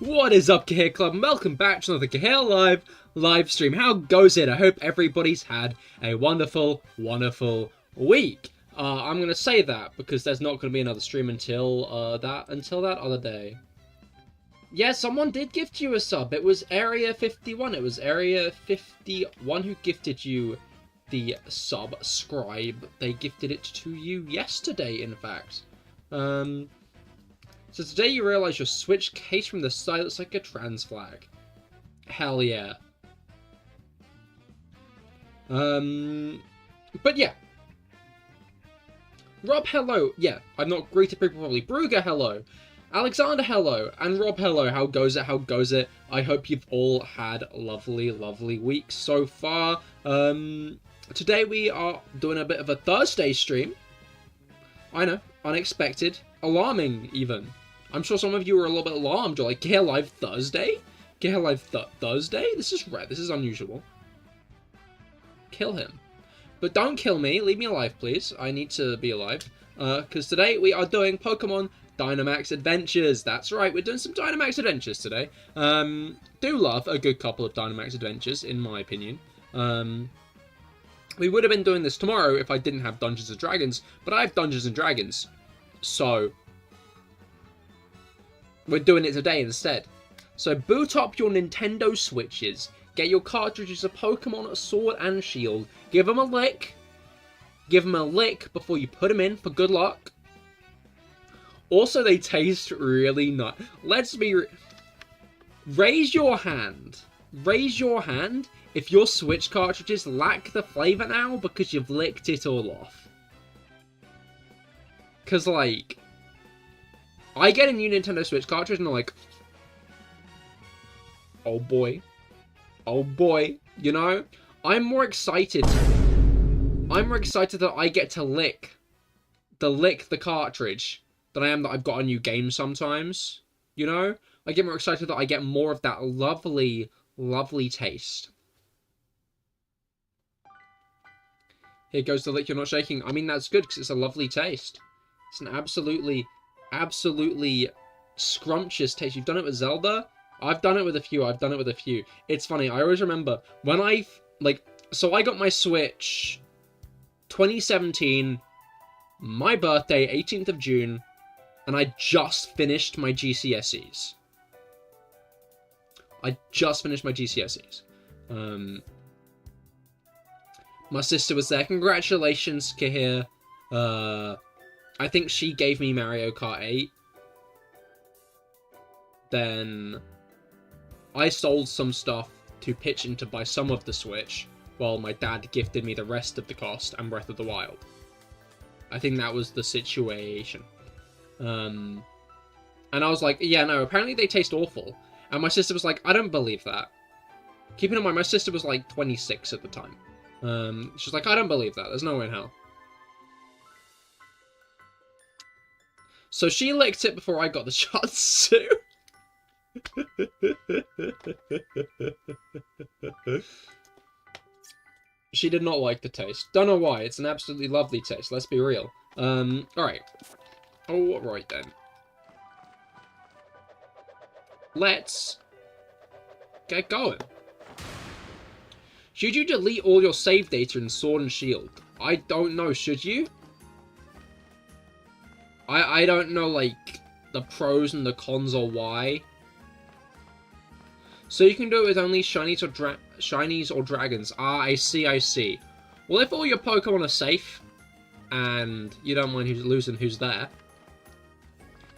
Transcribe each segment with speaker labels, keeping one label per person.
Speaker 1: What is up, Cahir Club? And welcome back to another CahirLIVE live stream. How goes it? I hope everybody's had a wonderful, wonderful week. I'm gonna say that because there's not gonna be another stream until that other day. Yeah, someone did gift you a sub. It was Area 51. It was Area 51 who gifted you the subscribe. They gifted it to you yesterday, in fact. So today you realize your Switch case from the side looks like a trans flag. Hell yeah. But yeah. Rob, hello. Yeah, I've not greeted people properly. Brugger, hello. Alexander, hello. And Rob, hello. How goes it? How goes it? I hope you've all had lovely, lovely weeks so far. Today we are doing a bit of a Thursday stream. I know, unexpected, alarming even. I'm sure some of you were a little bit alarmed. You're like, CahirLIVE Thursday? CahirLIVE Thursday? This is rare. This is unusual. Kill him. But don't kill me. Leave me alive, please. I need to be alive. Because today we are doing Pokemon Dynamax Adventures. That's right. We're doing some Dynamax Adventures today. Do love a good couple of Dynamax Adventures, in my opinion. We would have been doing this tomorrow if I didn't have Dungeons & Dragons. But I have Dungeons & Dragons. So we're doing it today instead. So boot up your Nintendo Switches. Get your cartridges of Pokemon Sword and Shield. Give them a lick. Give them a lick before you put them in for good luck. Also, they taste really nice. Let's be... Raise your hand. Raise your hand if your Switch cartridges lack the flavor now because you've licked it all off. Because, like... I get a new Nintendo Switch cartridge and I'm like... Oh boy. Oh boy. You know? I'm more excited that I get to lick the cartridge than I am that I've got a new game sometimes. You know? I get more excited that I get more of that lovely, lovely taste. Here goes the lick you're not shaking. I mean, that's good because it's a lovely taste. It's an absolutely scrumptious taste. You've done it with Zelda? I've done it with a few. It's funny. I always remember when so I got my Switch 2017, my birthday, 18th of June, and I just finished my GCSEs. My sister was there. Congratulations, Cahir. I think she gave me Mario Kart 8. Then I sold some stuff to pitch in to buy some of the Switch, while my dad gifted me the rest of the cost and Breath of the Wild. I think that was the situation. And I was like, yeah, no, apparently they taste awful. And my sister was like, I don't believe that. Keeping in mind, my sister was like 26 at the time. She was like, I don't believe that. There's no way in hell. So she licked it before I got the chance to. She did not like the taste. Don't know why. It's an absolutely lovely taste. Let's be real. Alright. Alright then. Let's get going. Should you delete all your save data in Sword and Shield? I don't know. Should you? I don't know, like, the pros and the cons or why. So you can do it with only shinies or dragons. Ah, I see. Well, if all your Pokemon are safe, and you don't mind losing who's there,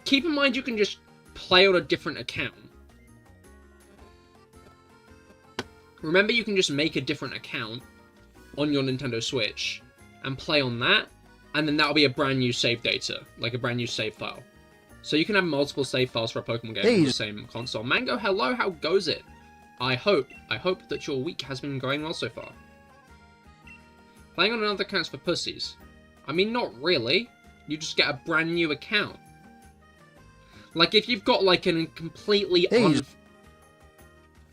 Speaker 1: keep in mind you can just play on a different account. Remember, you can just make a different account on your Nintendo Switch and play on that, and then that'll be a brand new save data, like a brand new save file. So you can have multiple save files for a Pokemon game on the same console. Mango, hello, how goes it? I hope that your week has been going well so far. Playing on another account's for pussies. I mean, not really. You just get a brand new account. Like, if you've got, like, a completely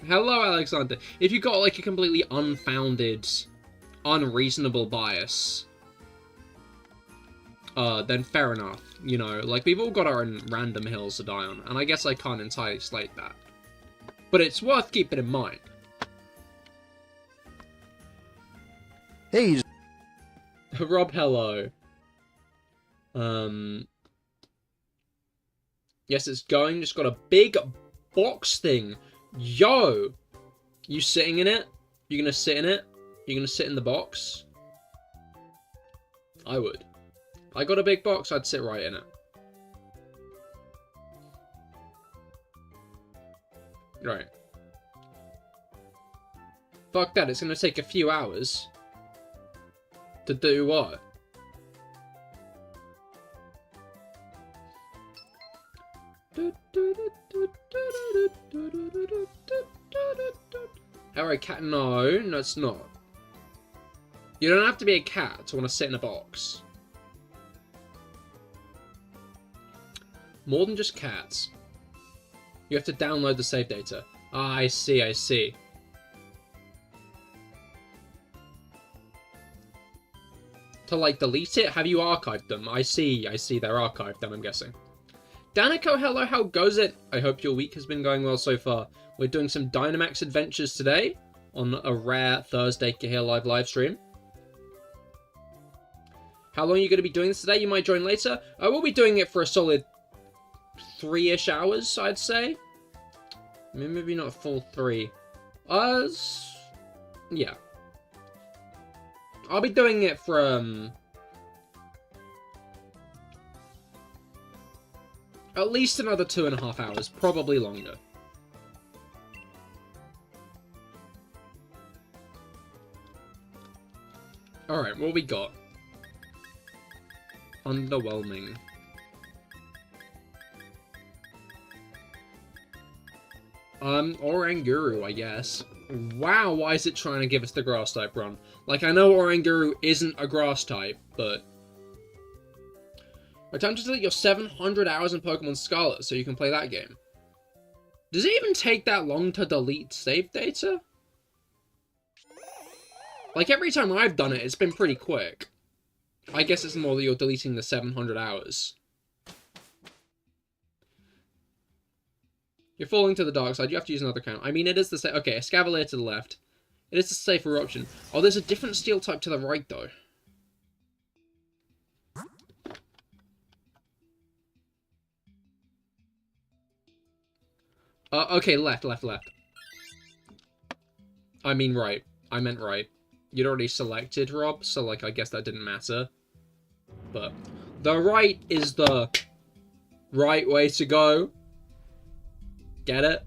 Speaker 1: Hello, Alexander. If you've got, like, a completely unfounded, unreasonable bias, then fair enough. You know, like, we've all got our own random hills to die on, and I guess I can't entirely slate that. But it's worth keeping in mind.
Speaker 2: Hey,
Speaker 1: Rob, hello. Yes, it's going. Just got a big box thing. Yo! You sitting in it? You gonna sit in it? You gonna sit in the box? I would. I got a big box, I'd sit right in it. Right. Fuck that, it's gonna take a few hours. To do what? Alright, cat. No, it's not. You don't have to be a cat to want to sit in a box. More than just cats. You have to download the save data. Ah, I see, I see. To, like, delete it? Have you archived them? I see, they're archived then, I'm guessing. Danico, hello, how goes it? I hope your week has been going well so far. We're doing some Dynamax Adventures today on a rare Thursday CahirLIVE live stream. How long are you going to be doing this today? You might join later. We'll be doing it for a solid 3-ish hours, I'd say. Maybe not a full 3. Yeah. I'll be doing it for, at least another 2.5 hours, probably longer. Alright, what we got? Underwhelming. Oranguru, I guess. Wow, why is it trying to give us the grass type run? Like, I know Oranguru isn't a grass type, but... Attempt to delete your 700 hours in Pokemon Scarlet so you can play that game. Does it even take that long to delete save data? Like, every time I've done it, it's been pretty quick. I guess it's more that you're deleting the 700 hours. You're falling to the dark side. You have to use another account. I mean, it is the same. Okay, Escavalier to the left. It is the safer option. Oh, there's a different steel type to the right, though. Okay, left. I mean right. I meant right. You'd already selected, Rob, so, like, I guess that didn't matter. But the right is the right way to go. Get it?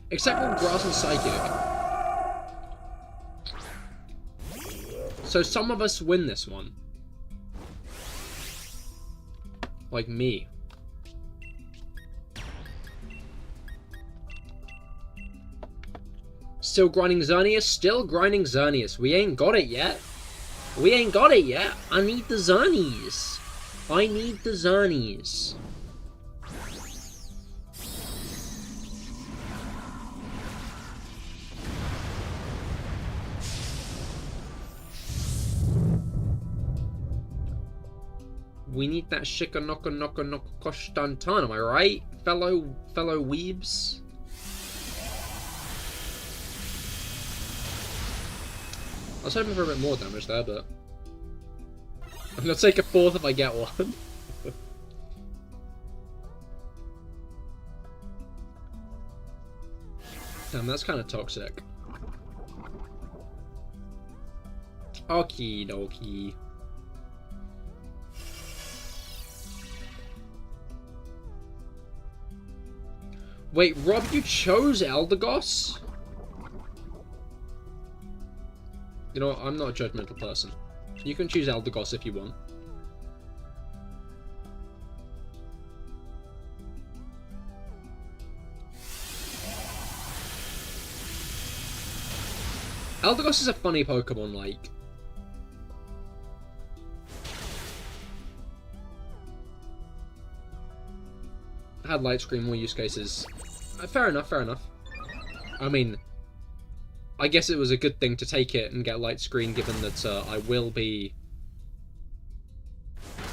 Speaker 1: Except for Grass and Psychic. So some of us win this one. Like me. Still grinding Xerneas? Still grinding Xerneas. We ain't got it yet. I need the Xerneas. I need the Xerneas. We need that Shikanoko Koshtantan, am I right? Fellow weebs? I was hoping for a bit more damage there, but... I'm gonna take a 4th if I get one. Damn, that's kind of toxic. Okie dokie. Wait, Rob, you chose Eldegoss? You know what, I'm not a judgmental person. You can choose Eldegoss if you want. Eldegoss is a funny Pokemon, like. Had Light Screen, more use cases. Fair enough. I mean, I guess it was a good thing to take it and get light screen, given that I will be...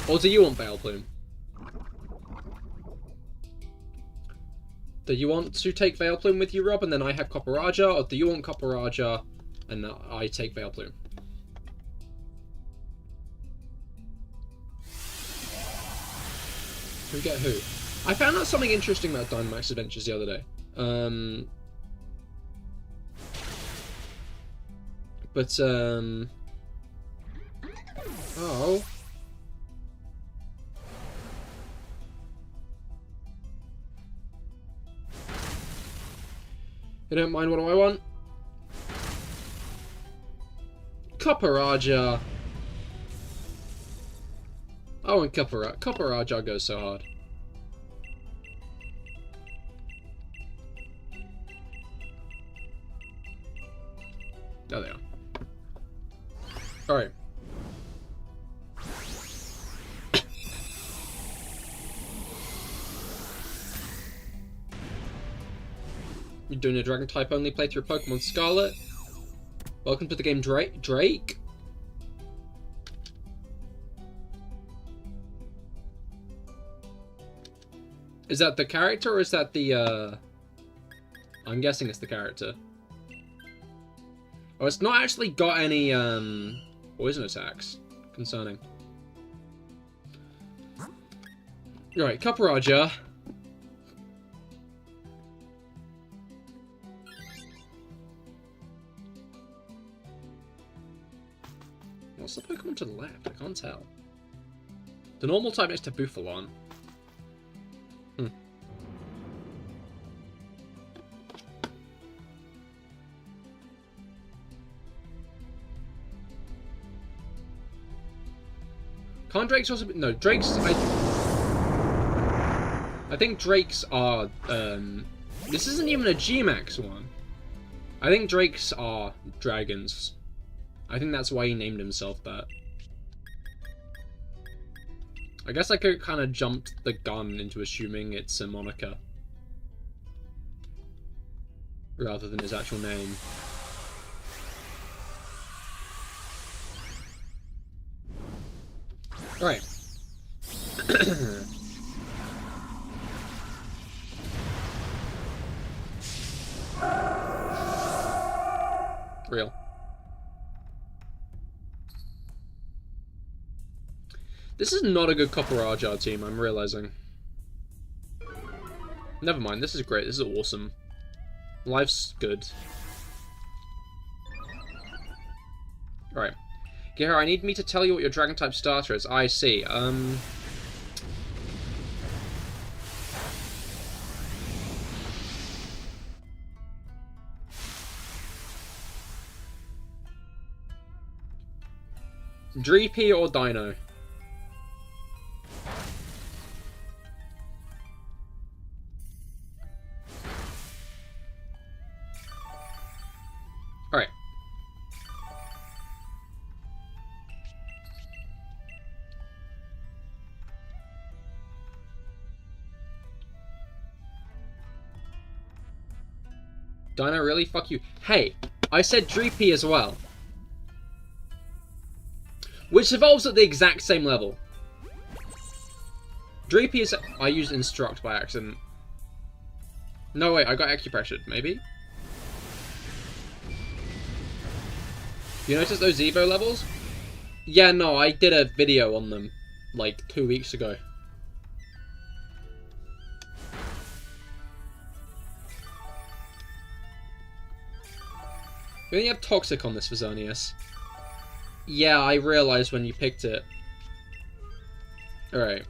Speaker 1: Or do you want Veil Plume? Do you want to take Veil Plume with you, Rob, and then I have Copperajah? Or do you want Copperajah and I take Veil Plume? Who get who? I found out something interesting about Dynamax Adventures the other day. Oh. You don't mind, what do I want? Copperajah. Oh, and Copperajah goes so hard. Oh, they are. Alright. You're doing a Dragon type only playthrough of Pokemon Scarlet. Welcome to the game, Drake. Is that the character or is that the I'm guessing it's the character. Oh, it's not actually got any poison attacks. Concerning. Right, Copperajah. What's the Pokemon to the left? I can't tell. The normal type next to Buffalon. Can't Drakes also be... No, Drakes... I think Drakes are... This isn't even a G-Max one. I think Drakes are dragons. I think that's why he named himself that. I guess I could kind of jumped the gun into assuming it's a moniker. Rather than his actual name. Alright. Real. This is not a good Copperajah team, I'm realizing. Never mind, this is great, this is awesome. Life's good. Alright. Cahir, I need me to tell you what your Dragon-type starter is. I see. Dreepy or Dino? Alright. Dino, really? Fuck you. Hey, I said Dreepy as well. Which evolves at the exact same level. Dreepy is... I used Instruct by accident. No, wait, I got Acupressured, maybe? You notice those Evo levels? Yeah, no, I did a video on them, like, 2 weeks ago. We only have Toxic on this for Xerneas. Yeah, I realized when you picked it. Alright.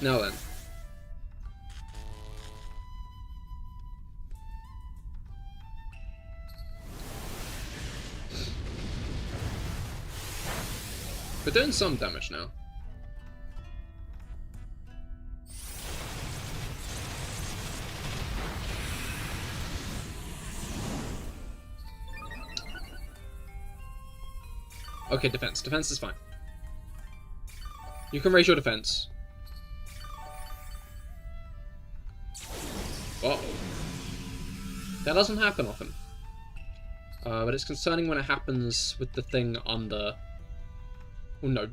Speaker 1: Now then. We're doing some damage now. Okay, defense. Defense is fine. You can raise your defense. Uh-oh. That doesn't happen often. But it's concerning when it happens with the thing under... Oh no,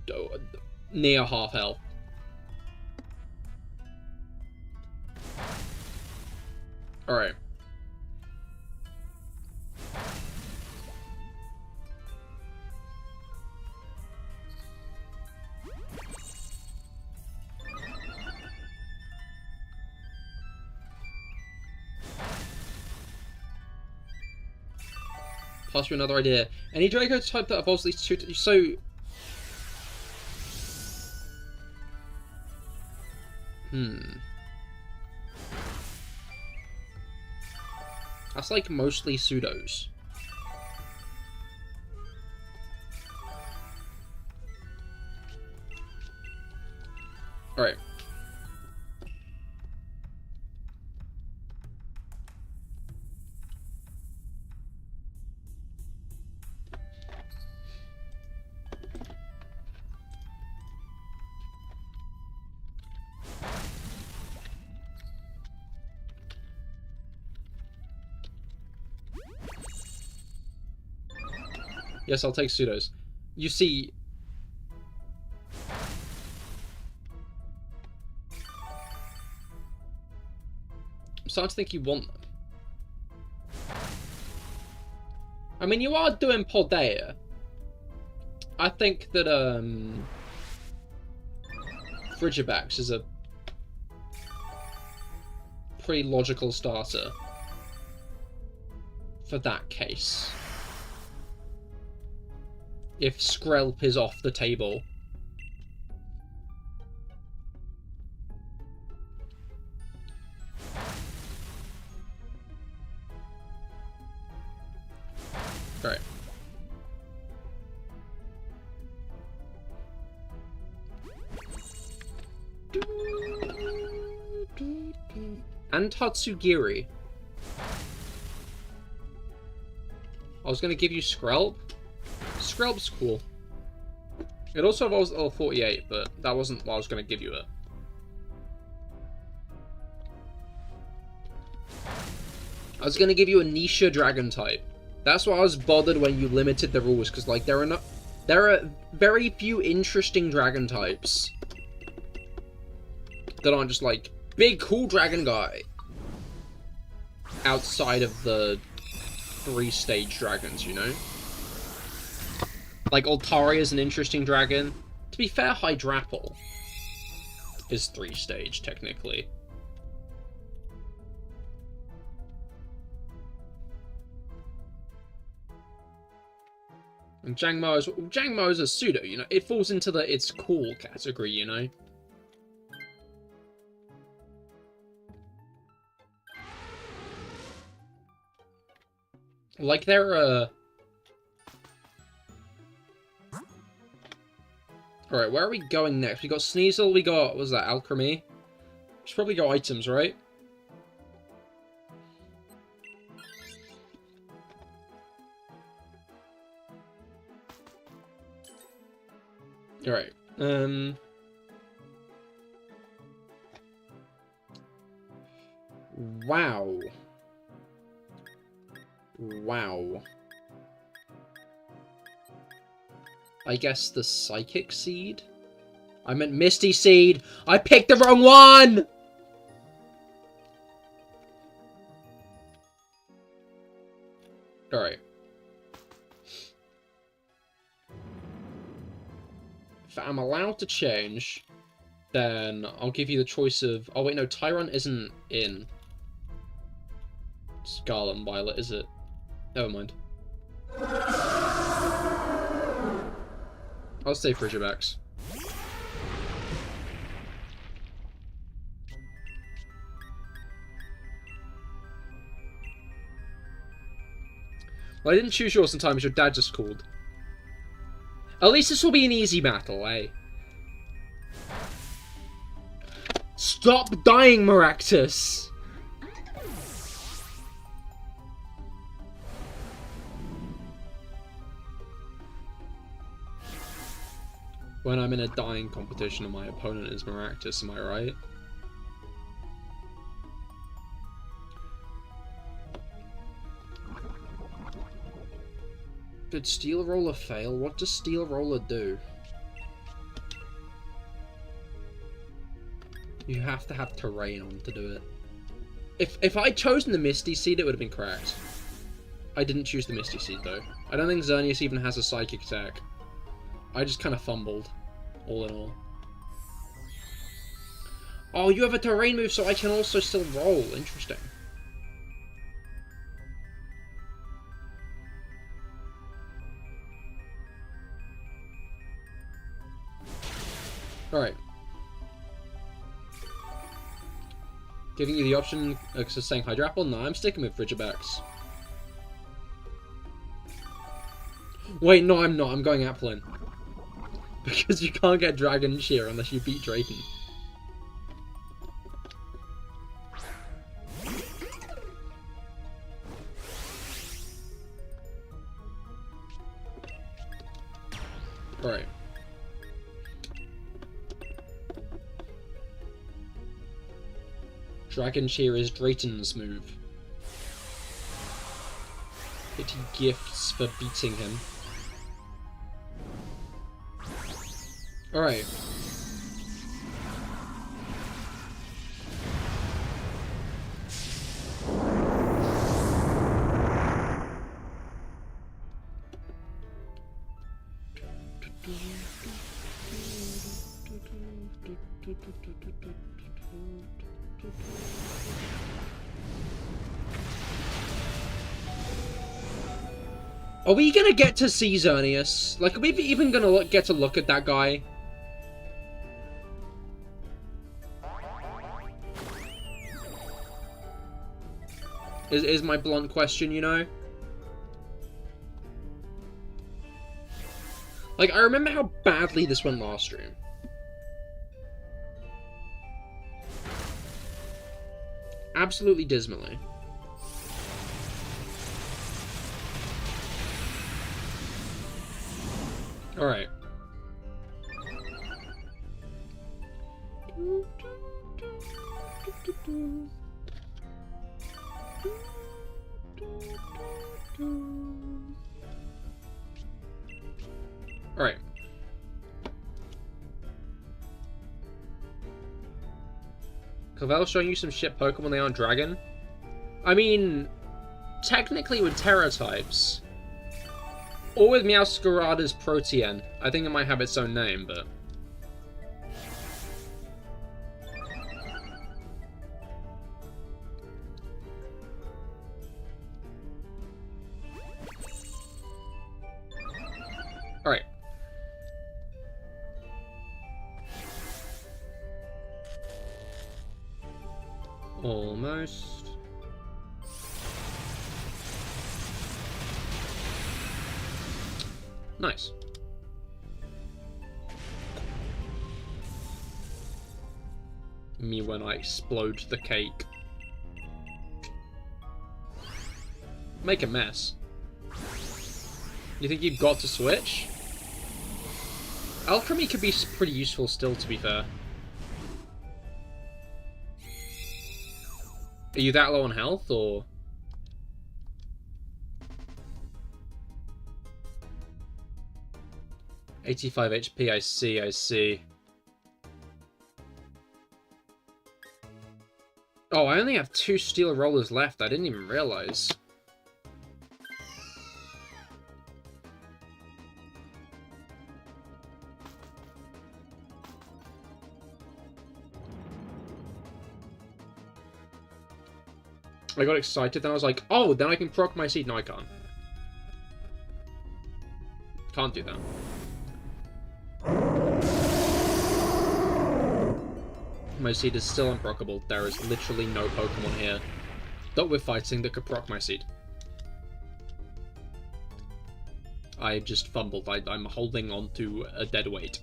Speaker 1: near half health. Alright. Pass you another idea. Any Draco type that evolves these two... So... That's like mostly pseudos. Alright. Yes, I'll take pseudos. You see... I'm starting to think you want them. I mean, you are doing Paldea. I think that, Frigibax is a pretty logical starter for that case. If Skrelp is off the table. Alright. And Tatsugiri. I was gonna give you Skrelp. Skrelp's cool. It also evolves at level 48, but that wasn't what I was going to give you it. I was going to give you a Nisha Dragon type. That's why I was bothered when you limited the rules, because like there are very few interesting dragon types that aren't just like big cool dragon guy outside of the 3-stage dragons, you know? Like, Altaria is an interesting dragon. To be fair, Hydrapple is 3-stage, technically. And Jangmo is a pseudo, you know? It falls into the it's cool category, you know? Like, there are... Alright, where are we going next? We got Sneasel, we got, what was that, Alchemy? We should probably go items, right? Alright, Wow. Wow. I guess the Psychic Seed? I meant Misty Seed! I picked the wrong one! Alright. If I'm allowed to change, then I'll give you the choice of... Oh wait, no, Tyron isn't in Scarlet and Violet, is it? Never mind. I'll stay Frigibax. Well, I didn't choose yours in time as your dad just called. At least this will be an easy battle, eh? Stop dying, Maractus! When I'm in a dying competition and my opponent is Maractus, am I right? Did Steel Roller fail? What does Steel Roller do? You have to have terrain on to do it. If I'd chosen the Misty Seed, it would have been correct. I didn't choose the Misty Seed, though. I don't think Xerneas even has a Psychic attack. I just kind of fumbled, all in all. Oh, you have a terrain move, so I can also still roll. Interesting. Alright. Giving you the option of saying Hydrapple? No, I'm sticking with Frigibax. Wait, no, I'm not. I'm going Applin. Because you can't get Dragon Shear unless you beat Drayton. Alright. Dragon Shear is Drayton's move. It gifts for beating him. Alright. Are we gonna get to see Xerneas? Like, are we even gonna get to look at that guy? Is my blunt question, you know? Like, I remember how badly this went last stream. Absolutely dismally. Alright. Alright. Clavel's showing you some shit Pokemon they aren't Dragon? I mean, technically with Terra types. Or with Meowscarada's Protean. I think it might have its own name, but... Alright. Almost. Nice. Me when I explode the cake. Make a mess. You think you've got to switch? Alchemy could be pretty useful still, to be fair. Are you that low on health, or...? $85 HP, I see, I see. Oh, I only have 2 Steel Rollers left, I didn't even realize. I got excited, then I was like, oh, then I can proc my seed. No, I can't. Can't do that. My seed is still unproccable. There is literally no Pokemon here that we're fighting that could proc my seed. I just fumbled. I'm holding on to a dead weight.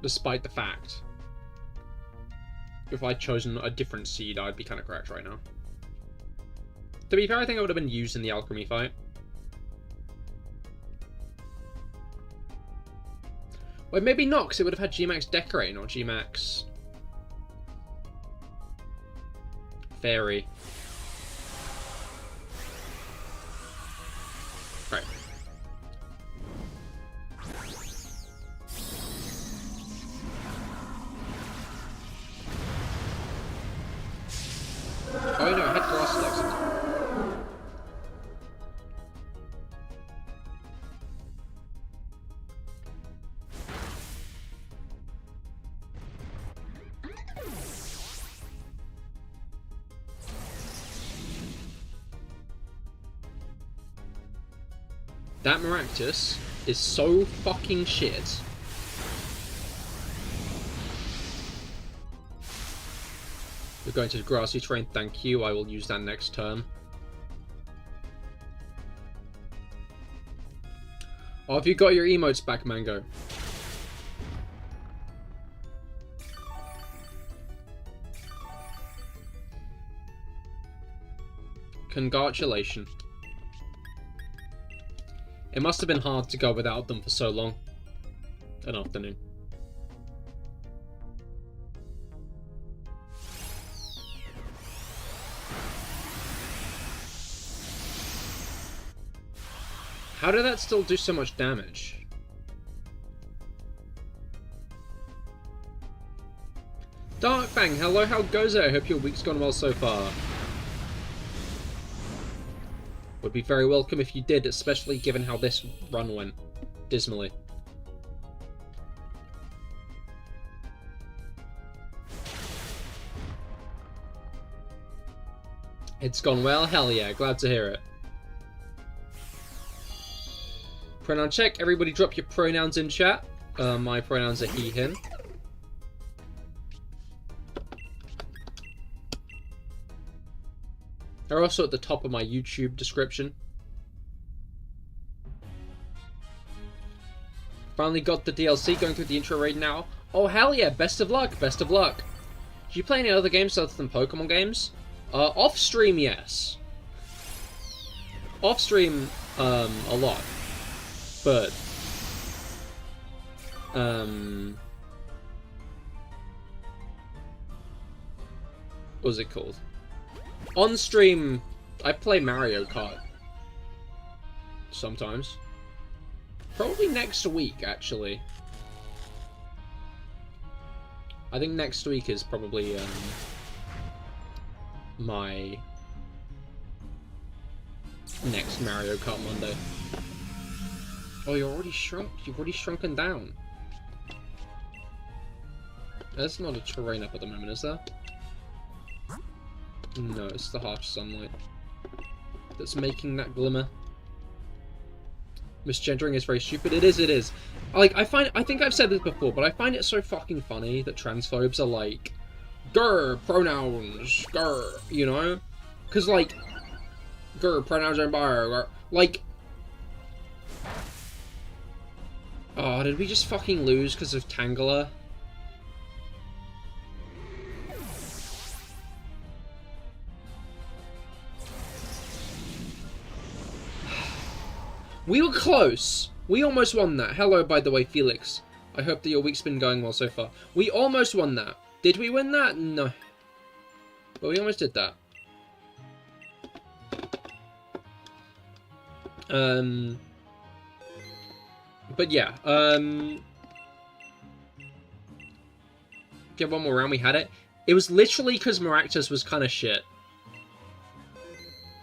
Speaker 1: Despite the fact, if I'd chosen a different seed, I'd be kind of cracked right now. To be fair, I think I would have been used in the alchemy fight. Wait, maybe not, because it would have had G-Max Decorate, not G-Max Fairy. Right. Oh no, I had Grass Legs. That Maractus is so fucking shit. You're going to the grassy terrain, thank you. I will use that next turn. Oh, have you got your emotes back, Mango? Congratulations. It must have been hard to go without them for so long. An afternoon. How did that still do so much damage? Darkfang, hello, how goes it? I hope your week's gone well so far. Would be very welcome if you did, especially given how this run went dismally. It's gone well? Hell yeah, glad to hear it. Pronoun check, everybody drop your pronouns in chat. My pronouns are he, him. They're also at the top of my YouTube description. Finally got the DLC, going through the intro raid now. Oh hell yeah, best of luck, best of luck. Do you play any other games other than Pokemon games? Off stream, yes. Off stream, a lot. But, what was it called? On stream, I play Mario Kart. Sometimes. Probably next week, actually. I think next week is probably, my next Mario Kart Monday. Oh, you're already shrunk? You've already shrunken down. There's not a terrain up at the moment, is there? No, it's the harsh sunlight that's making that glimmer. Misgendering is very stupid. It is, it is. Like, I think I've said this before, but I find it so fucking funny that transphobes are like, grr, pronouns, grr, you know? Because, like, grr, pronouns and bio, grr. Like, oh, did we just fucking lose because of Tangela? We were close. We almost won that. Hello, by the way, Felix. I hope that your week's been going well so far. We almost won that. Did we win that? No. But we almost did that. But yeah, get one more round, we had it. It was literally because Maractus was kind of shit.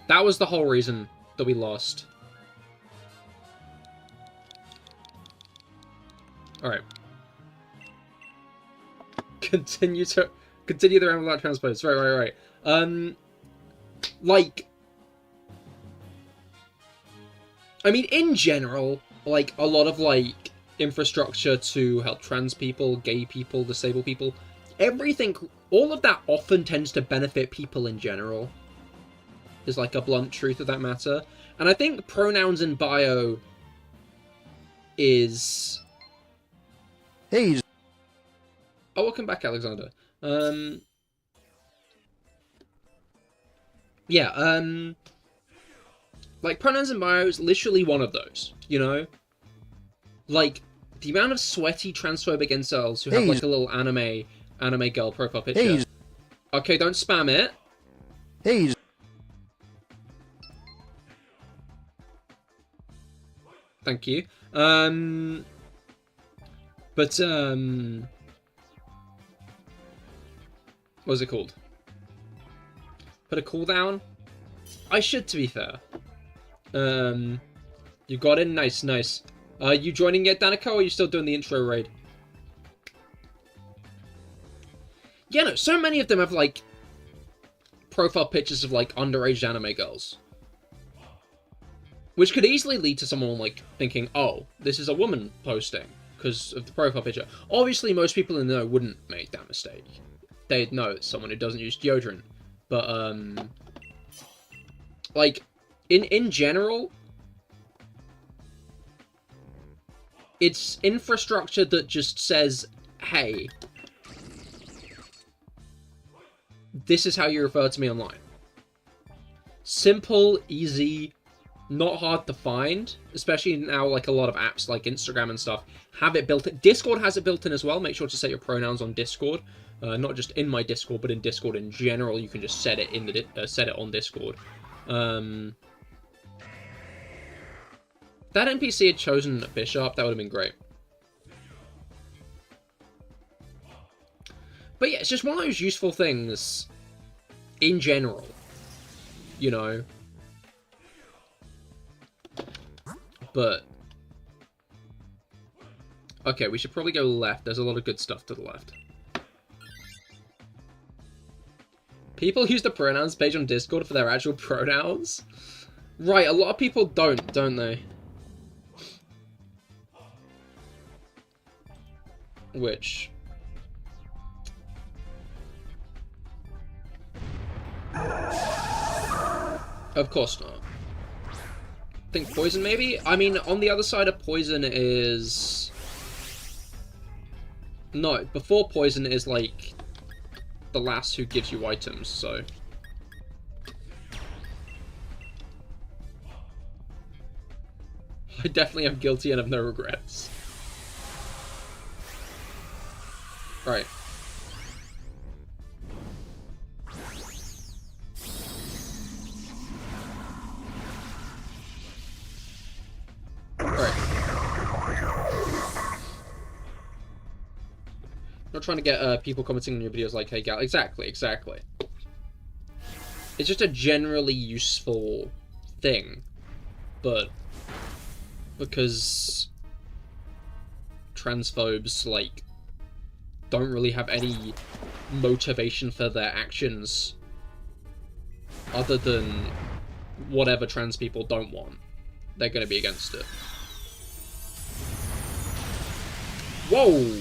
Speaker 1: That was the whole reason that we lost. Alright. Continue the round without transpose. Right. Like, I mean, in general, like, a lot of, like, infrastructure to help trans people, gay people, disabled people, everything, all of that often tends to benefit people in general, is, like, a blunt truth of that matter. And I think pronouns in bio is...
Speaker 2: Hey.
Speaker 1: Oh, welcome back, Alexander. Yeah, like, pronouns in bio is literally one of those, you know? Like, The amount of sweaty transphobic incels who have like a little anime girl profile picture.
Speaker 2: Hey.
Speaker 1: Okay, don't spam it.
Speaker 2: Hey.
Speaker 1: Thank you. But what's it called? Put a cooldown? I should, to be fair. You got in? Nice, nice. You joining yet, Danica, or are you still doing the intro raid? Yeah, no, so many of them have, like, profile pictures of, like, underage anime girls. Which could easily lead to someone, like, thinking, oh, this is a woman posting because of the profile picture. Obviously, most people in the know wouldn't make that mistake. They'd know it's someone who doesn't use deodorant. But, like, in general, it's infrastructure that just says, hey, this is how you refer to me online. Simple, easy, not hard to find, especially now, like, a lot of apps like Instagram and stuff have it built in. Discord has it built in as well. Make sure to set your pronouns on Discord. Not just in my Discord, but in Discord in general. You can just set it in the set it on Discord. That NPC had chosen a Bishop, that would have been great. But yeah, it's just one of those useful things in general, you know. But okay, we should probably go left. There's a lot of good stuff to the left. People use the pronouns page on Discord for their actual pronouns. Right, a lot of people don't they? Which... of course not. I think poison, maybe? I mean, on the other side of poison is... no, before poison is, like, the lass who gives you items, so... I definitely am guilty and have no regrets. Right. Not trying to get people commenting on your videos like, hey, Gal. Exactly. It's just a generally useful thing. But because transphobes, like, don't really have any motivation for their actions other than whatever trans people don't want, they're going to be against it. Whoa!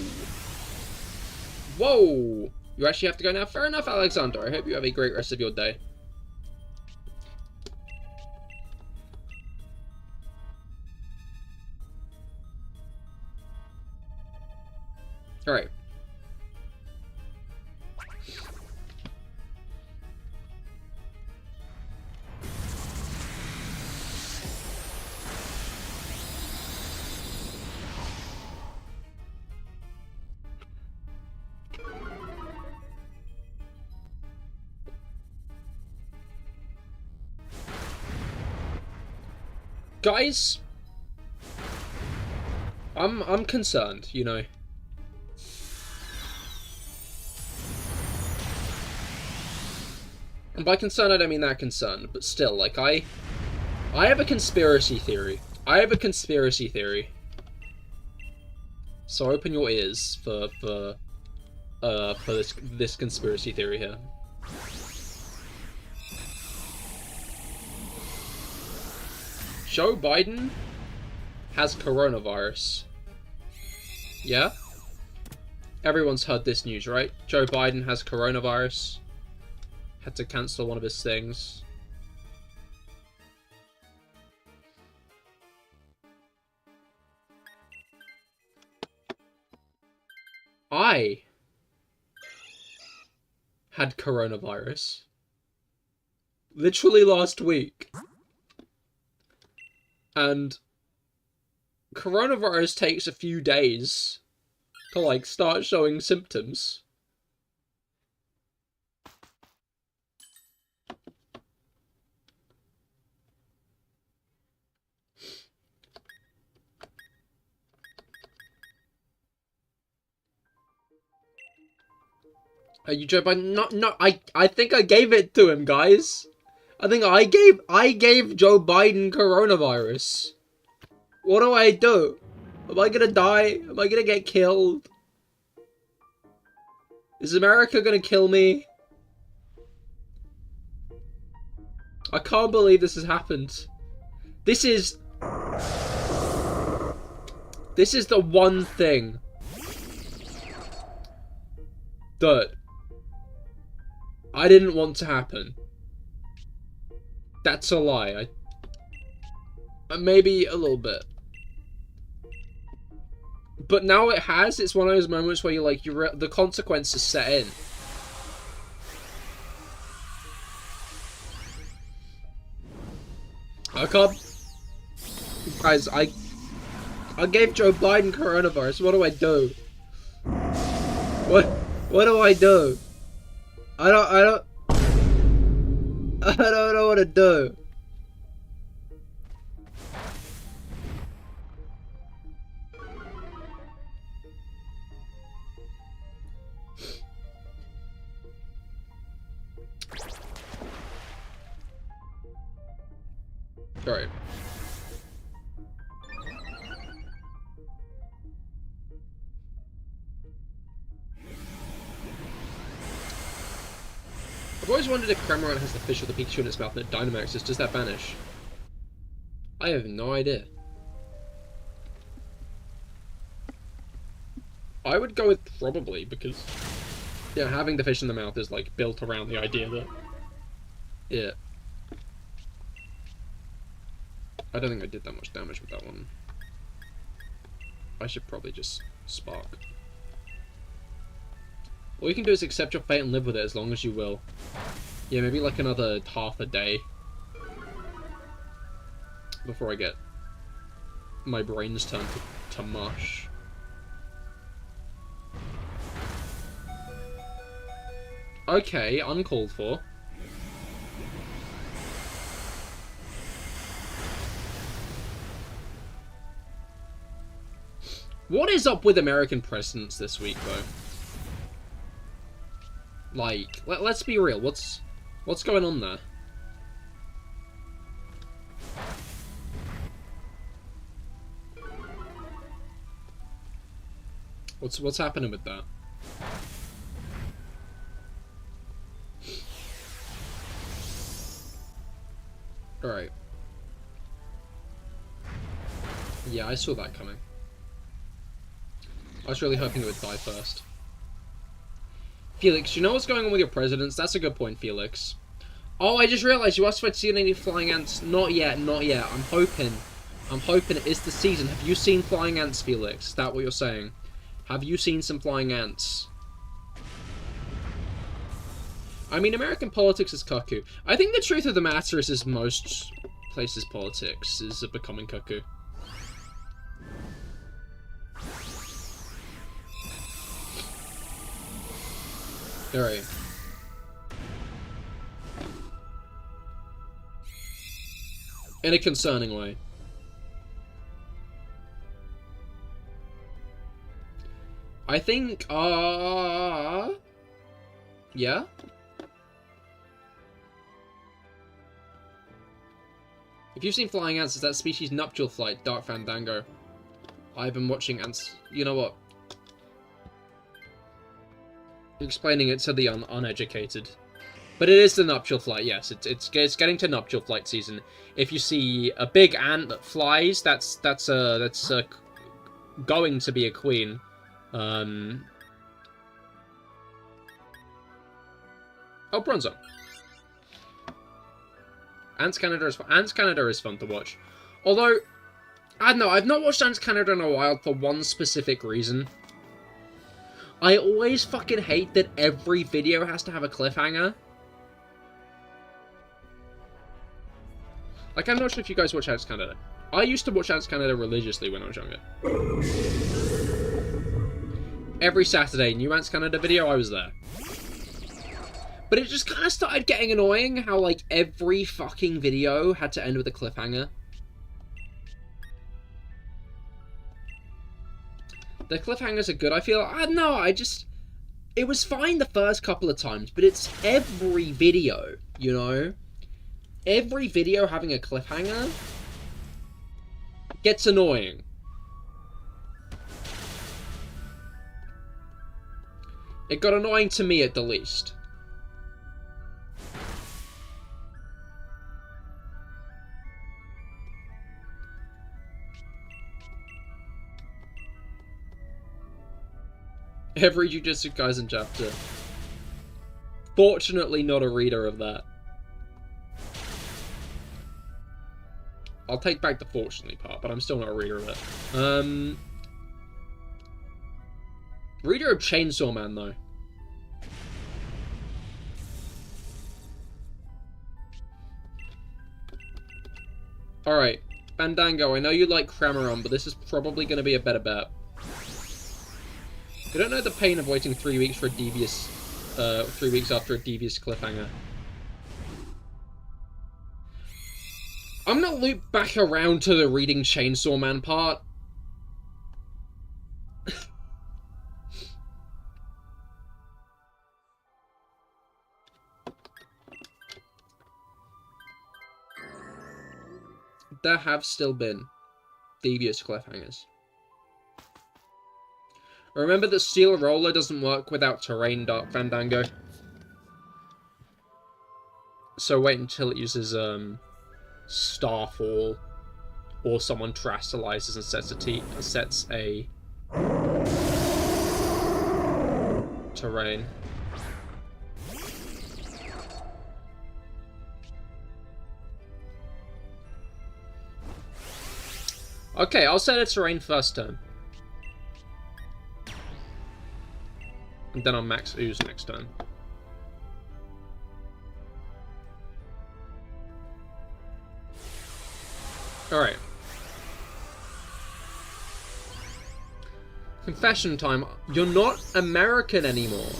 Speaker 1: Whoa! You actually have to go now? Fair enough, Alexander. I hope you have a great rest of your day. Alright. Guys, I'm concerned, you know. And by concerned, I don't mean that concerned, but still, like, I have a conspiracy theory. So open your ears for this conspiracy theory here. Joe Biden has coronavirus. Yeah? Everyone's heard this news, right? Joe Biden has coronavirus. Had to cancel one of his things. I had coronavirus. Literally last week. And coronavirus takes a few days to, like, start showing symptoms. Are you Joe Biden? No, I think I gave it to him, guys. I think I gave Joe Biden coronavirus. What do I do? Am I gonna die? Am I gonna get killed? Is America gonna kill me? I can't believe this has happened. This is the one thing that I didn't want to happen. That's a lie. Maybe a little bit. But now it has. It's one of those moments where you're like, the consequences set in. I can't... Guys, I gave Joe Biden coronavirus. What do I do? What do I do? I don't know what to do. Alright. I've always wondered if Cramorant has the fish or the Pikachu in its mouth and it Dynamaxes. Does that vanish? I have no idea. I would go with probably, because yeah, having the fish in the mouth is like built around the idea that yeah. I don't think I did that much damage with that one. I should probably just spark. All you can do is accept your fate and live with it as long as you will. Yeah, maybe like another half a day before I get my brains turned to mush. Okay, uncalled for. What is up with American presidents this week, though? Like, let's be real. What's going on there? What's happening with that? All right. Yeah, I saw that coming. I was really hoping it would die first. Felix, you know what's going on with your presidents? That's a good point, Felix. Oh, I just realized you asked if I'd seen any flying ants. Not yet, not yet. I'm hoping it is the season. Have you seen flying ants, Felix? Is that what you're saying? Have you seen some flying ants? I mean, American politics is cuckoo. I think the truth of the matter is most places' politics is becoming cuckoo. Alright. In a concerning way. I think, yeah? If you've seen flying ants, is that species nuptial flight, Dark Fandango? I've been watching ants. You know what? You're explaining it to the uneducated. But it is the nuptial flight, yes. It's getting to nuptial flight season. If you see a big ant that flies, that's going to be a queen. Oh, Bronzo. Ants Canada is fun to watch. Although, I don't know, I've not watched Ants Canada in a while for one specific reason. I always fucking hate that every video has to have a cliffhanger. Like, I'm not sure if you guys watch Ants Canada. I used to watch Ants Canada religiously when I was younger. Every Saturday, new Ants Canada video, I was there. But it just kind of started getting annoying how, like, every fucking video had to end with a cliffhanger. The cliffhangers are good, I feel. It was fine the first couple of times, but it's every video, you know? Every video having a cliffhanger gets annoying. It got annoying to me at the least. Every Jujutsu Kaisen chapter. Fortunately not a reader of that. I'll take back the fortunately part, but I'm still not a reader of it. Reader of Chainsaw Man, though. Alright, Fandango, I know you like Cramoran, but this is probably going to be a better bet. I don't know the pain of waiting 3 weeks for a devious... 3 weeks after a devious cliffhanger. I'm gonna loop back around to the reading Chainsaw Man part. There have still been devious cliffhangers. Remember that Steel Roller doesn't work without terrain, Dark Fandango. So wait until it uses Starfall, or someone terastallizes and sets a terrain. Okay, I'll set a terrain first turn. And then I'll max ooze next turn. Alright. Confession time. You're not American anymore.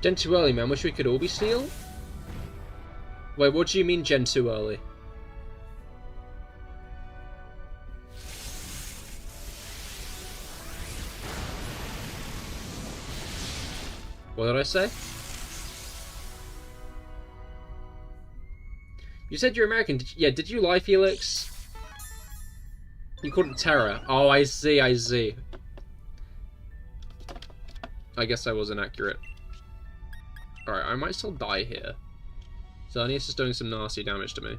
Speaker 1: Gen too early, man. Wish we could all be Steel? Wait, what do you mean Gen too early? What did I say? You said you're American. Did you lie, Felix? You called it Terra. Oh, I see, I see. I guess I was inaccurate. Alright, I might still die here. Xerneas is doing some nasty damage to me.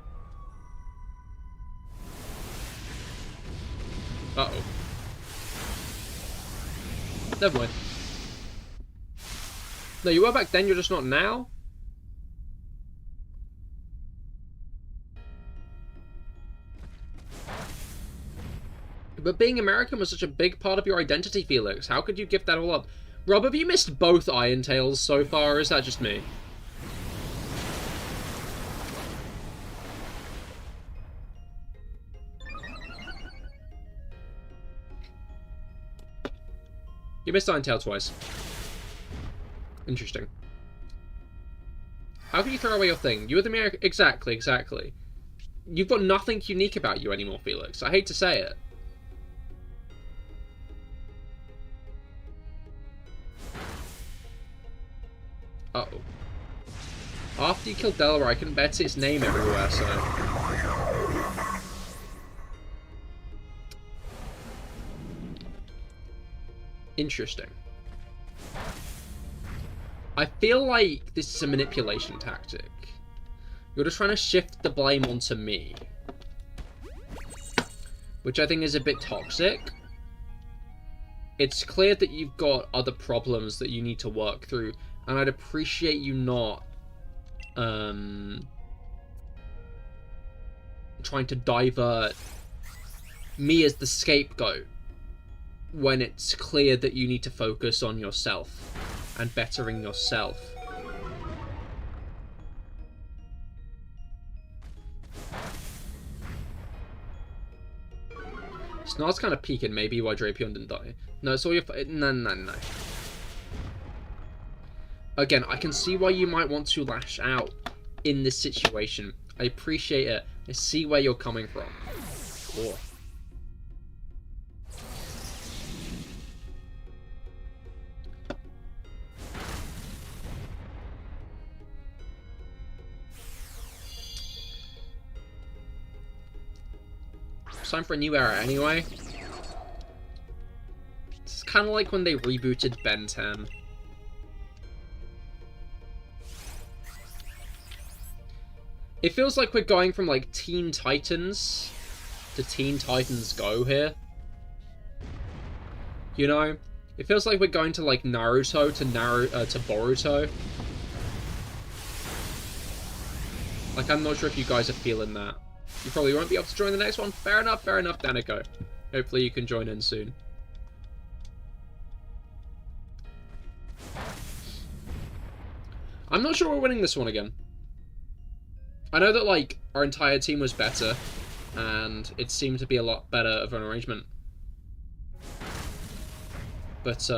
Speaker 1: Uh-oh. Never mind. No, you were back then, you're just not now? But being American was such a big part of your identity, Felix. How could you give that all up? Rob, have you missed both Iron Tails so far, or is that just me? You missed Iron Tail twice. Interesting. How can you throw away your thing? You're the American... Exactly, exactly. You've got nothing unique about you anymore, Felix. I hate to say it. Uh-oh. After you killed Delaware, I couldn't bear to see its name everywhere, so... Interesting. I feel like this is a manipulation tactic. You're just trying to shift the blame onto me. Which I think is a bit toxic. It's clear that you've got other problems that you need to work through. And I'd appreciate you not trying trying to divert me as the scapegoat when it's clear that you need to focus on yourself and bettering yourself. Snarl's kind of peeking, maybe, why Drapion didn't die. No, it's all your... No. Again, I can see why you might want to lash out in this situation. I appreciate it. I see where you're coming from. Cool. It's time for a new era anyway. It's kind of like when they rebooted Ben 10. It feels like we're going from like Teen Titans to Teen Titans Go here. You know? It feels like we're going to like Naruto to Boruto. Like, I'm not sure if you guys are feeling that. You probably won't be able to join the next one. Fair enough, Danico. Hopefully you can join in soon. I'm not sure we're winning this one again. I know that, like, our entire team was better, and it seemed to be a lot better of an arrangement. But,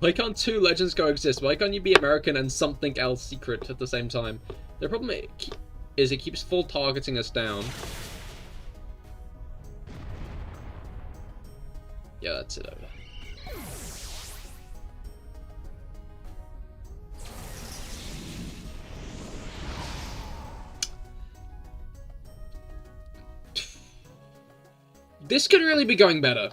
Speaker 1: why can't two legends coexist? Why can't you be American and something else secret at the same time? The problem is it keeps full targeting us down. Yeah, that's it over. This could really be going better.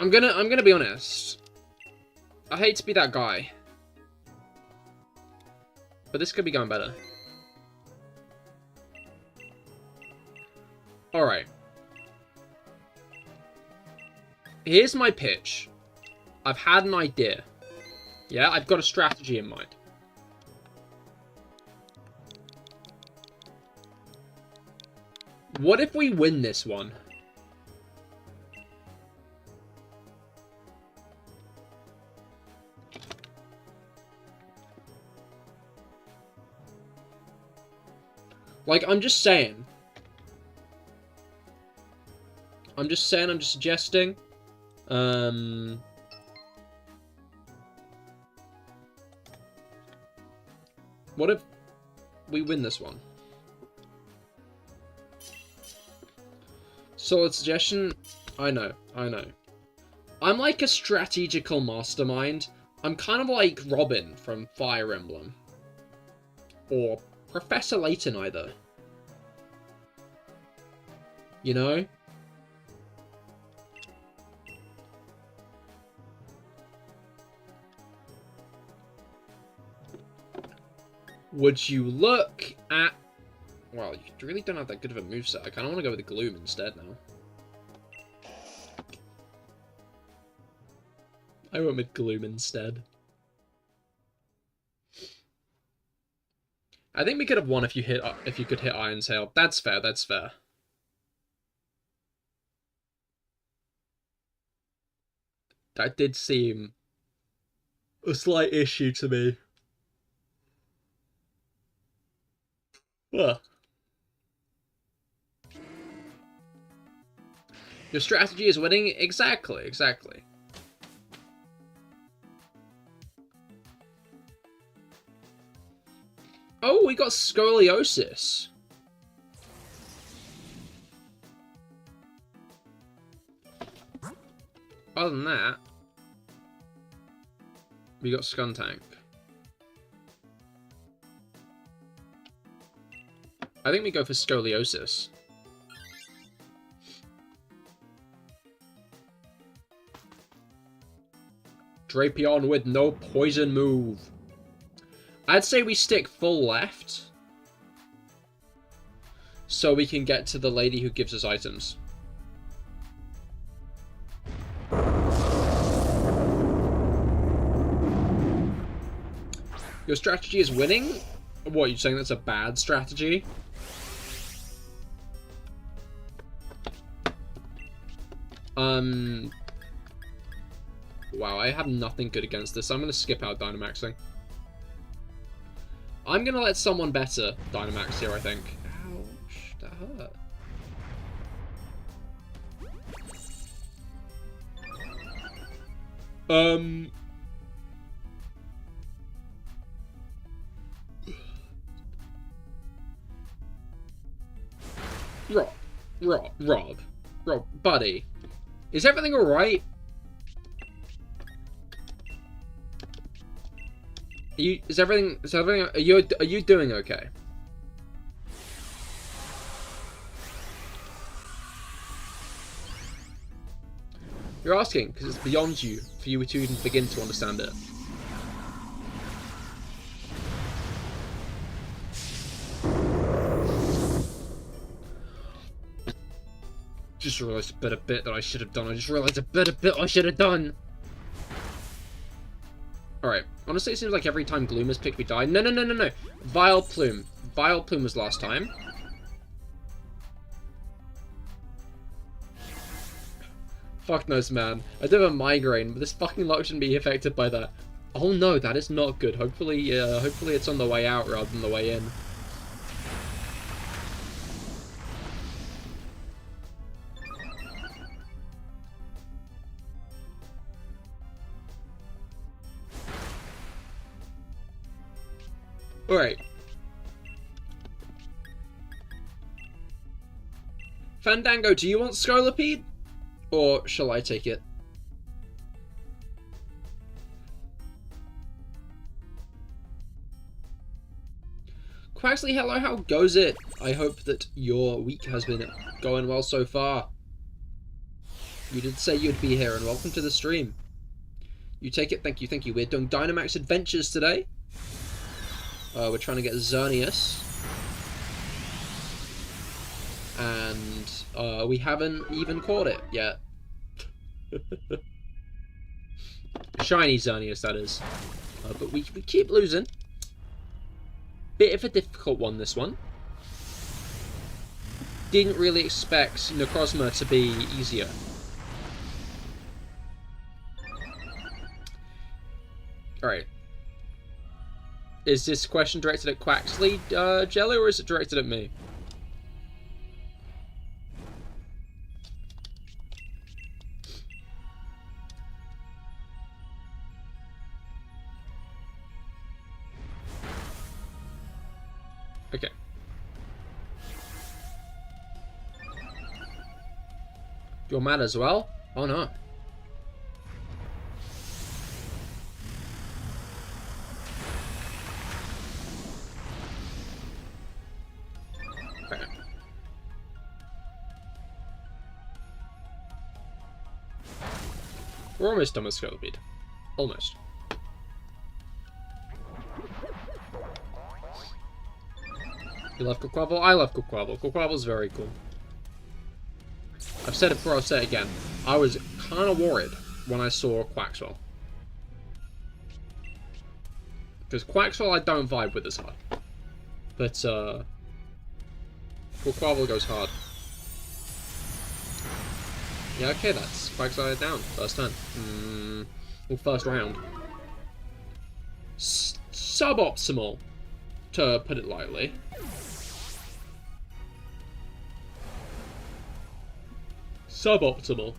Speaker 1: I'm gonna be honest. I hate to be that guy, but this could be going better. Alright. Here's my pitch. I've had an idea. Yeah, I've got a strategy in mind. What if we win this one? Like, I'm just saying. I'm just suggesting. What if we win this one? Solid suggestion. I know. I'm like a strategical mastermind. I'm kind of like Robin from Fire Emblem. Or Professor Layton either. You know? Would you look at... Well, you really don't have that good of a moveset. I kind of want to go with the Gloom instead now. I went with Gloom instead. I think we could have won if you could hit Iron Tail. That's fair, that's fair. That did seem a slight issue to me. Ugh. Your strategy is winning? Exactly. Oh, we got scoliosis. Other than that, we got Skuntank. I think we go for scoliosis. Drapion with no poison move. I'd say we stick full left. So we can get to the lady who gives us items. Your strategy is winning? What, are you saying that's a bad strategy? Wow, I have nothing good against this. I'm going to skip out Dynamaxing. I'm going to let someone better Dynamax here, I think. Ouch, that hurt. Rob, buddy. Is everything alright? Are you doing okay? You're asking, because it's beyond you, for you to even begin to understand it. Just realised a better bit that I should have done. Alright, honestly it seems like every time Gloom is picked we die. No. Vileplume. Vileplume was last time. Fuck knows, man. I do have a migraine, but this fucking luck shouldn't be affected by that. Oh no, that is not good. Hopefully it's on the way out rather than the way in. Alright. Fandango, do you want Scolipede? Or shall I take it? Quaxley, hello, how goes it? I hope that your week has been going well so far. You did say you'd be here, and welcome to the stream. You take it, thank you. We're doing Dynamax Adventures today. We're trying to get Xerneas. And we haven't even caught it yet. Shiny Xerneas, that is. But we keep losing. Bit of a difficult one, this one. Didn't really expect Necrozma to be easier. Alright. Is this question directed at Quaxley, Jelly, or is it directed at me? Okay. You're mad as well? Oh no. Okay. We're almost done with Scolipede. Almost. You love Quaquaval? I love Quaquaval. Quaquaval's very cool. I've said it before, I'll say it again. I was kind of worried when I saw Quaxwell. Because Quaxwell I don't vibe with as hard. But, Quaquaval goes hard. Yeah, okay, that's Quaxwell down. First turn. Well, first round. Suboptimal, to put it lightly. Suboptimal.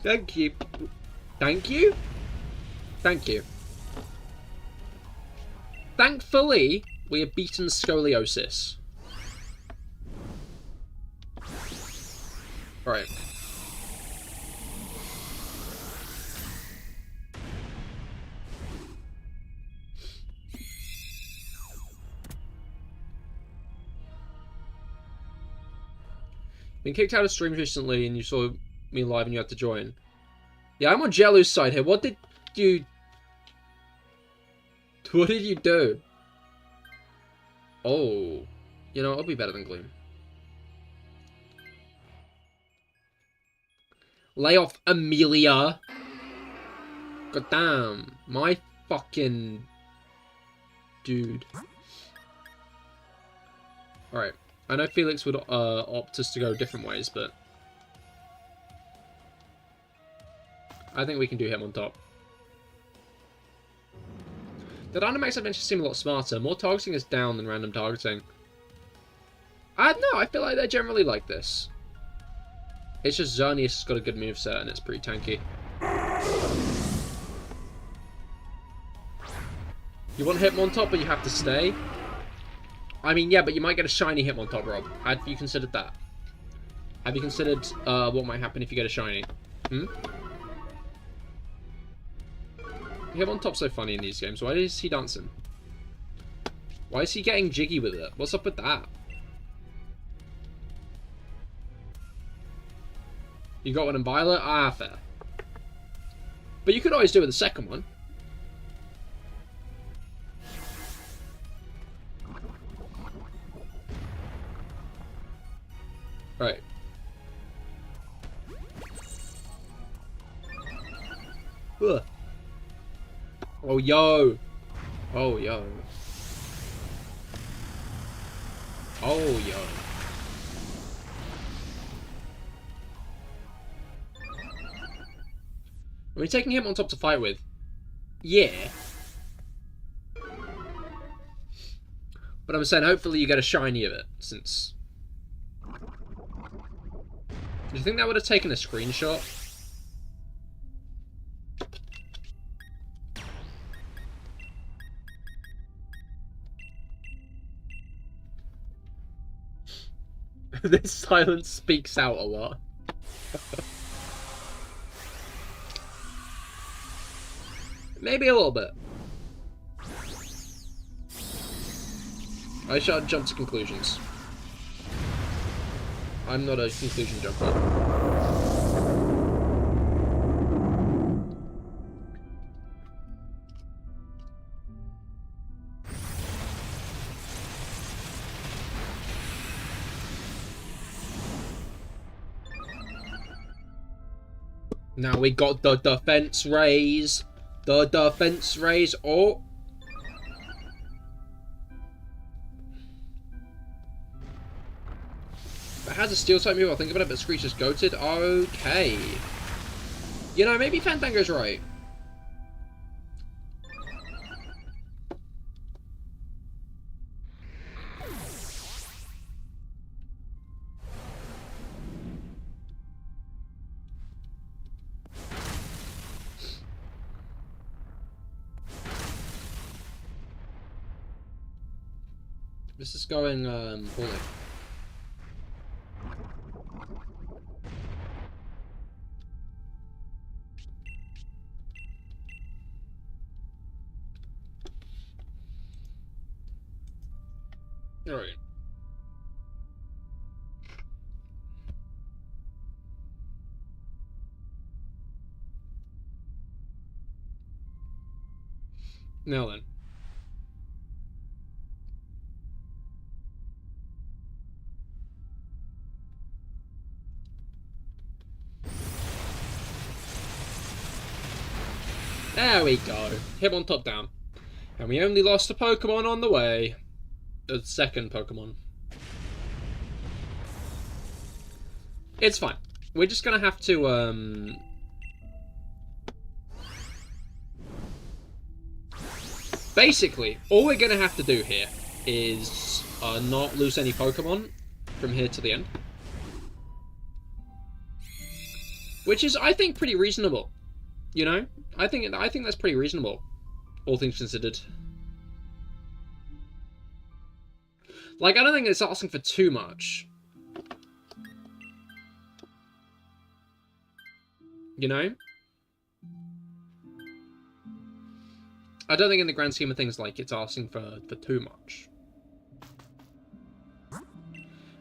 Speaker 1: Thank you. Thank you? Thank you. Thankfully, we have beaten Scoliosis. Alright. Been kicked out of streams recently and you saw me live and you had to join. Yeah, I'm on Jello's side here. What did you... What did you do? Oh. You know, it'll be better than Gloom. Lay off, Amelia. God damn. My fucking... Dude. Alright. I know Felix would opt us to go different ways, but... I think we can do him on top. The Dynamax Adventures seem a lot smarter. More targeting is down than random targeting. I don't know, I feel like they're generally like this. It's just Xerneas has got a good moveset and it's pretty tanky. You want Hitmontop, but you have to stay? I mean, yeah, but you might get a shiny Hitmontop, Rob. Have you considered that? Have you considered what might happen if you get a shiny? Hmm? Hitmontop's so funny in these games. Why is he dancing? Why is he getting jiggy with it? What's up with that? You got one in Violet? Ah, fair. But you could always do it with the second one. Right. Ugh. Oh, yo. Oh, yo. Oh, yo. Are we taking him on top to fight with? Yeah. But I'm saying hopefully you get a shiny of it, since... Do you think that would have taken a screenshot? This silence speaks out a lot. Maybe a little bit. I shall jump to conclusions. I'm not a conclusion jumper. Now we got the defense raise. The defense raise. Oh. It has a steel type move. I'll think about it, but Screech is goated. Okay. You know, maybe Fandango's right. This is going poorly. Alright. Now then. There we go. Him on top down. And we only lost a Pokemon on the way. The second Pokemon. It's fine. We're just gonna have to, Basically, all we're gonna have to do here is not lose any Pokemon from here to the end. Which is, I think, pretty reasonable. You know? I think that's pretty reasonable, all things considered. Like, I don't think it's asking for too much. You know? I don't think in the grand scheme of things, like, it's asking for too much.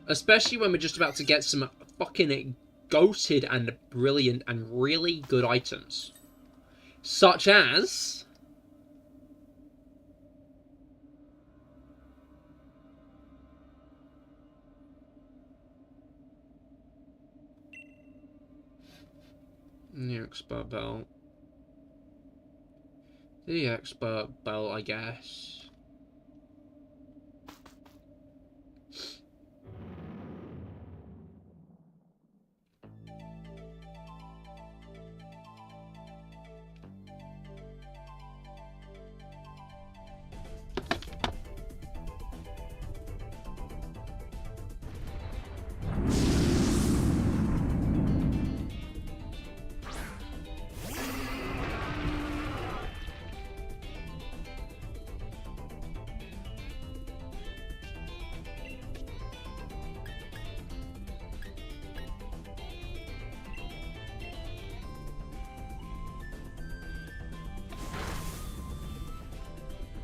Speaker 1: Especially when we're just about to get some fucking goated and brilliant and really good items. Such as... New expert belt. The expert belt, I guess.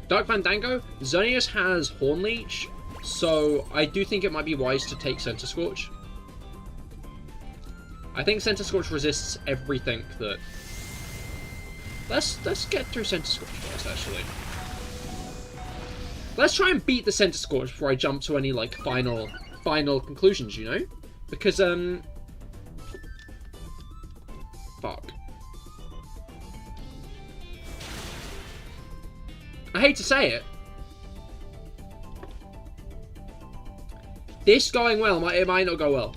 Speaker 1: Dark Fandango, Xerneas has Horn Leech, so I do think it might be wise to take Center Scorch. I think Center Scorch resists everything that... Let's get through Center Scorch first, actually. Let's try and beat the Center Scorch before I jump to any, like, final conclusions, you know? Because, fuck. I hate to say it. This going well, it might not go well.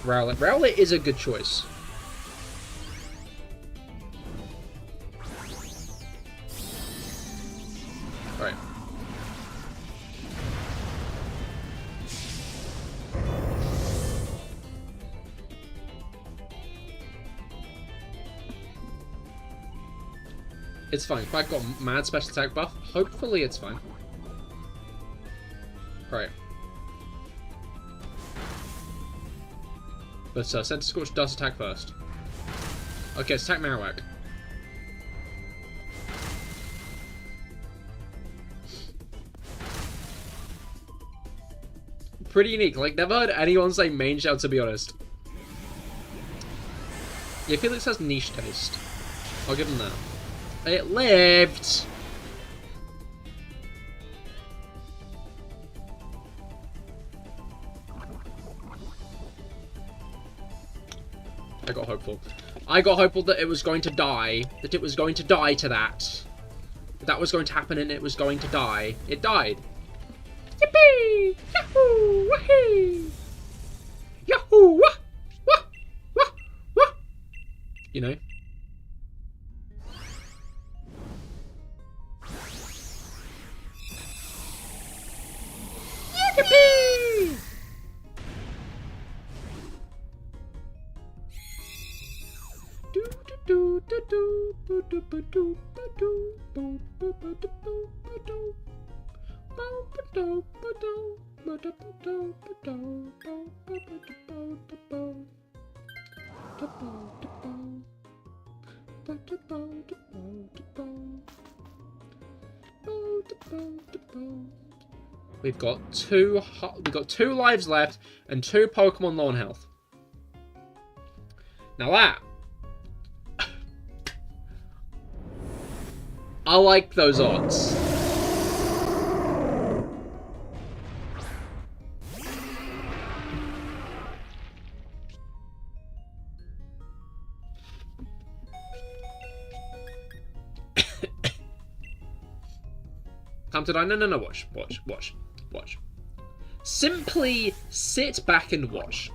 Speaker 1: Rowlet. Rowlet is a good choice. Alright. It's fine. If I've got mad special attack buff, hopefully it's fine. Right. But Center Scorch does attack first. Okay, let's attack Marowak. Pretty unique. Like, never heard anyone say main shell, to be honest. Yeah, Felix has niche taste. I'll give him that. It lived! I got hopeful. I got hopeful that it was going to die. That it was going to die to that. That was going to happen and it was going to die. It died. Yippee! Yahoo! Wahee! Yahoo! Wah! Wah! Wah! Wah! You know? Yippee! We've got two lives left and 2 Pokemon low on health. Now that I like those odds. Time to die. No, watch. Simply sit back and watch.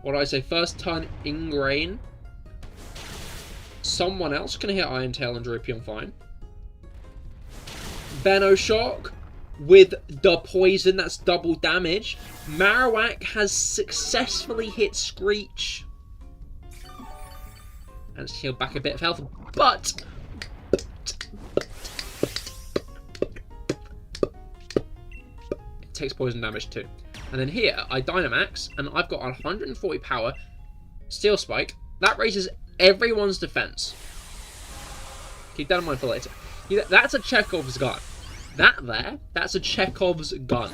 Speaker 1: What do I say? First turn Ingrain. Someone else can hit Iron Tail and Drapion fine. Venoshock with the poison, that's double damage. Marowak has successfully hit Screech. And it's healed back a bit of health, but it takes poison damage too. And then here, I Dynamax, and I've got 140 power, Steel Spike. That raises everyone's defense. Keep that in mind for later. That's a Chekhov's gun. That's a Chekhov's gun.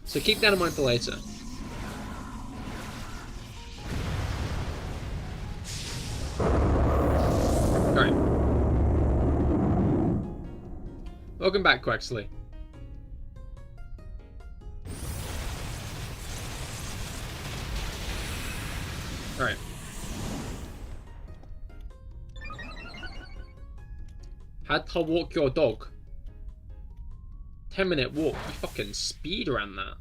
Speaker 1: So keep that in mind for later. Alright. Welcome back, Quexley. Alright. Had to walk your dog. 10-minute walk. You fucking speed ran that.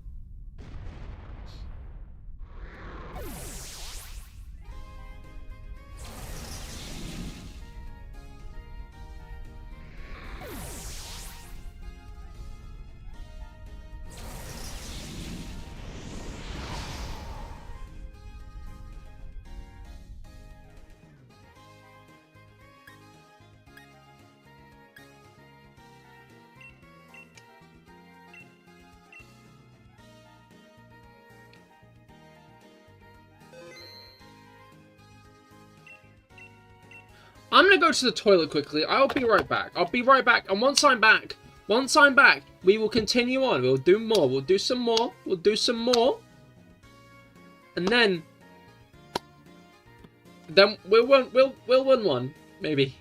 Speaker 1: I'm gonna go to the toilet quickly. I'll be right back. I'll be right back. And once I'm back, we will continue on. We'll do more. We'll do some more. We'll do some more. And then we'll win one, maybe.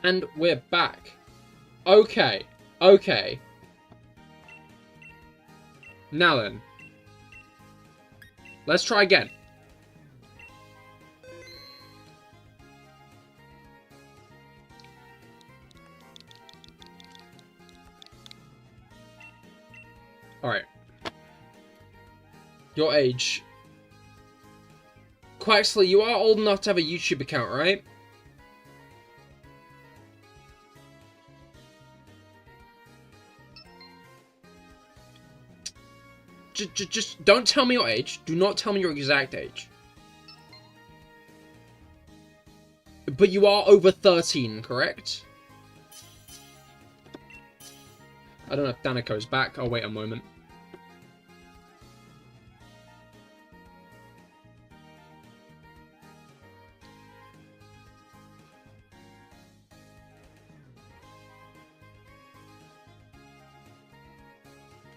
Speaker 1: And we're back. Okay. Now then. Let's try again. Alright. Your age. Quaxley, you are old enough to have a YouTube account, right? Just don't tell me your age. Do not tell me your exact age. But you are over 13, correct? I don't know if Danico's back. I'll wait a moment.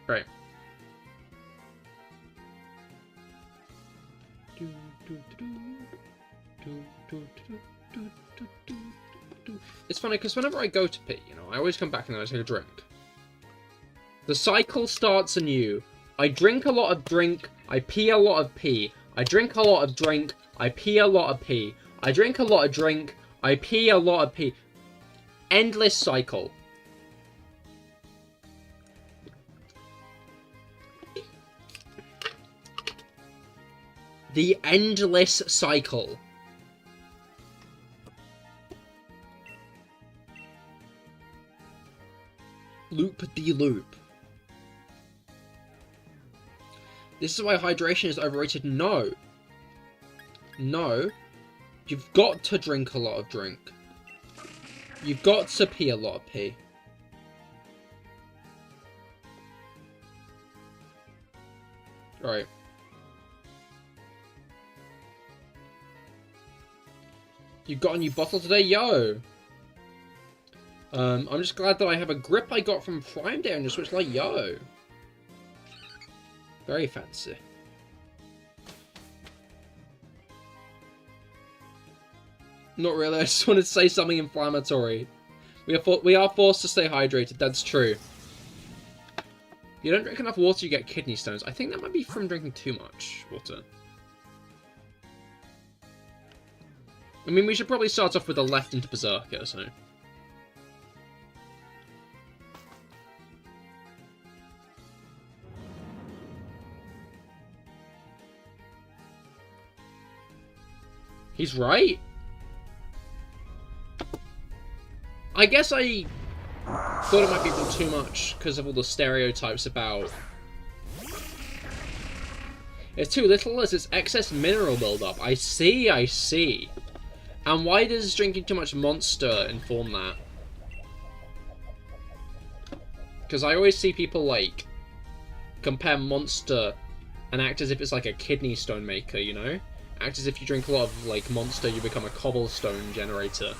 Speaker 1: Right. It's funny because whenever I go to pee, you know, I always come back and I take a drink. The cycle starts anew. I drink a lot of drink, I pee a lot of pee. I drink a lot of drink, I pee a lot of pee. I drink a lot of drink, I pee a lot of pee. Endless cycle. The endless cycle. Loop-de-loop. This is why hydration is overrated. No. No. You've got to drink a lot of drink. You've got to pee a lot of pee. Right. You got a new bottle today? Yo! I'm just glad that I have a grip I got from Prime Day on the Switch, like, yo! Very fancy. Not really, I just wanted to say something inflammatory. We are forced to stay hydrated, that's true. If you don't drink enough water, you get kidney stones. I think that might be from drinking too much water. I mean, we should probably start off with the left into Berserker, so... He's right. I guess I thought it might be a little too much because of all the stereotypes about... It's too little as it's excess mineral buildup. I see, I see. And why does drinking too much Monster inform that? Because I always see people, like, compare Monster and act as if it's like a kidney stone maker, you know? Act as if you drink a lot of, like, Monster, you become a cobblestone generator.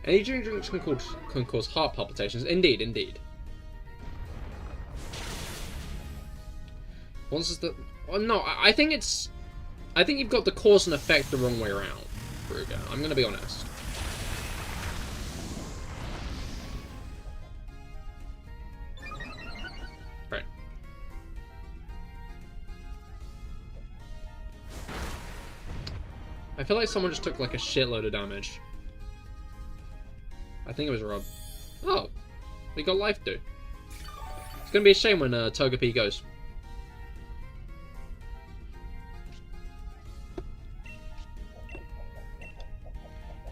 Speaker 1: Any drinks can cause heart palpitations. Indeed, indeed. Once is the... Oh, no, I think it's... I think you've got the cause and effect the wrong way around, Ruger. I'm going to be honest. Right. I feel like someone just took, like, a shitload of damage. I think it was Rob. Oh, we got life too. It's gonna be a shame when Togepi goes.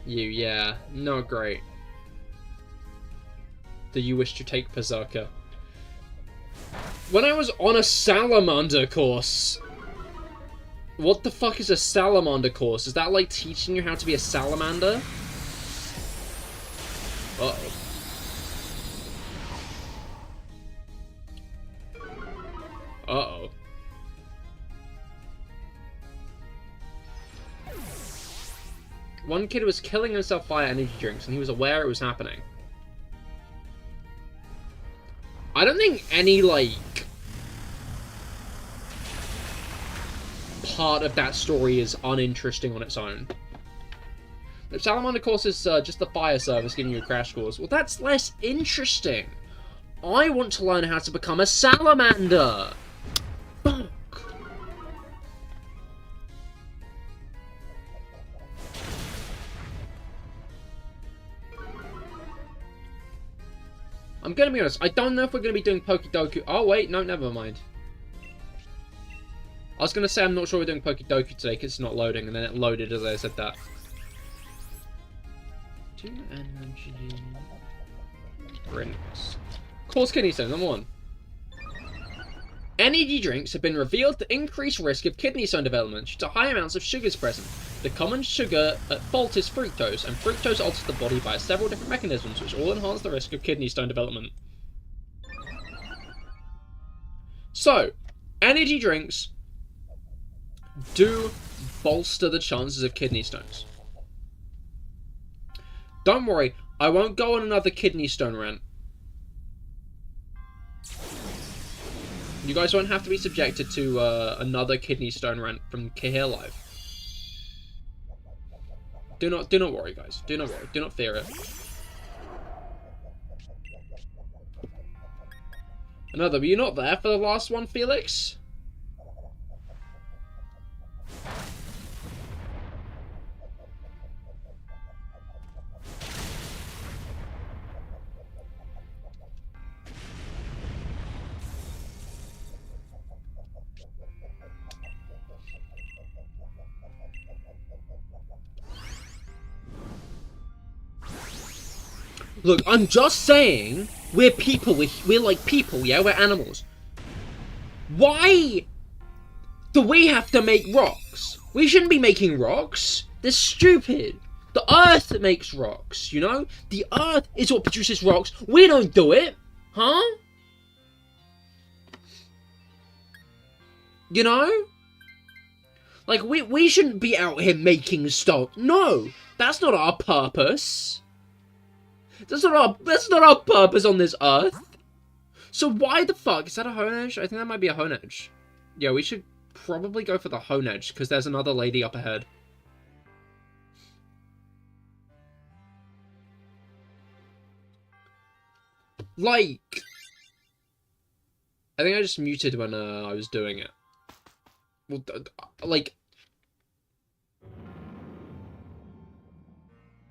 Speaker 1: Yeah, not great. Do you wish to take Berserker? When I was on a Salamander course... What the fuck is a Salamander course? Is that like teaching you how to be a salamander? Uh-oh. Uh-oh. One kid was killing himself via energy drinks, and he was aware it was happening. I don't think any, like, part of that story is uninteresting on its own. The Salamander course is just the fire service giving you a crash course. Well, that's less interesting. I want to learn how to become a salamander. Fuck. I'm gonna be honest, I don't know if we're gonna be doing Pokedoku. Oh wait, no, never mind. I was gonna say I'm not sure we're doing Pokedoku today because it's not loading, and then it loaded as I said that. 2 energy drinks. Cause kidney stone, number 1. Energy drinks have been revealed to increase risk of kidney stone development due to high amounts of sugars present. The common sugar at fault is fructose, and fructose alters the body by several different mechanisms, which all enhance the risk of kidney stone development. So, energy drinks do bolster the chances of kidney stones. Don't worry, I won't go on another kidney stone rant. You guys won't have to be subjected to another kidney stone rant from CahirLIVE. Do not worry, guys. Do not worry. Do not fear it. Another, were you not there for the last one, Felix? Look, I'm just saying, we're people, we're like people, yeah? We're animals. Why do we have to make rocks? We shouldn't be making rocks. They're stupid. The Earth makes rocks, you know? The Earth is what produces rocks. We don't do it. Huh? You know? Like, we shouldn't be out here making stone. No, that's not our purpose. That's not our purpose on this Earth. So why the fuck? Is that a Honedge? I think that might be a Honedge. Yeah, we should probably go for the Honedge, because there's another lady up ahead. Like, I think I just muted when I was doing it. Well, like,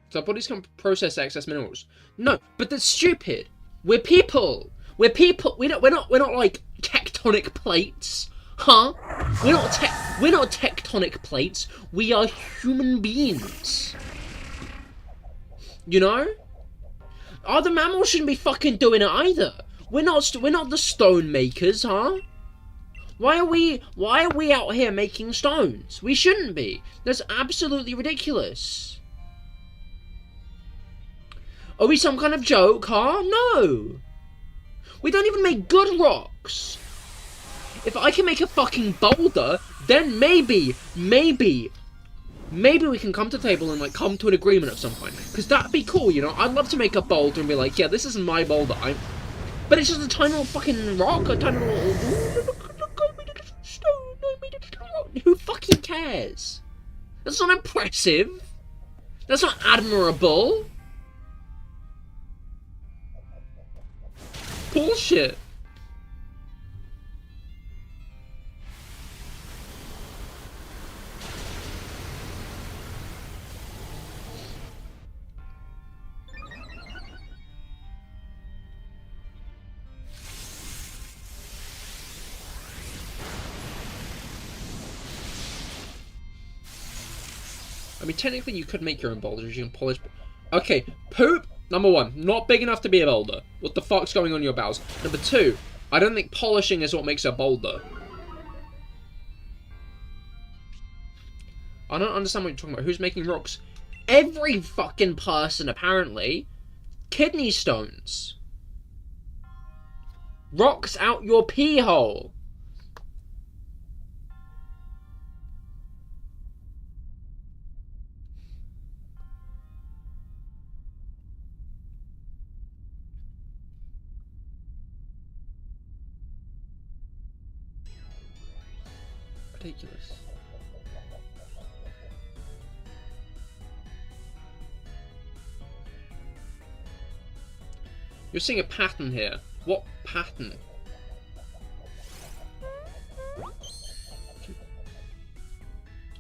Speaker 1: so our bodies can process excess minerals. No, but that's stupid. We're people. We're people. We're not like tectonic plates, huh? We're not tectonic plates. We are human beings. You know? Other mammals shouldn't be fucking doing it either. We're not the stone makers, huh? Why are we out here making stones? We shouldn't be. That's absolutely ridiculous. Are we some kind of joke, huh? No. We don't even make good rocks. If I can make a fucking boulder, then maybe we can come to the table and like come to an agreement of some kind. Because that'd be cool, you know? I'd love to make a boulder and be like, yeah, this is my boulder. But it's just a tiny little fucking rock, a tiny little stone. Who fucking cares? That's not impressive. That's not admirable. Bullshit. I mean, technically you could make your own boulders. You can polish. Okay, poop. Number 1, not big enough to be a boulder. What the fuck's going on in your bowels? Number 2, I don't think polishing is what makes a boulder. I don't understand what you're talking about. Who's making rocks? Every fucking person, apparently. Kidney stones. Rocks out your pee hole. Ridiculous. You're seeing a pattern here. What pattern?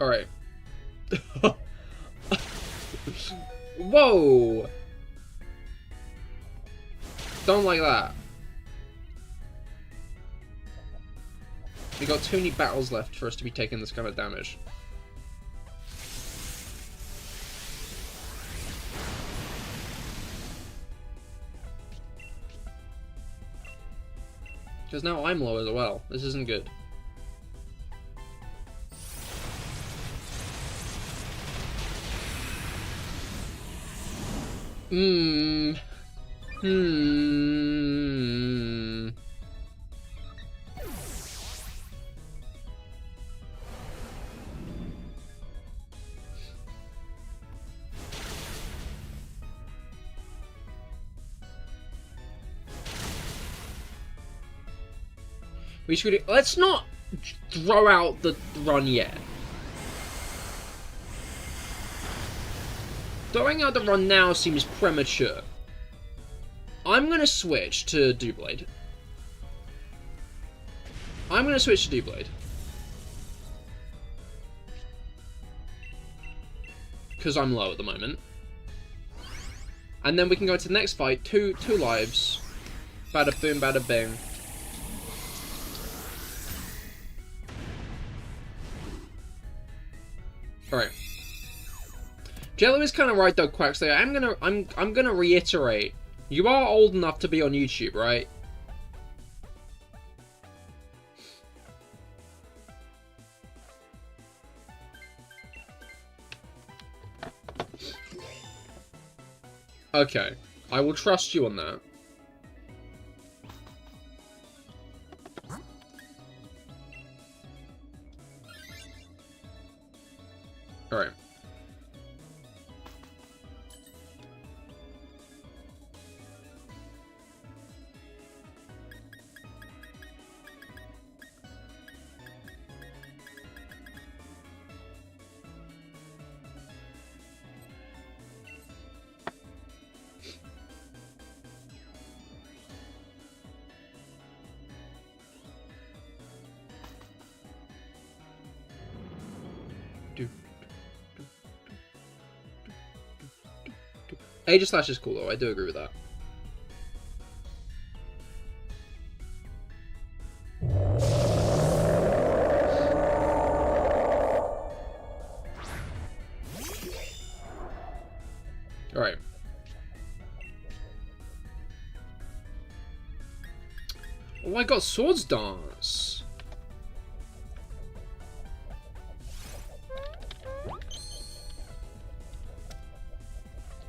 Speaker 1: Alright. Whoa! Don't like that. We got too many battles left for us to be taking this kind of damage. Because now I'm low as well. This isn't good. We should. Let's not throw out the run yet. Throwing out the run now seems premature. I'm gonna switch to Doublade. Because I'm low at the moment. And then we can go into the next fight. Two lives. Bada boom, bada bing. Alright. Jello is kind of right though, Quackslayer. I'm gonna reiterate. You are old enough to be on YouTube, right? Okay. I will trust you on that. Alright. Aegislash is cool though, I do agree with that. Alright. Oh, I got Swords Dance.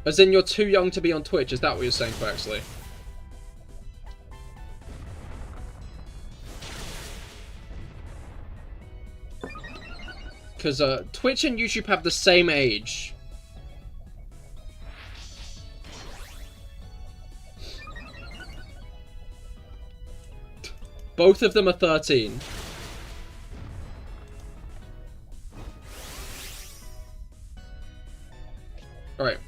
Speaker 1: As in, you're too young to be on Twitch, is that what you're saying, Quaxley? Because Twitch and YouTube have the same age. Both of them are 13. Alright.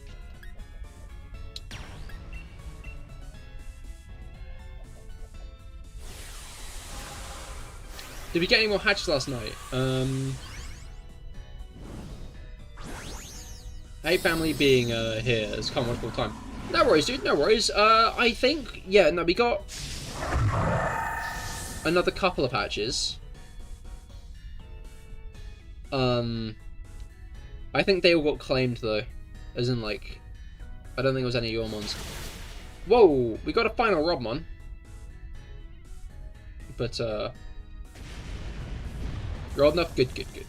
Speaker 1: Did we get any more hatches last night? Hey family being here has come one full time. No worries, dude, no worries. I think, yeah, no, we got another couple of hatches. I think they all got claimed though. As in, like, I don't think it was any of your mons. Whoa, we got a final Robmon. But, you're old enough? Good, good, good.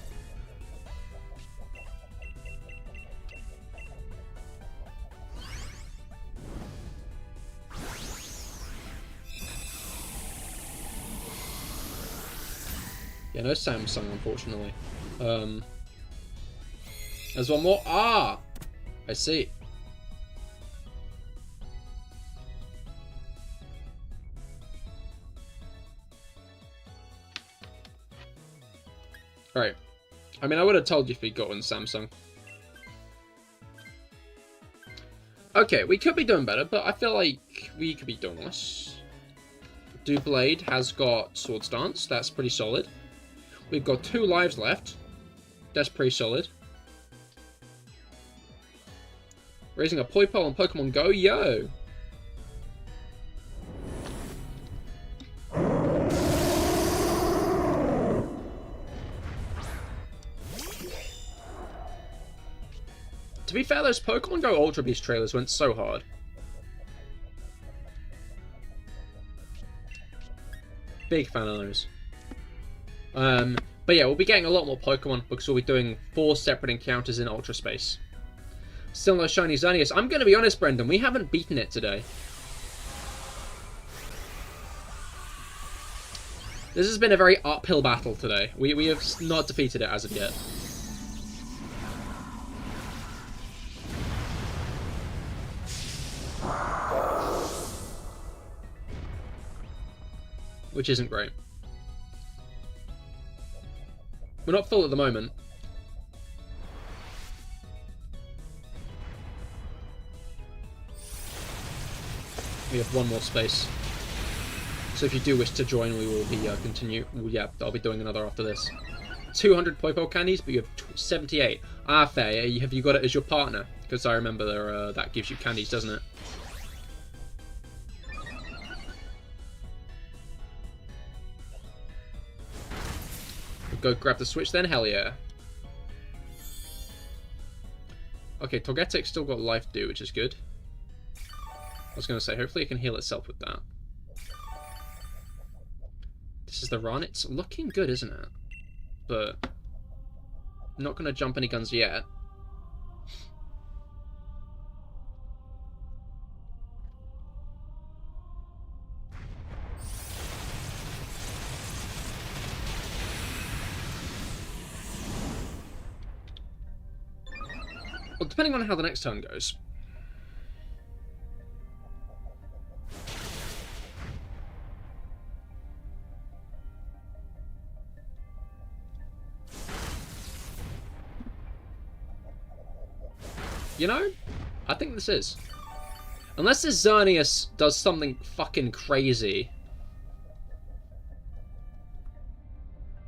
Speaker 1: Yeah, no Samsung, unfortunately. There's one more. Ah! I see. Alright. I mean, I would have told you if we got one Samsung. Okay, we could be doing better, but I feel like we could be doing worse. Doublade has got Swords Dance. That's pretty solid. We've got 2 lives left. That's pretty solid. Raising a Poipole on Pokemon Go. Yo! To be fair, those Pokemon Go Ultra Beast trailers went so hard. Big fan of those. But yeah, we'll be getting a lot more Pokemon because we'll be doing 4 separate encounters in Ultra Space. Still no shiny Xerneas. I'm going to be honest, Brendan, we haven't beaten it today. This has been a very uphill battle today. We have not defeated it as of yet. Which isn't great. We're not full at the moment. We have 1 more space. So if you do wish to join, we will be yeah, I'll be doing another after this. 200 Poipole candies, but you have 78. Ah, fair. Have you got it as your partner? Because I remember that gives you candies, doesn't it? Go grab the switch then? Hell yeah. Okay, Togetic's still got life do, which is good. I was going to say, hopefully it can heal itself with that. This is the run. It's looking good, isn't it? But I'm not going to jump any guns yet. Well, depending on how the next turn goes. You know, I think this is. Unless this Xerneas does something fucking crazy.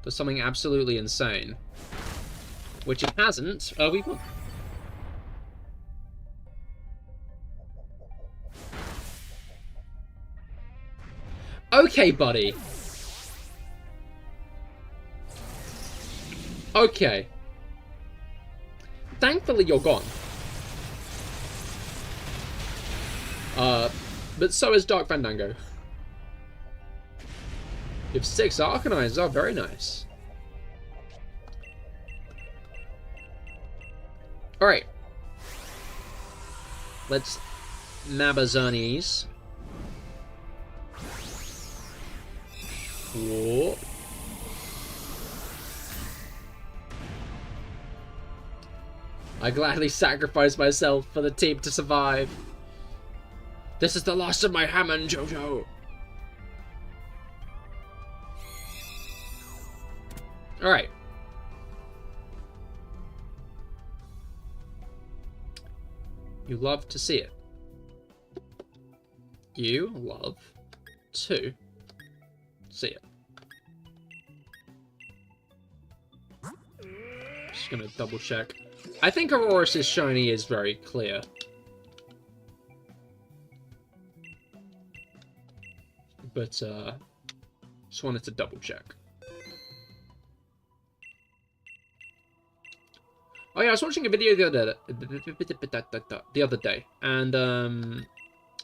Speaker 1: Does something absolutely insane. Which it hasn't, we won. Okay, buddy. Okay. Thankfully, you're gone. But so is Dark Fandango. You have 6 Arcanines. Oh, very nice. Alright. Let's nab a Xerneas. Whoa. I gladly sacrifice myself for the team to survive. This is the last of my Hammond, Jojo. Alright. You love to see it. You love to see it. Just gonna double check. I think Aurorus' shiny is very clear. But, just wanted to double check. Oh yeah, I was watching a video the other day, and,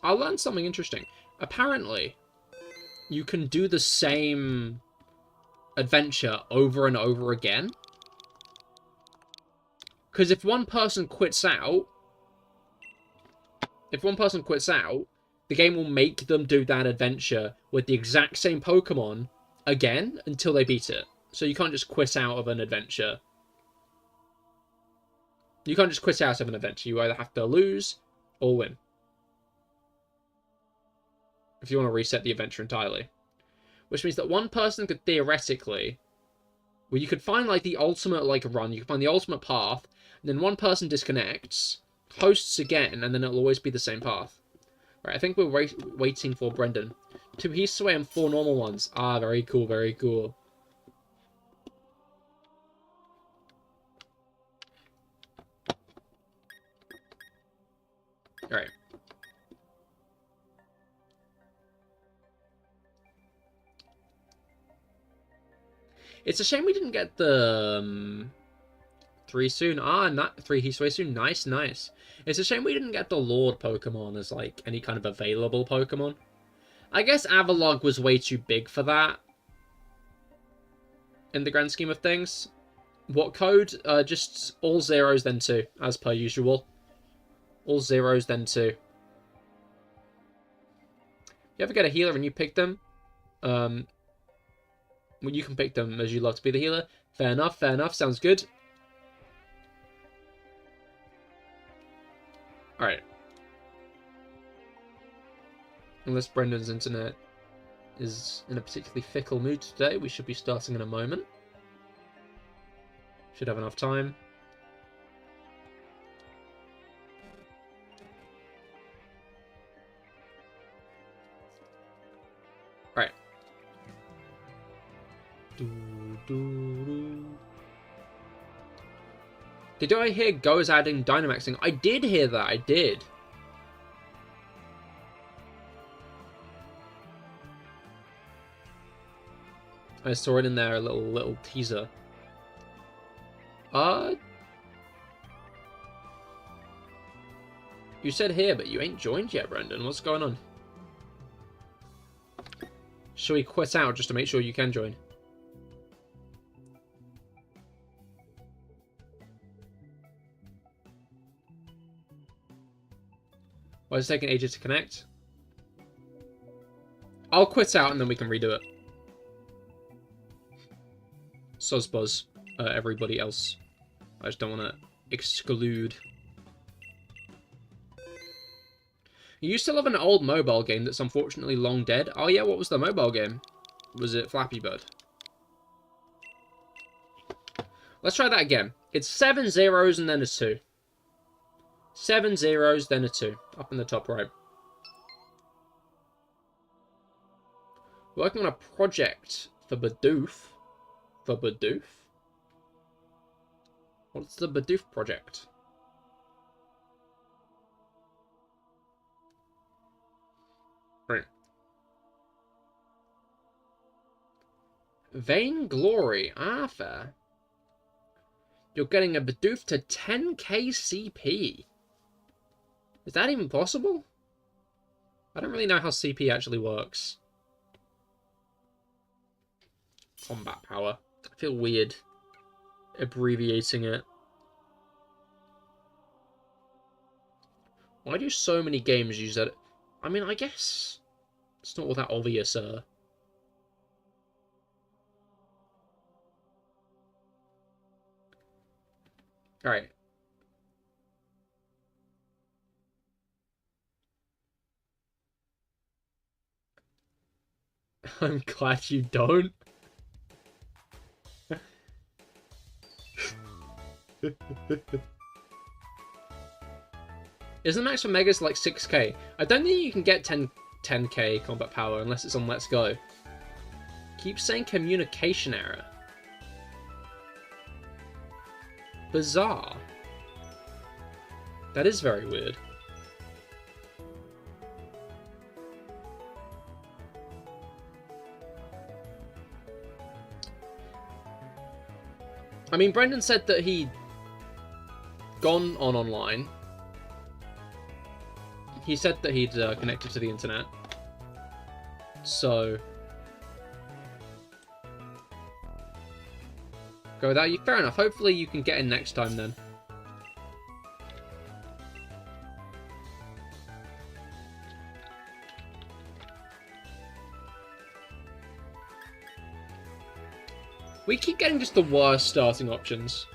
Speaker 1: I learned something interesting. Apparently, you can do the same adventure over and over again. Because if one person quits out, the game will make them do that adventure with the exact same Pokemon again until they beat it. So you can't just quit out of an adventure. You can't just quit out of an adventure. You either have to lose or win. If you want to reset the adventure entirely. Which means that one person could theoretically... Well, you could find, like, the ultimate, like, run. You could find the ultimate path. And then one person disconnects, hosts again, and then it'll always be the same path. Right, I think we're waiting for Brendan. 2 Hisui and 4 normal ones. Ah, very cool, very cool. Alright. It's a shame we didn't get the 3 soon. Ah, not 3 Heatwave soon. Nice, nice. It's a shame we didn't get the Lord Pokemon as, like, any kind of available Pokemon. I guess Avalugg was way too big for that. In the grand scheme of things. What code? Just all 0s, then 2, as per usual. All 0s, then 2. You ever get a healer and you pick them? Well, you can pick them as you love to be the healer. Fair enough, sounds good. Alright. Unless Brendan's internet is in a particularly fickle mood today, we should be starting in a moment. Should have enough time. Alright. Did I hear Go is adding Dynamaxing? I did hear that, I did. I saw it in there, a little teaser. You said here, but you ain't joined yet, Brendan. What's going on? Shall we quit out just to make sure you can join? Why is it taking ages to connect? I'll quit out and then we can redo it. Suzzbuzz, everybody else. I just don't want to exclude. You still have an old mobile game that's unfortunately long dead. Oh yeah, what was the mobile game? Was it Flappy Bird? Let's try that again. It's 7 zeros and then a 2. 7 zeros, then a 2. Up in the top right. Working on a project for Bidoof. For Bidoof? What's the Bidoof project? Right. Vainglory. Ah, fair. You're getting a Bidoof to 10k CP. Is that even possible? I don't really know how CP actually works. Combat power. I feel weird abbreviating it. Why do so many games use that? I mean, I guess it's not all that obvious, Alright. I'm glad you don't. Isn't the max for Megas like 6k? I don't think you can get 10k combat power unless it's on Let's Go. Keep saying communication error. Bizarre. That is very weird. I mean, Brendan said that he'd gone on online. He said that he'd connected to the internet. So go without you. Fair enough. Hopefully you can get in next time then. We keep getting just the worst starting options.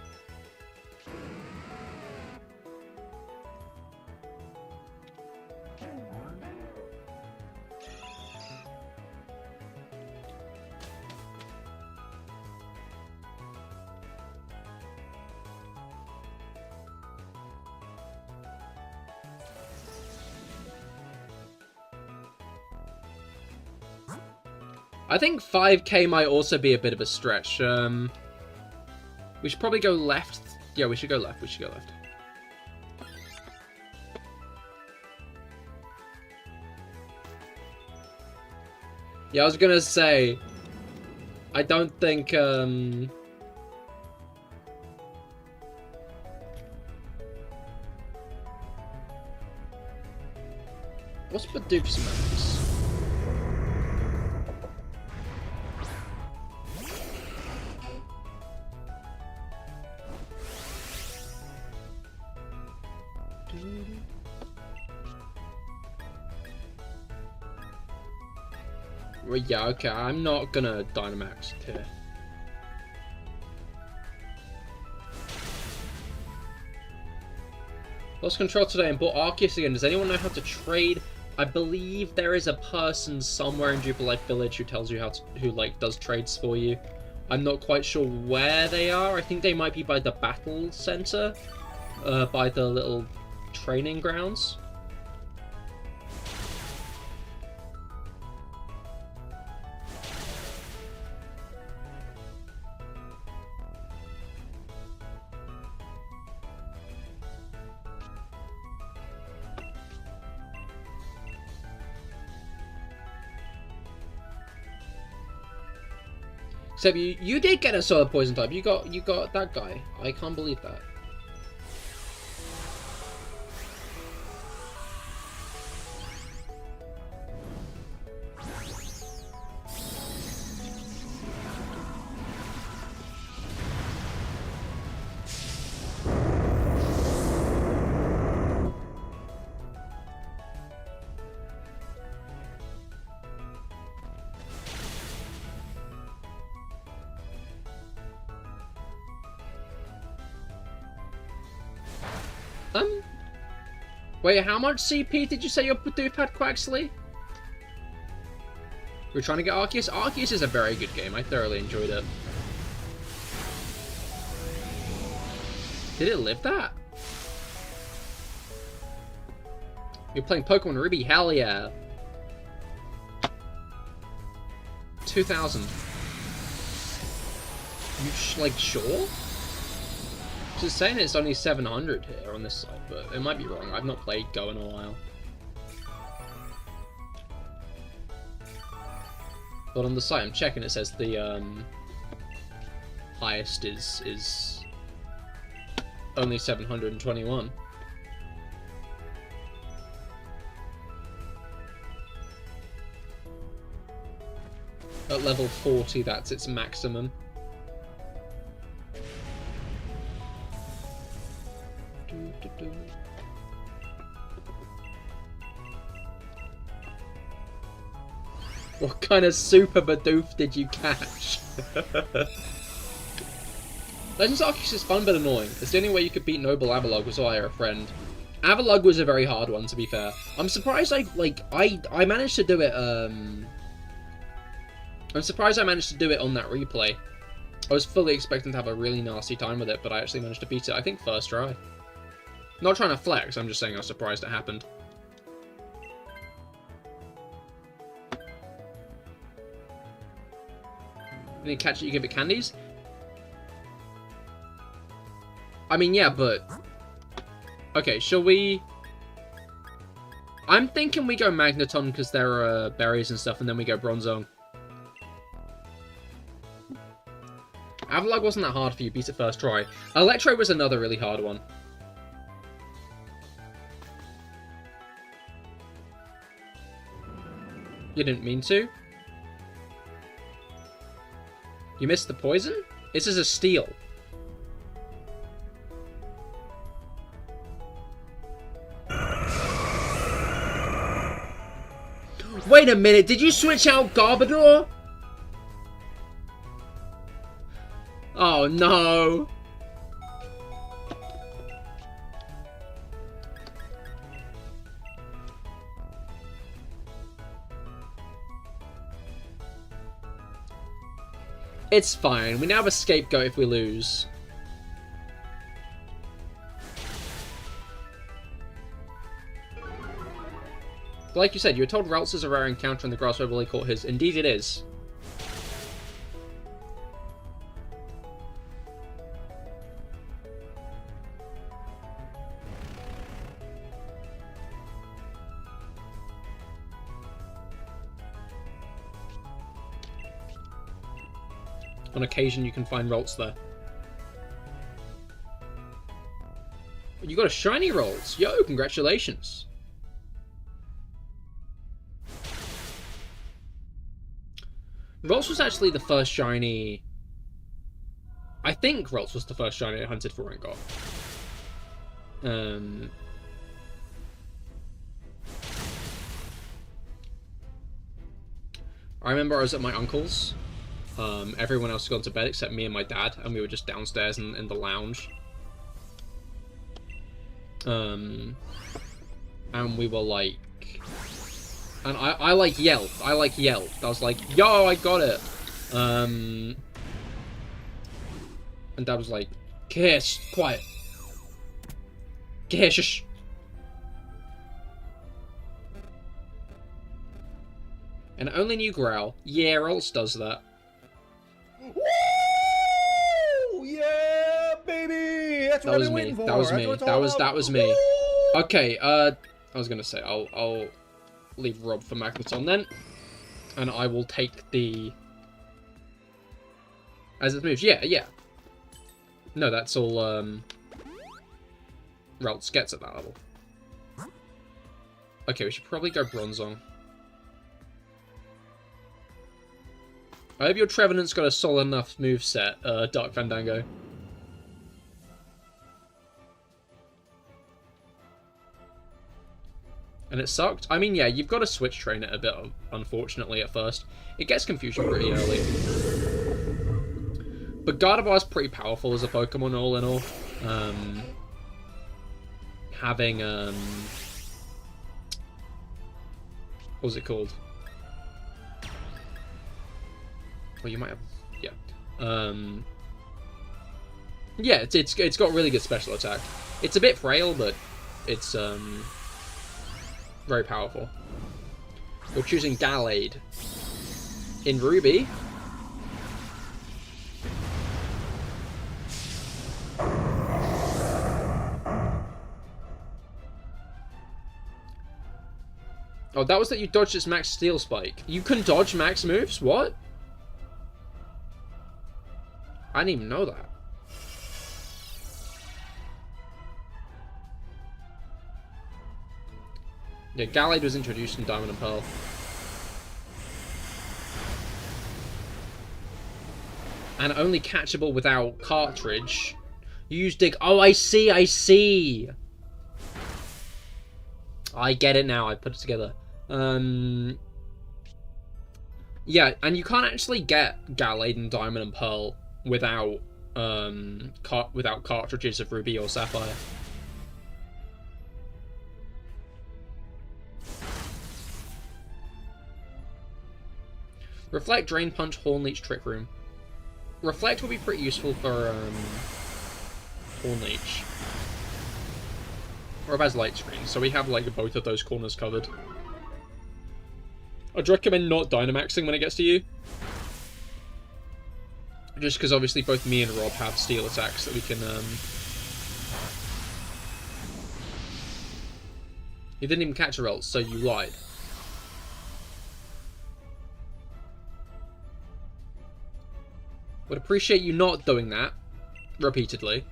Speaker 1: I think 5k might also be a bit of a stretch. We should probably go left. Yeah, we should go left. We should go left. Yeah, I was gonna say, I don't think, What's Bidoof's max? Well, yeah, okay, I'm not gonna Dynamax here. Lost control today and bought Arceus again. Does anyone know how to trade? I believe there is a person somewhere in Jubilife Village who tells you how to, who like does trades for you. I'm not quite sure where they are. I think they might be by the battle center, by the little training grounds. Except you did get a solid poison type. You got that guy. I can't believe that. Wait, how much CP did you say your Bidoof had, Quaxley? We're trying to get Arceus? Arceus is a very good game. I thoroughly enjoyed it. Did it live that? You're playing Pokemon Ruby? Hell yeah. 2,000. You like, sure? Just saying it's only 700 here on this side, but it might be wrong. I've not played Go in a while. But on the site I'm checking, it says the highest is only 721. At level 40, that's its maximum. What kind of super Bidoof did you catch? Legends Arceus is fun but annoying. It's the only way you could beat Noble Avalugg was via a friend. Avalugg was a very hard one, to be fair. I'm surprised I managed to do it, I'm surprised I managed to do it on that replay. I was fully expecting to have a really nasty time with it, but I actually managed to beat it, I think, first try. Not trying to flex, I'm just saying I was surprised it happened. When you catch it, you give it candies? I mean, yeah, but... Okay, shall we... I'm thinking we go Magneton because there are berries and stuff, and then we go Bronzong. Avalugg wasn't that hard for you, beat it first try. Electro was another really hard one. You didn't mean to? You missed the poison? This is a steal. Wait a minute, did you switch out Garbodor? Oh no. It's fine. We now have a scapegoat if we lose. But like you said, you were told Ralts is a rare encounter in the grass where he caught his. Indeed it is. On occasion, you can find Ralts there. You got a shiny Ralts! Yo, congratulations! Ralts was actually the first shiny... I think Ralts was the first shiny I hunted for and got. I remember I was at my uncle's. Everyone else had gone to bed except me and my dad, and we were just downstairs in the lounge. And we were like... And I like yelled. I was like, yo, I got it! And Dad was like, Cahir, quiet. Cahir, shush. And only knew growl. Yeah, Ralts does that.
Speaker 2: Woo! Yeah, baby! That's what I've been waiting for.
Speaker 1: That was me. That was me. Okay, I was gonna say, I'll leave Rob for Magneton then. And I will take the... As it moves. Yeah. No, that's all, Ralts gets at that level. Okay, we should probably go Bronzong. I hope your Trevenant's got a solid enough moveset, Dark Fandango. And it sucked. I mean, yeah, you've got to switch train it a bit, unfortunately, at first. It gets confusion pretty early. But Gardevoir's pretty powerful as a Pokemon, all in all. Having, what was it called? Well, you might have, yeah. Yeah, it's got really good special attack. It's a bit frail, but it's, very powerful. We're choosing Gallade in Ruby. Oh, that was that you dodged its max steel spike. You can dodge max moves? What? I didn't even know that. Yeah, Gallade was introduced in Diamond and Pearl. And only catchable without cartridge. You use dig. Oh, I see. I get it now. I put it together. Yeah, and you can't actually get Gallade in Diamond and Pearl without without cartridges of Ruby or Sapphire. Reflect, Drain Punch, Horn Leech, Trick Room. Reflect will be pretty useful for Horn Leech. Rob has Light Screen, so we have like both of those corners covered. I'd recommend not Dynamaxing when it gets to you. Just because obviously both me and Rob have steel attacks that we can... You didn't even catch a Ralts, so you lied. Would appreciate you not doing that repeatedly.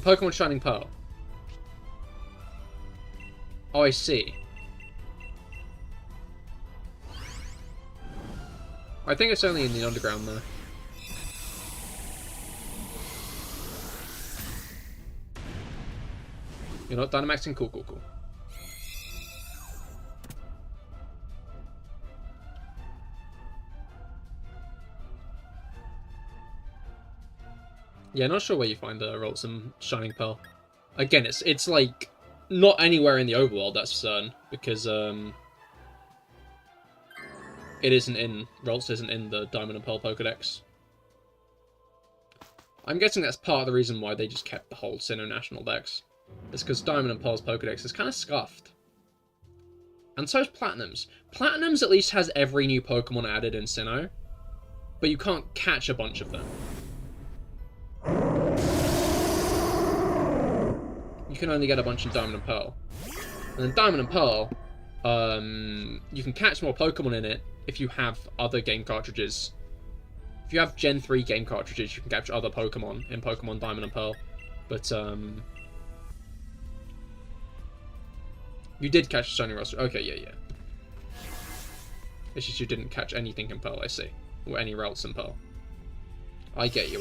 Speaker 1: Pokemon Shining Pearl. Oh, I see. I think it's only in the underground though. You're not Dynamaxing? Cool. Yeah, not sure where you find Ralts and Shining Pearl. Again, it's like not anywhere in the overworld, that's for certain, because Ralts isn't in the Diamond and Pearl Pokedex. I'm guessing that's part of the reason why they just kept the whole Sinnoh National Dex. It's because Diamond and Pearl's Pokedex is kind of scuffed. And so is Platinum's. Platinum's at least has every new Pokemon added in Sinnoh, but you can't catch a bunch of them. You can only get a bunch in Diamond and Pearl. And then Diamond and Pearl, you can catch more Pokemon in it, if you have other game cartridges. If you have Gen 3 game cartridges, you can catch other Pokemon in Pokemon Diamond and Pearl. But, you did catch Shiny Roster. Okay, yeah. It's just you didn't catch anything in Pearl, I see. Or any routes in Pearl. I get you.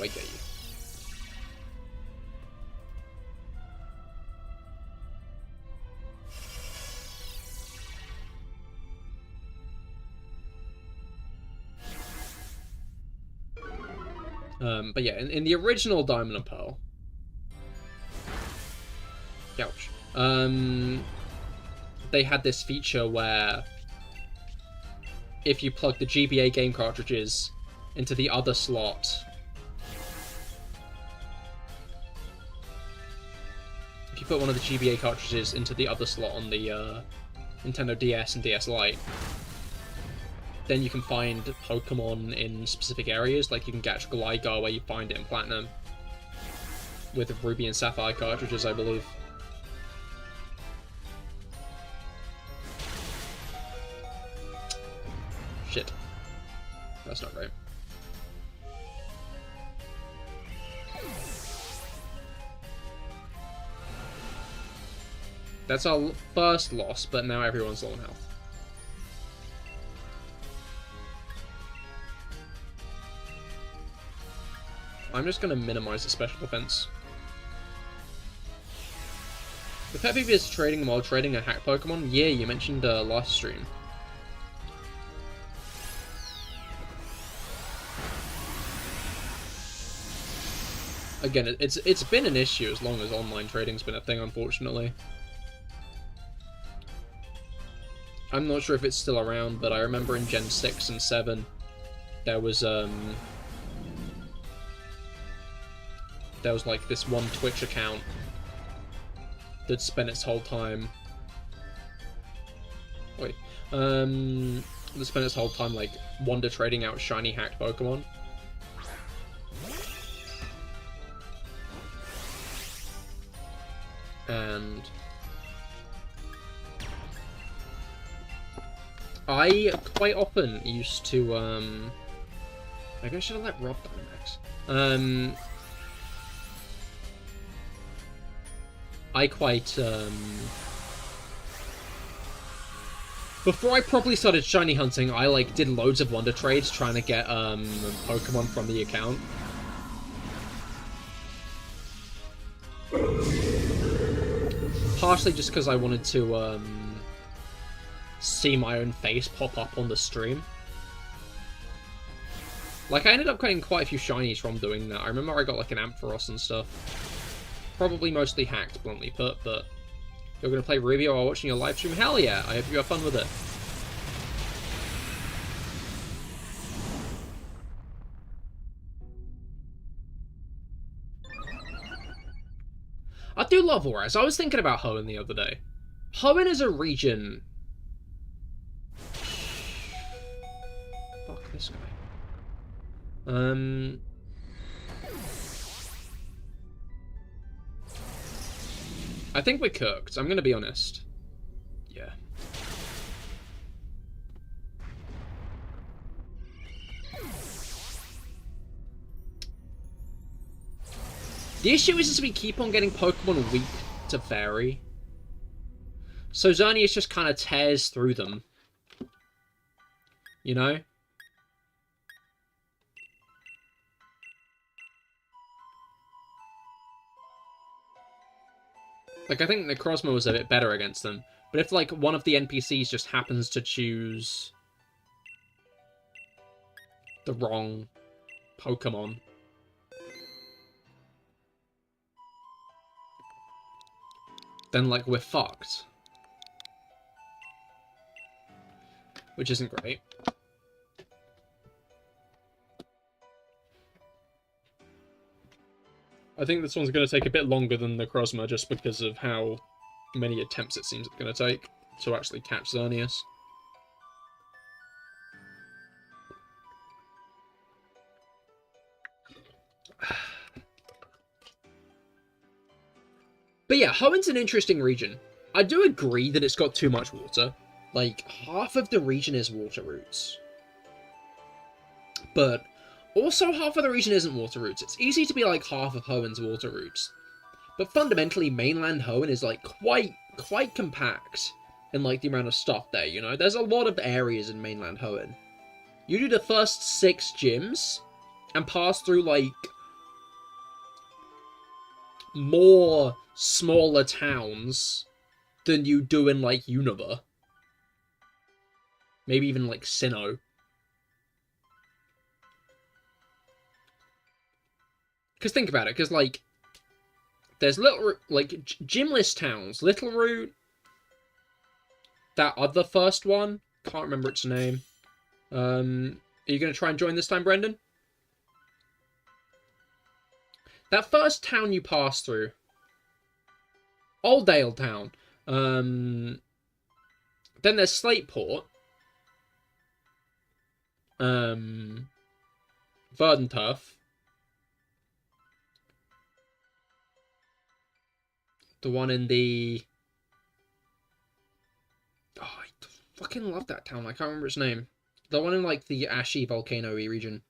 Speaker 1: But yeah, in the original Diamond and Pearl... Ouch. They had this feature where if you plug the GBA game cartridges into the other slot, if you put one of the GBA cartridges into the other slot on the Nintendo DS and DS Lite, then you can find Pokemon in specific areas. Like you can catch Gligar where you find it in Platinum with Ruby and Sapphire cartridges, I believe. Shit. That's not great. That's our first loss, but now everyone's low on health. I'm just going to minimize the special defense. The pet peeve is trading while trading a hack Pokemon. Yeah, you mentioned last stream. Again, it's been an issue as long as online trading's been a thing, unfortunately. I'm not sure if it's still around, but I remember in Gen 6 and 7, there was like this one Twitch account that spent its whole time... Wait. That spent its whole time, like, wonder trading out shiny hacked Pokemon. And I quite often used to, maybe I should have let Rob Dynamax. I quite, before I properly started shiny hunting, I, like, did loads of wonder trades trying to get, Pokemon from the account. Partially just because I wanted to, see my own face pop up on the stream. Like, I ended up getting quite a few shinies from doing that. I remember I got, like, an Ampharos and stuff. Probably mostly hacked, bluntly put, but... You're gonna play Ruby while watching your live stream? Hell yeah! I hope you have fun with it. I do love Auras. I was thinking about Hoenn the other day. Hoenn is a region... Fuck this guy. I think we're cooked. I'm gonna be honest. Yeah. The issue is we keep on getting Pokemon weak to Fairy. So Xerneas just kind of tears through them. You know? Like, I think Necrozma was a bit better against them. But if, like, one of the NPCs just happens to choose the wrong Pokemon, then, like, we're fucked. Which isn't great. I think this one's going to take a bit longer than the Necrozma just because of how many attempts it seems it's going to take to actually catch Xerneas. But yeah, Hoenn's an interesting region. I do agree that it's got too much water. Like, half of the region is water routes. But also half of the region isn't water routes. It's easy to be like half of Hoenn's water routes. But fundamentally, mainland Hoenn is like quite compact in like the amount of stuff there, you know? There's a lot of areas in mainland Hoenn. You do the first 6 gyms and pass through like more smaller towns than you do in like Unova. Maybe even like Sinnoh. Because think about it, because like there's little like gymless towns, Littleroot, that other first one, can't remember its name. Are you going to try and join this time, Brendan? That first town you pass through, Oldale Town. Then there's Slateport. Verdanturf. The one in the... Oh, I fucking love that town. I can't remember its name. The one in, like, the ashy volcano-y region.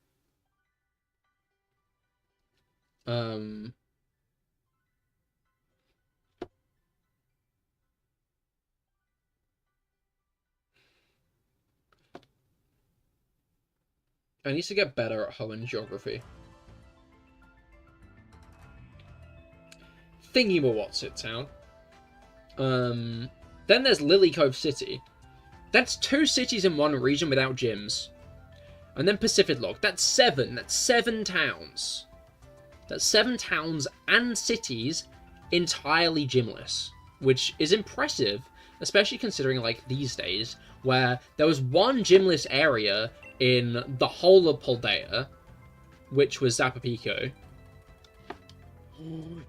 Speaker 1: I need to get better at Hoenn geography. Thingy-ma-what's-it town. Then there's Lily Cove City. That's 2 cities in one region without gyms. And then Pacific Log. That's 7. That's 7 towns. That's 7 towns and cities entirely gymless. Which is impressive, especially considering, like, these days, where there was one gymless area in the whole of Paldea, which was Zapapico.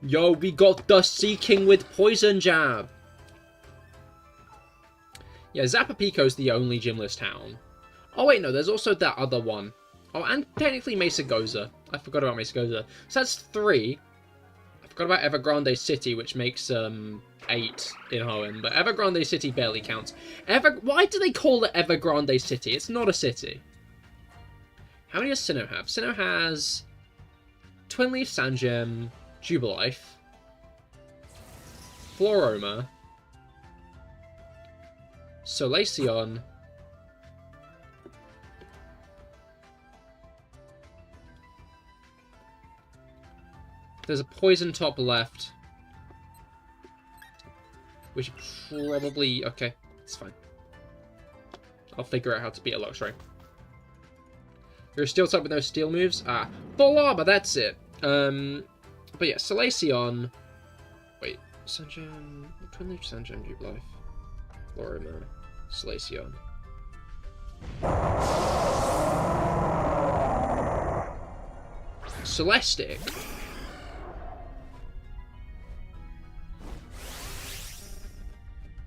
Speaker 1: Yo, we got the Sea King with Poison Jab! Yeah, Zapapico's the only gymless town. Oh wait, no, there's also that other one. Oh, and technically Mesagoza. I forgot about Mesagoza. So that's 3. I forgot about Evergrande City, which makes 8 in Hoenn, but Evergrande City barely counts. Why do they call it Evergrande City? It's not a city. How many does Sinnoh have? Sinnoh has Twinleaf, Sandgem, Jubilife, Floroma, Solaceon, there's a poison top left. We should probably... Okay, it's fine. I'll figure out how to beat a Luxray. You're a steel type with no steel moves? Ah, full armor, that's it. But yeah, Solaceon. Wait, Sandgem, Twinleaf, Sandgem, Jubilife, Floroma, Solaceon. Celestic.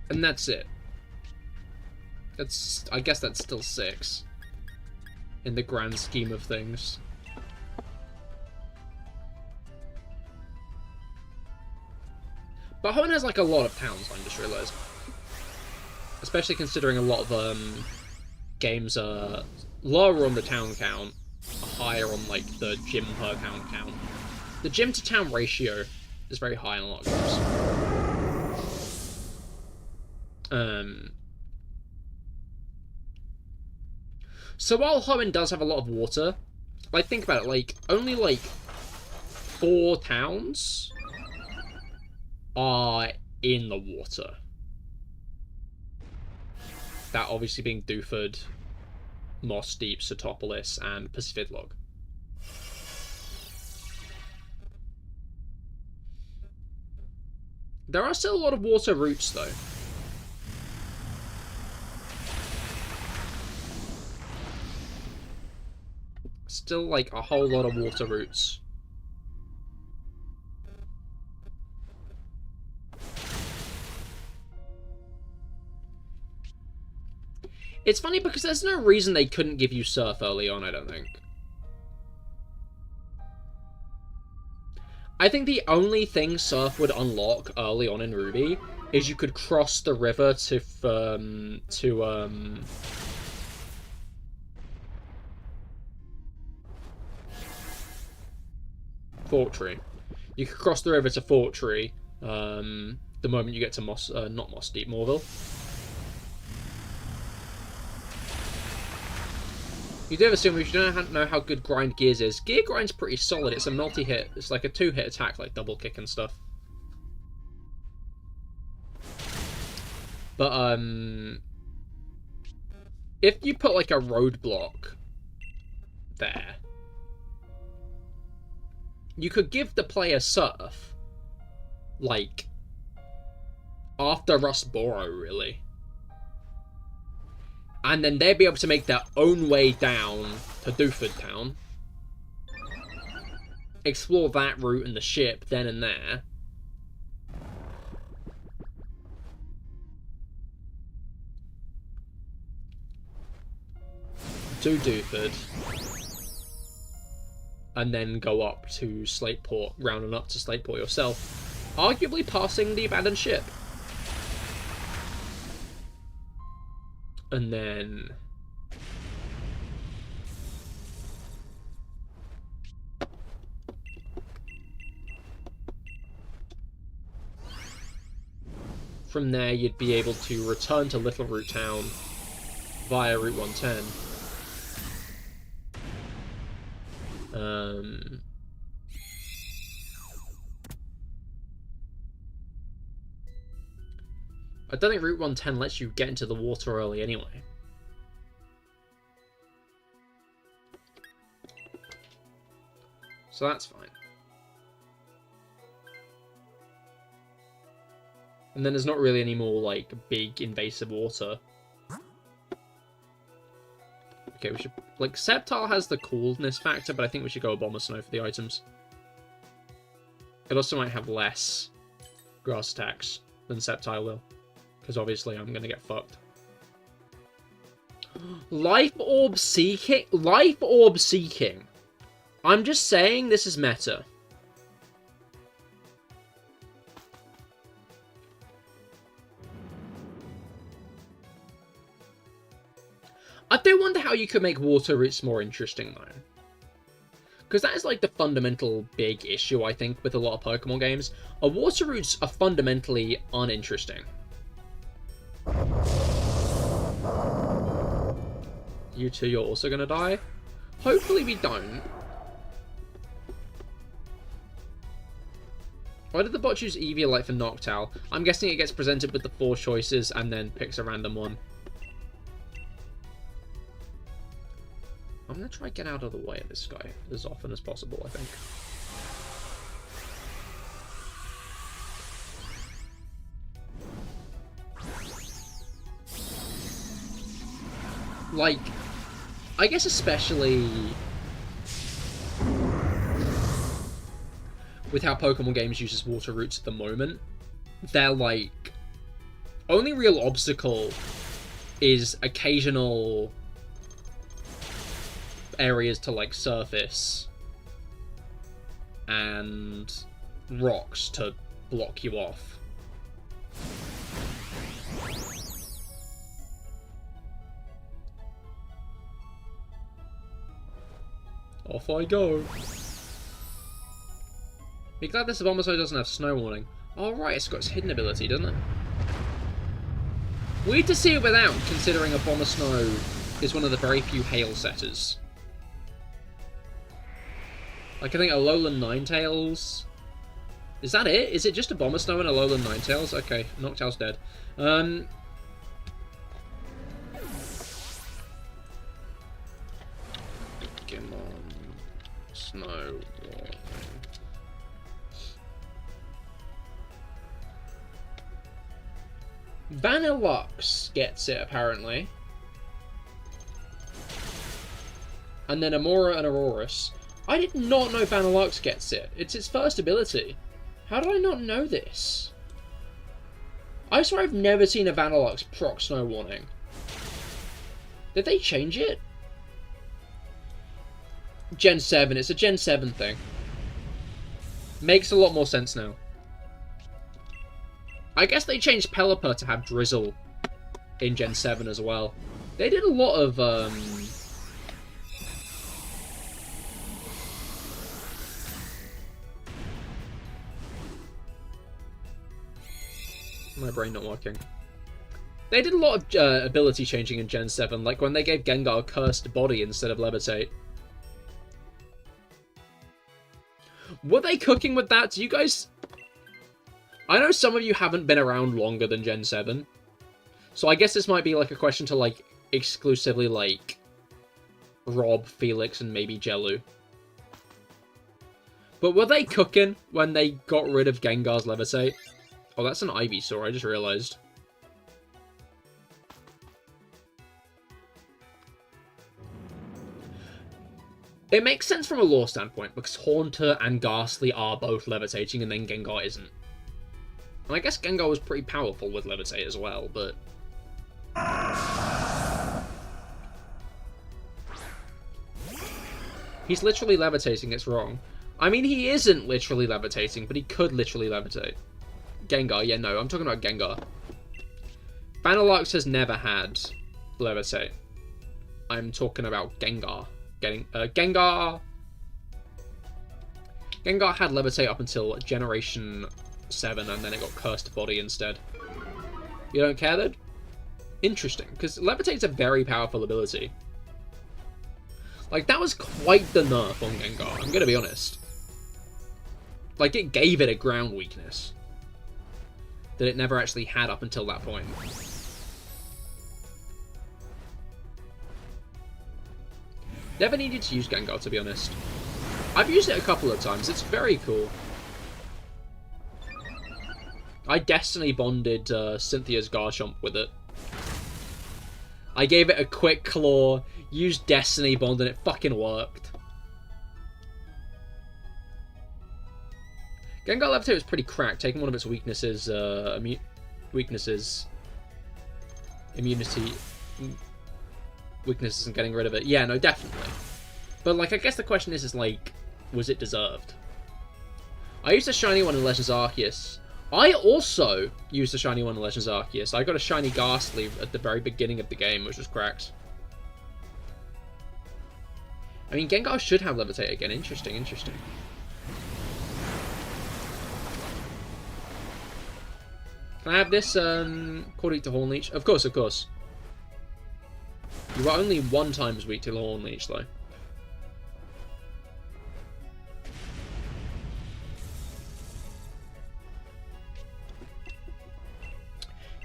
Speaker 1: And that's it. I guess that's still 6. In the grand scheme of things. But Hoenn has like a lot of towns, I just realised. Especially considering a lot of games are lower on the town count, higher on like the gym per town count. The gym to town ratio is very high in a lot of games. So while Hoenn does have a lot of water, like think about it, like only like 4 towns are in the water. That obviously being Dewford, Moss Deep, Setopolis, and Pacific Log. There are still a lot of water routes though. Still like a whole lot of water routes. It's funny because there's no reason they couldn't give you Surf early on, I don't think. I think the only thing Surf would unlock early on in Ruby is you could cross the river to Fortree. You could cross the river to Fortree the moment you get to not Moss Deep, Morville. You do assume if you don't know how good Grind Gears is, Gear Grind's pretty solid. It's a multi-hit. It's like a 2-hit attack, like double kick and stuff. But, if you put, like, a roadblock there, you could give the player Surf, like, after Rustboro, really. And then they'd be able to make their own way down to Dooford Town. Explore that route and the ship then and there. To Dooford. And then go up to Slateport, rounding up to Slateport yourself. Arguably passing the abandoned ship. And then... from there, you'd be able to return to Little Root Town via Route 110. I don't think Route 110 lets you get into the water early anyway. So that's fine. And then there's not really any more, like, big invasive water. Okay, we should... like, Sceptile has the coolness factor, but I think we should go Abomasnow for the items. It also might have less grass attacks than Sceptile will. Because obviously I'm going to get fucked. Life Orb Seeking? Life Orb Seeking. I'm just saying this is meta. I do wonder how you could make water routes more interesting, though. Because that is, like, the fundamental big issue, I think, with a lot of Pokemon games. Water routes are fundamentally uninteresting. You two, you're also gonna die? Hopefully we don't. Why did the bot choose Eviolite for Noctowl? I'm guessing it gets presented with the 4 choices and then picks a random one. I'm gonna try and get out of the way of this guy as often as possible, I think. Like, I guess especially with how Pokemon games uses water routes at the moment, their, like, only real obstacle is occasional areas to, like, surface and rocks to block you off. Off I go. Be glad this Abomasnow doesn't have Snow Warning. Oh right, it's got its hidden ability, doesn't it? Weird to see it without, considering Abomasnow is one of the very few Hail setters. Like, I think Alolan Ninetales... Is that it? Is it just Abomasnow and Alolan Ninetales? Okay, Noctowl's dead. Snow Warning. Vanillux gets it, apparently. And then Amora and Aurorus. I did not know Vanillux gets it. It's its first ability. How did I not know this? I swear I've never seen a Vanillux proc Snow Warning. Did they change it? Gen 7. It's a Gen 7 thing. Makes a lot more sense now. I guess they changed Pelipper to have Drizzle in Gen 7 as well. They did a lot of, My brain not working. They did a lot of ability changing in Gen 7, like when they gave Gengar Cursed Body instead of Levitate. Were they cooking with that? Do you guys... I know some of you haven't been around longer than Gen 7. So I guess this might be like a question to like exclusively like Rob, Felix, and maybe Jellu. But were they cooking when they got rid of Gengar's Levitate? Oh, that's an Ivysaur, I just realized. It makes sense from a lore standpoint, because Haunter and Ghastly are both levitating, and then Gengar isn't. And I guess Gengar was pretty powerful with Levitate as well, but... He's literally levitating, it's wrong. I mean, he isn't literally levitating, but he could literally levitate. Gengar, yeah, no, I'm talking about Gengar. Vanilluxe has never had levitate. I'm talking about Gengar. Gengar had levitate up until Generation 7, and then it got Cursed Body instead. You don't care, then? Interesting, because levitate's a very powerful ability. Like, that was quite the nerf on Gengar, I'm gonna be honest. Like, it gave it a ground weakness that it never actually had up until that point. Never needed to use Gengar, to be honest. I've used it a couple of times. It's very cool. I Destiny bonded Cynthia's Garchomp with it. I gave it a quick claw, used Destiny Bond, and it fucking worked. Gengar Levitate was pretty cracked, taking one of its weaknesses, immunity... weaknesses and getting rid of it. Yeah, no, definitely. But, like, I guess the question is, like, was it deserved? I used a shiny one in Legends Arceus. I also used a shiny one in Legends Arceus. I got a shiny Ghastly at the very beginning of the game, which was cracked. I mean, Gengar should have Levitate again. Interesting, interesting. Can I have this, according to Horn Leech? Of course, of course. You are only 1 times weak to Horn Leech, though.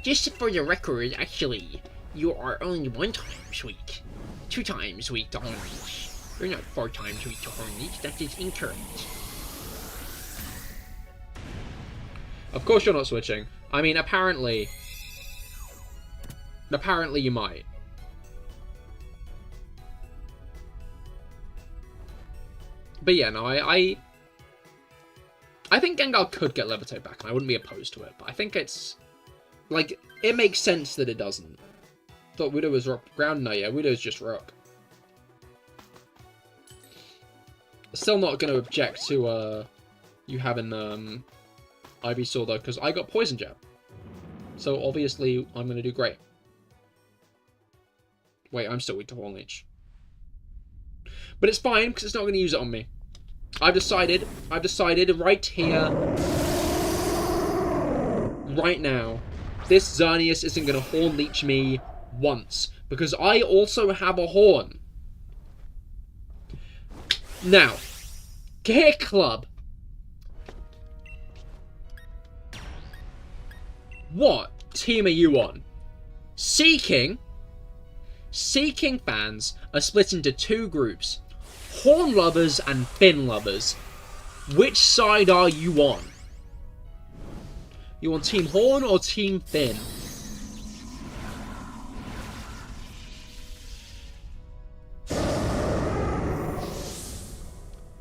Speaker 1: Just for the record, actually, you are only 1 times weak. 2 times weak to Horn Leech. You're not 4 times weak to Horn Leech. That is incorrect. Of course you're not switching. I mean, apparently... Apparently you might. But yeah, no, I think Gengar could get Levitate back, and I wouldn't be opposed to it. But I think it's... Like, it makes sense that it doesn't. Thought Widow was rock ground? No, yeah, Widow's just rock. Still not going to object to, you having, Ivysaur, though, because I got Poison Jab. So, obviously, I'm going to do great. Wait, I'm still weak to Horn Leech. But it's fine, because it's not going to use it on me. I've decided right here, right now, this Xerneas isn't going to Horn Leech me once, because I also have a Horn. Now, Cahir Club. What team are you on? Seeking fans are split into 2 groups. Horn lovers and Finn lovers. Which side are you on? You on Team Horn or Team Finn?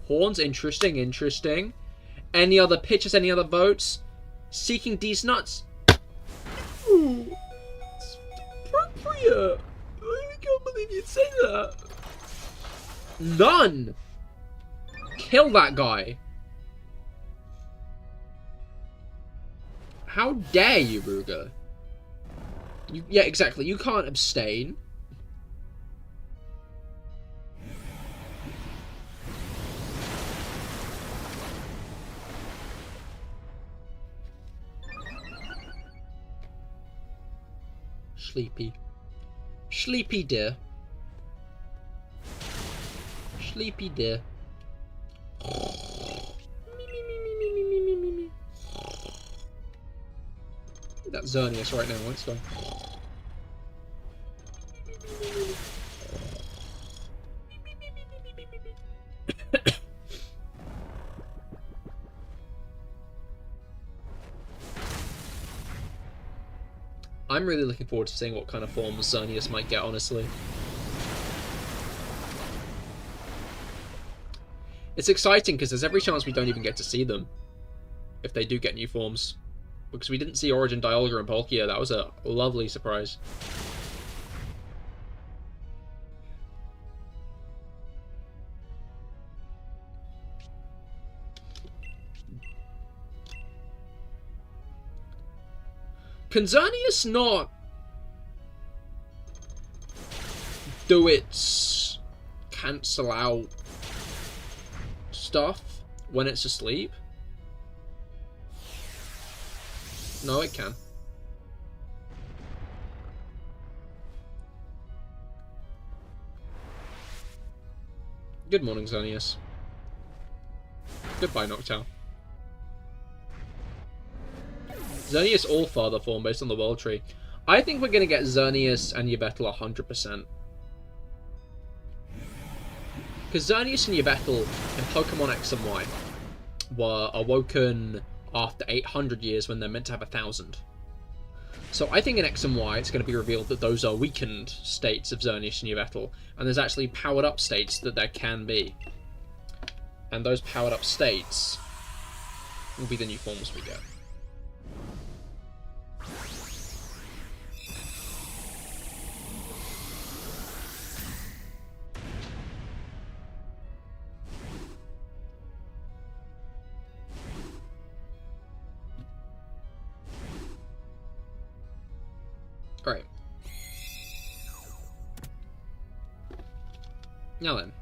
Speaker 1: Horn's interesting, interesting. Any other pitches, any other votes? Seeking D's nuts. Ooh, it's appropriate. I can't believe you'd say that. None! Kill that guy. How dare you, Ruger? Yeah, exactly. You can't abstain. Sleepy. Sleepy dear. Sleepy dear. That's Xerneas right now, let's go. I'm really looking forward to seeing what kind of forms Xerneas might get, honestly. It's exciting because there's every chance we don't even get to see them if they do get new forms. Because we didn't see Origin, Dialga, and Palkia. That was a lovely surprise. Can Xerneas not do its cancel out stuff when it's asleep? No, it can. Good morning, Xerneas. Goodbye, Noctowl. Xerneas All-Father form based on the World Tree. I think we're going to get Xerneas and Yveltal 100%. Because Xerneas and Yveltal in Pokemon X and Y were awoken after 800 years when they're meant to have 1,000. So I think in X and Y it's going to be revealed that those are weakened states of Xerneas and Yveltal, and there's actually powered up states that there can be. And those powered up states will be the new forms we get. Alright. Now then.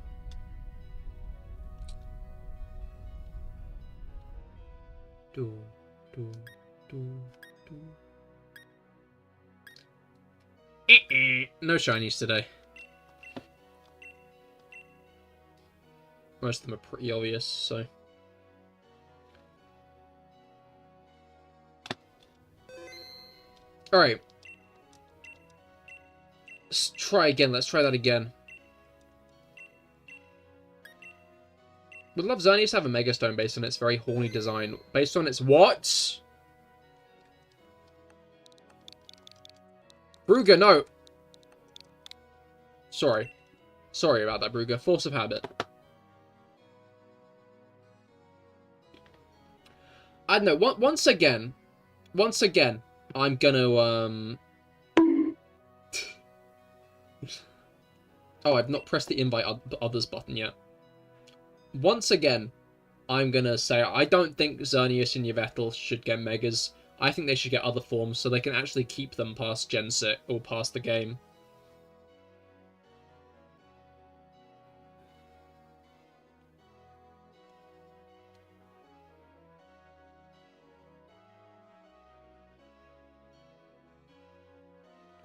Speaker 1: No shinies today. Most of them are pretty obvious, so. Alright. Let's try again. Let's try that again. Would love Xerneas to have a Mega Stone based on its very horny design. Based on its what? Brugger, no. Sorry. Sorry about that, Brugger. Force of habit. I don't know. Once again, I'm gonna, Oh, I've not pressed the invite others button yet. Once again, I'm gonna say I don't think Xerneas and Yveltal should get Megas. I think they should get other forms so they can actually keep them past Gen 6 or past the game.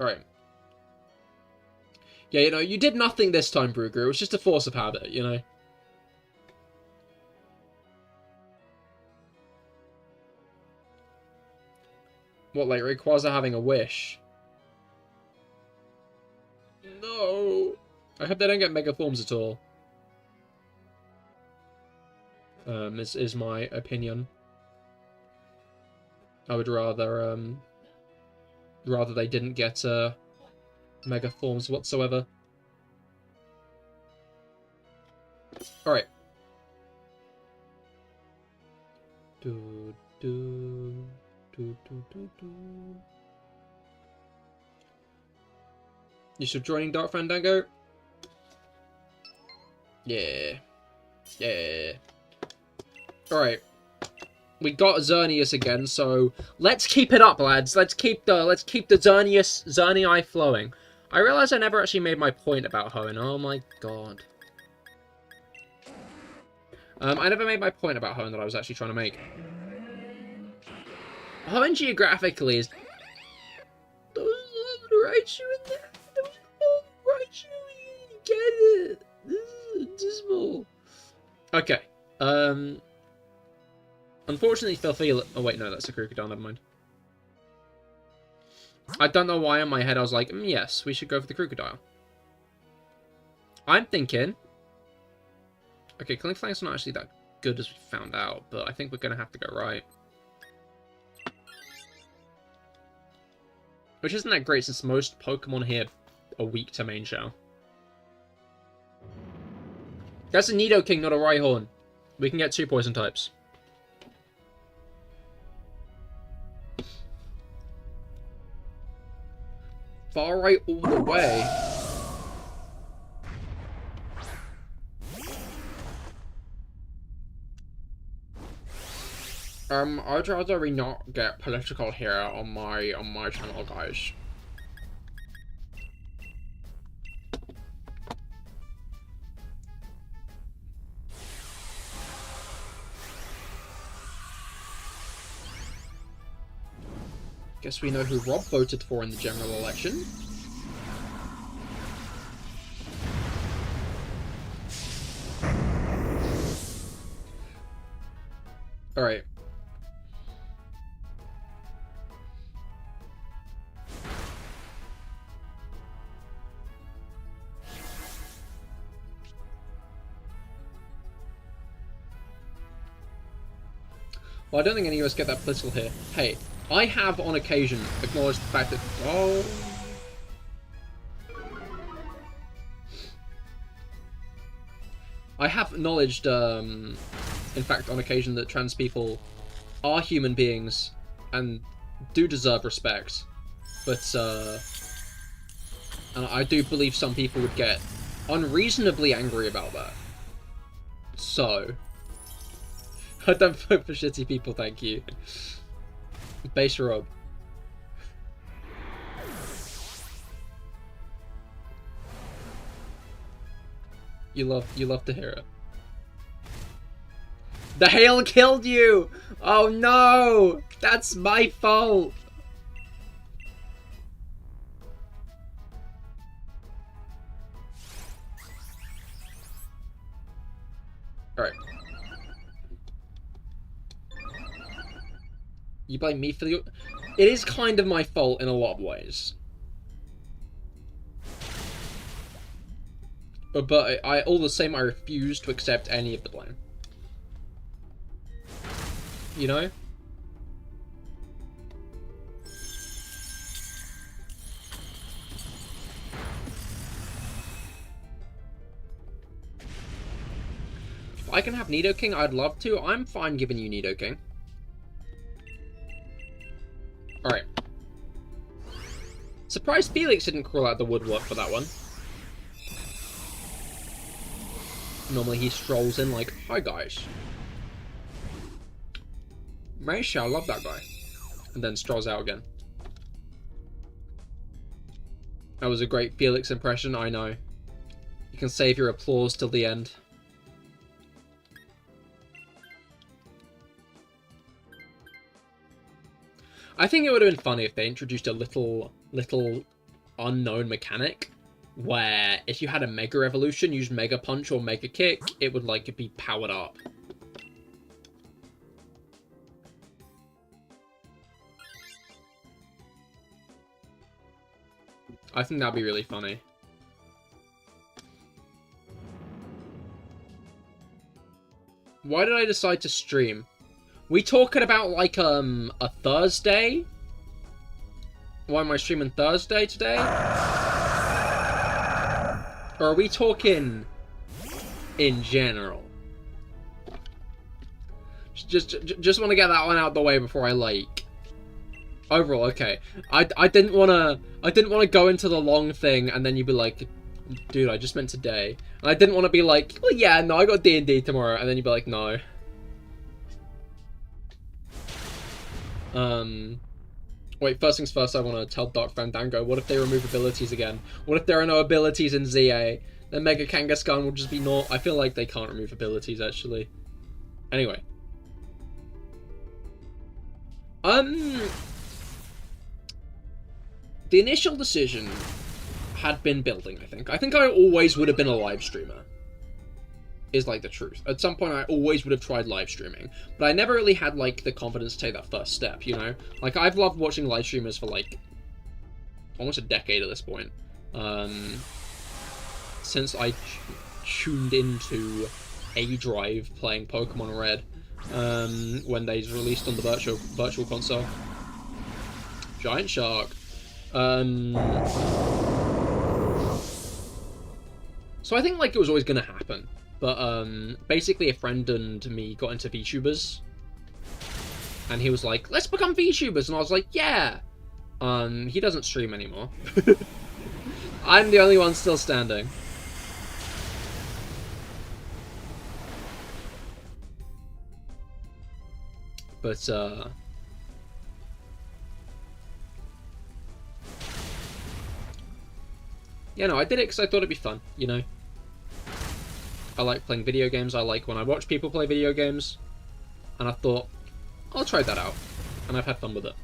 Speaker 1: Alright. Yeah, you know, you did nothing this time, Brugger. It was just a force of habit, you know? What, like Rayquaza having a wish? No! I hope they don't get Mega Forms at all. Is my opinion. I would rather, rather they didn't get, Mega Forms whatsoever. Alright. You still joining Dark Fandango? Yeah. Yeah. Alright. We got Xerneas again, so let's keep it up, lads. Let's keep the Xernei flowing. I realize I never actually made my point about Hoenn. Oh my god. I never made my point about Hoenn that I was actually trying to make. Hoenn geographically is right Raichu in there. There was no Raichu. Get it. This is dismal. Okay. Unfortunately, Felfila... Oh, wait, no, that's a Crocodile. Never mind. I don't know why in my head I was like, yes, we should go for the Crocodile. I'm thinking... Okay, Klinkslang's not actually that good as we found out, but I think we're going to have to go right. Which isn't that great since most Pokemon here are weak to main shell. That's a Nidoking, not a Rhyhorn. We can get 2 poison types. Far right all the way. I'd rather we not get political here on my channel, guys. Guess we know who Rob voted for in the general election. Alright. Well, I don't think any of us get that political here. Hey, I have, on occasion, acknowledged the fact that... Oh... I have acknowledged, in fact, on occasion, that trans people are human beings and do deserve respect. But, and I do believe some people would get unreasonably angry about that. So... I don't vote for shitty people, thank you. Base Rob. You love to hear it. The hail killed you! Oh no! That's my fault! Alright. You blame me for the... It is kind of my fault in a lot of ways. But I all the same, I refuse to accept any of the blame. You know? If I can have Nidoking, I'd love to. I'm fine giving you Nidoking. Alright. Surprised Felix didn't crawl out the woodwork for that one. Normally he strolls in like, hi guys. Maisha, I love that guy. And then strolls out again. That was a great Felix impression, I know. You can save your applause till the end. I think it would have been funny if they introduced a little unknown mechanic where if you had a Mega Evolution, use Mega Punch or Mega Kick, it would like be powered up. I think that'd be really funny. Why did I decide to stream? We talking about like a Thursday? Why am I streaming Thursday today? Or are we talking in general? Just want to get that one out of the way before I like. Overall, okay. I didn't wanna go into the long thing and then you'd be like, dude, I just meant today. And I didn't want to be like, well, yeah, no, I got D&D tomorrow, and then you'd be like, no. Wait, first things first, I want to tell Dark Fandango, what if they remove abilities again? What if there are no abilities in ZA? Then Mega Kangaskhan will just be I feel like they can't remove abilities, actually. Anyway. The initial decision had been building, I think. I think I always would have been a live streamer. Is, like, the truth. At some point, I always would have tried live streaming. But I never really had, like, the confidence to take that first step, you know? Like, I've loved watching live streamers for, like, almost a decade at this point. Since I tuned into A-Drive playing Pokemon Red. When they released on the virtual console. Giant Shark. So I think, like, it was always going to happen. But, basically a friend and me got into VTubers. And he was like, let's become VTubers. And I was like, yeah. He doesn't stream anymore. I'm the only one still standing. But, yeah, no, I did it because I thought it'd be fun, you know? I like playing video games, I like when I watch people play video games, and I thought, I'll try that out, and I've had fun with it.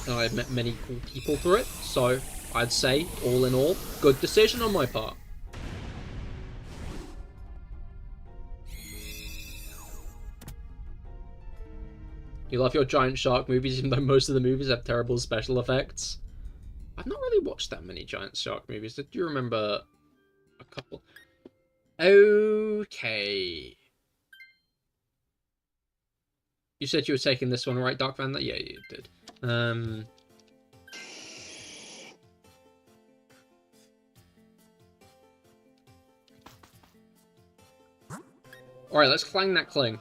Speaker 1: And I've met many cool people through it, so I'd say, all in all, good decision on my part. You love your Giant Shark movies, even though most of the movies have terrible special effects. I've not really watched that many Giant Shark movies. Do you remember a couple? Okay. You said you were taking this one, right, Dark Van? Yeah, you did. Alright, let's clang that cling.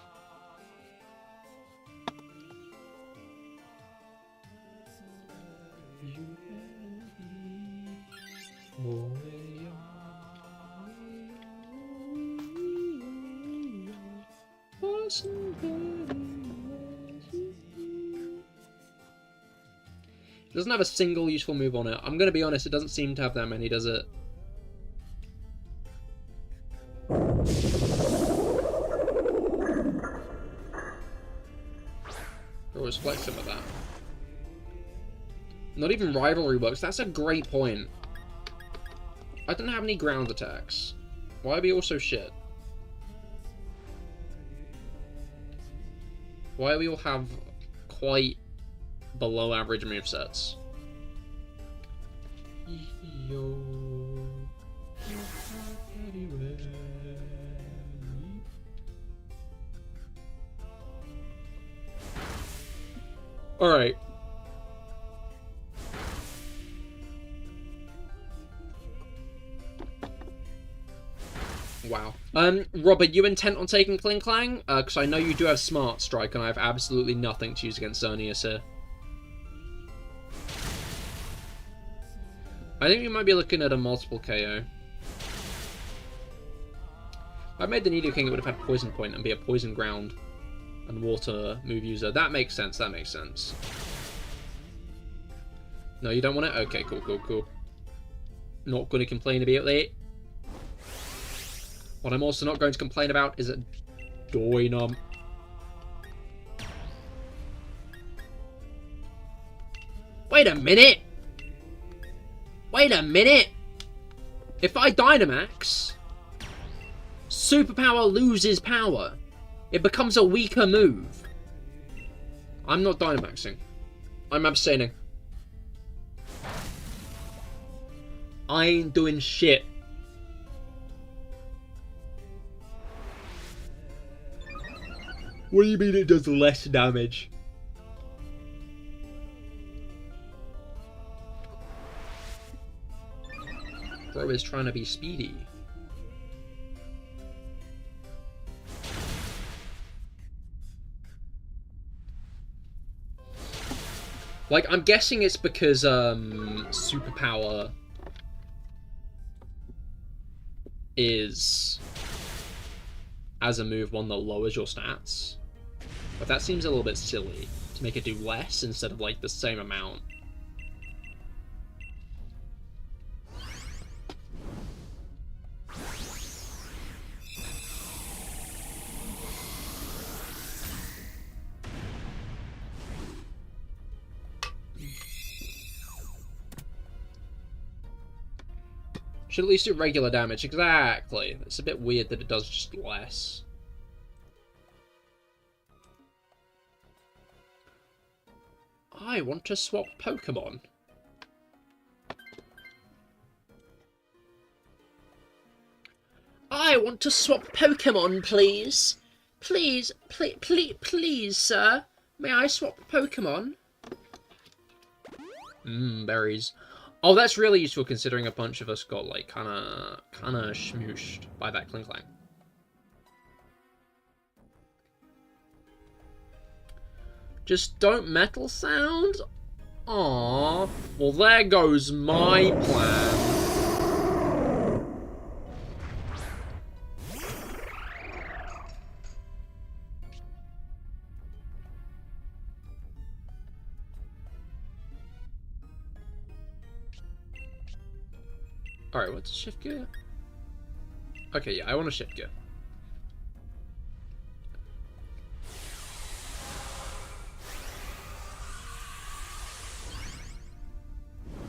Speaker 1: It doesn't have a single useful move on it. I'm gonna be honest, it doesn't seem to have that many, does it? Or was flexing with that. Not even rivalry works. That's a great point. I don't have any ground attacks. Why are we all so shit? Why do we all have quite below average movesets? Alright. Wow. Rob, are you intent on taking Kling Clang? Because I know you do have Smart Strike, and I have absolutely nothing to use against Xerneas here. I think we might be looking at a multiple KO. If I made the Nidoking, it would have had Poison Point and be a Poison Ground and Water move user. That makes sense, that makes sense. No, you don't want it? Okay, cool, cool, cool. Not going to complain about it. What I'm also not going to complain about is a Dynam. Wait a minute! Wait a minute! If I Dynamax, Superpower loses power. It becomes a weaker move. I'm not Dynamaxing. I'm abstaining. I ain't doing shit. What do you mean it does less damage? Bro is trying to be speedy. Like, I'm guessing it's because, Superpower is, as a move, one that lowers your stats. But that seems a little bit silly, to make it do less instead of, like, the same amount. Should at least do regular damage. Exactly. It's a bit weird that it does just less. I want to swap Pokemon. I want to swap Pokemon, please. Please, please, sir. May I swap Pokemon? Berries. Oh, that's really useful considering a bunch of us got, like, kinda schmooshed by that Klinklang. Just don't metal sound? Aww. Well, there goes my plan. Alright, what's shift gear? Okay, yeah, I want to shift gear.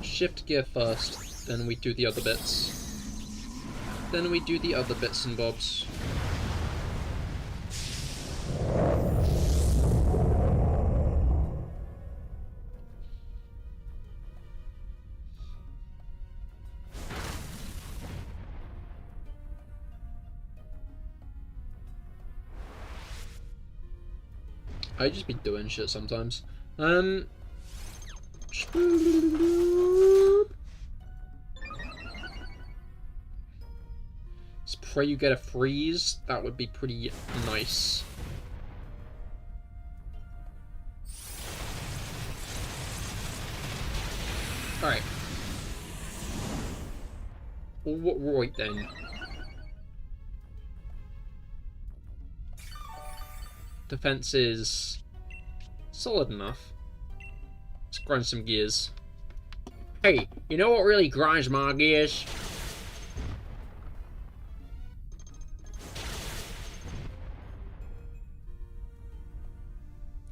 Speaker 1: Shift gear first, then we do the other bits. Then we do the other bits and bobs. I just be doing shit sometimes. Let's pray you get a freeze. That would be pretty nice. Alright. Right then. Defense is solid enough. Let's grind some gears. Hey, you know what really grinds my gears?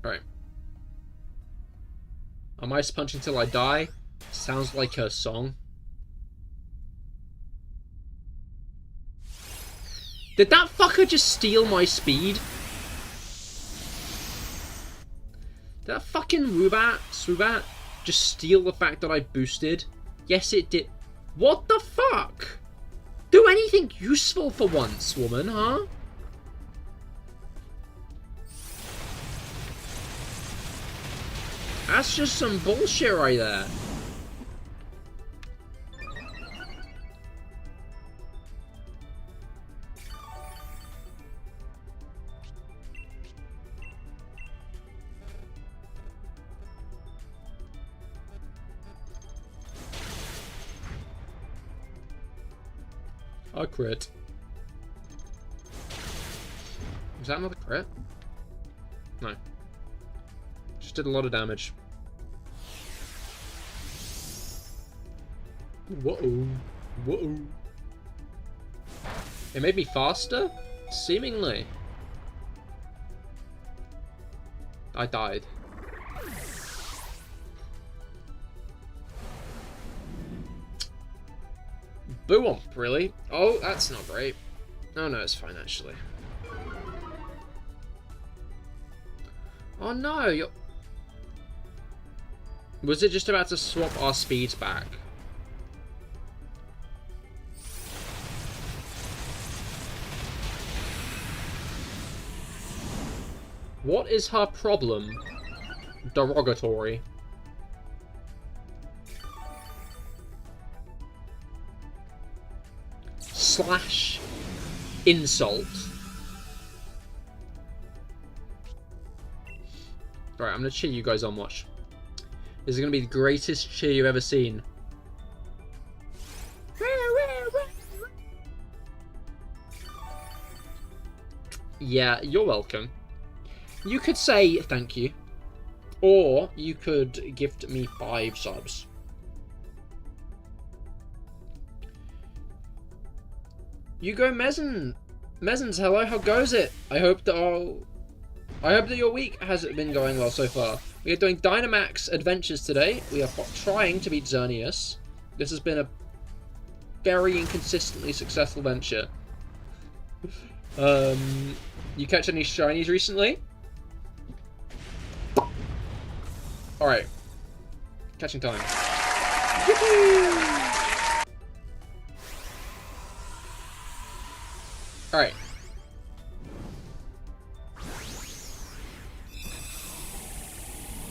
Speaker 1: Alright. Am I punching till I die? Sounds like a song. Did that fucker just steal my speed? Did that fucking Swoobat just steal the fact that I boosted? Yes, it did. What the fuck? Do anything useful for once, woman, huh? That's just some bullshit right there. A crit. Was that another crit? No. Just did a lot of damage. Whoa. Whoa. It made me faster? Seemingly. I died. Boo-ump, really? Oh, that's not great. Oh no, it's fine actually. Oh no, you're... Was it just about to swap our speeds back? What is her problem? Derogatory. Slash insult. Alright, I'm gonna cheer you guys on, watch. This is gonna be the greatest cheer you've ever seen. Yeah, you're welcome. You could say thank you. Or you could gift me 5 subs. You go Mezzin. Mezzins, hello, how goes it? I hope that your week has been going well so far. We are doing Dynamax Adventures today. We are trying to beat Xerneas. This has been a very inconsistently successful venture. You catch any shinies recently? Alright. Catching time. Alright.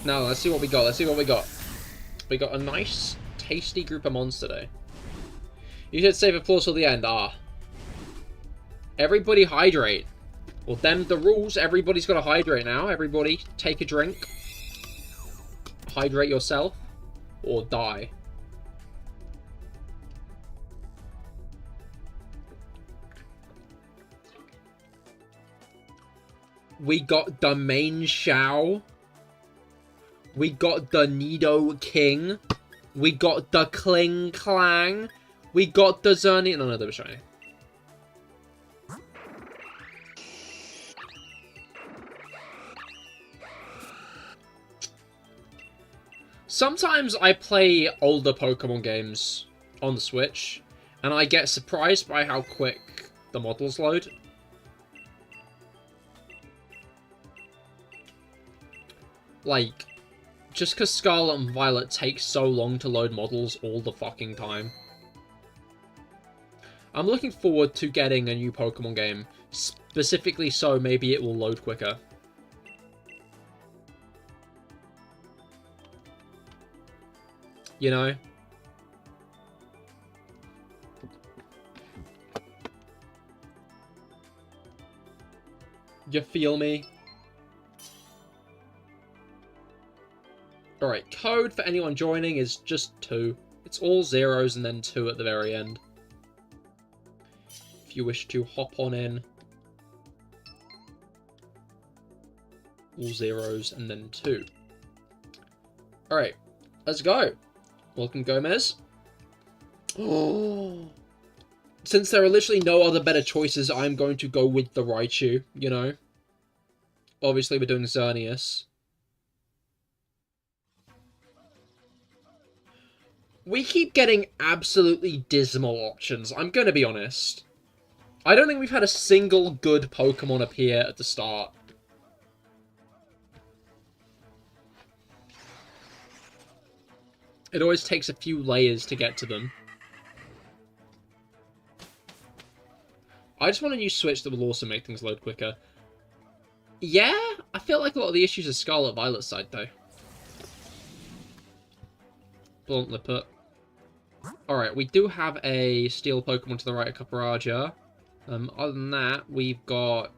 Speaker 1: Now, let's see what we got. Let's see what we got. We got a nice, tasty group of mons today. You should save applause till the end. Ah. Everybody hydrate. Well, them the rules. Everybody's got to hydrate now. Everybody take a drink. Hydrate yourself. Or die. We got the main Shao. We got the Nido King. We got the Kling Clang. We got the Zerny. No, they were shiny. Sometimes I play older Pokemon games on the Switch, and I get surprised by how quick the models load. Like, just because Scarlet and Violet takes so long to load models all the fucking time. I'm looking forward to getting a new Pokemon game, specifically so maybe it will load quicker. You know? You feel me? Alright, code for anyone joining is just 2. It's all zeros and then 2 at the very end. If you wish to hop on in. All zeros and then 2. Alright, let's go. Welcome, Gomez. Oh. Since there are literally no other better choices, I'm going to go with the Raichu, you know? Obviously, we're doing Xerneas. We keep getting absolutely dismal options, I'm going to be honest. I don't think we've had a single good Pokemon appear at the start. It always takes a few layers to get to them. I just want a new Switch that will also make things load quicker. Yeah, I feel like a lot of the issues are Scarlet Violet's side, though. Bluntly put. Alright, we do have a steel Pokemon to the right of Cahir. Other than that, we've got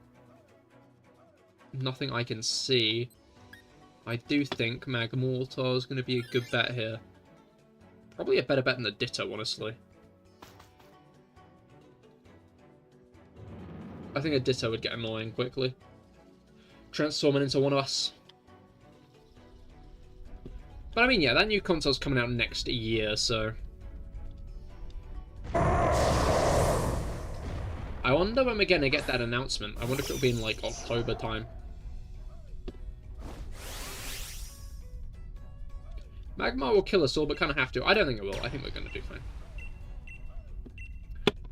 Speaker 1: nothing I can see. I do think Magmortar is going to be a good bet here. Probably a better bet than the Ditto, honestly. I think a Ditto would get annoying quickly. Transforming into one of us. But I mean, yeah, that new console's coming out next year, so... I wonder when we're going to get that announcement. I wonder if it'll be in, like, October time. Magmar will kill us all, but kind of have to. I don't think it will. I think we're going to do fine.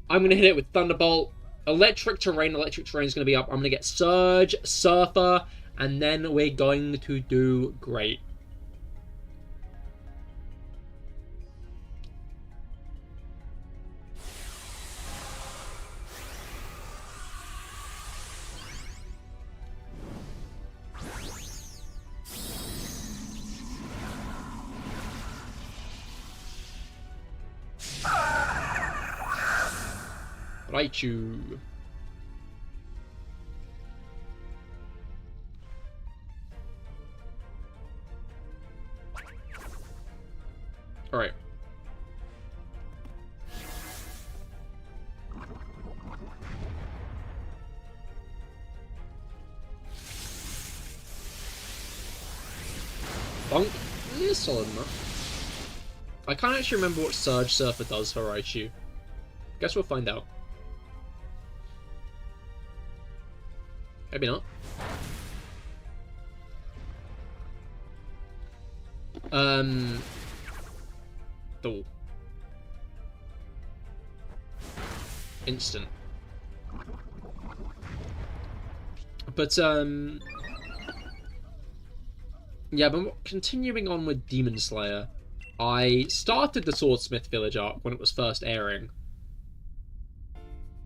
Speaker 1: I'm going to hit it with Thunderbolt. Electric Terrain. Electric Terrain is going to be up. I'm going to get Surge, Surfer, and then we're going to do great. Raichu. Alright. Bonk. It is solid enough. I can't actually remember what Surge Surfer does for Raichu. Guess we'll find out. Maybe not. Oh. instant. But, yeah, but continuing on with Demon Slayer, I started the Swordsmith Village arc when it was first airing.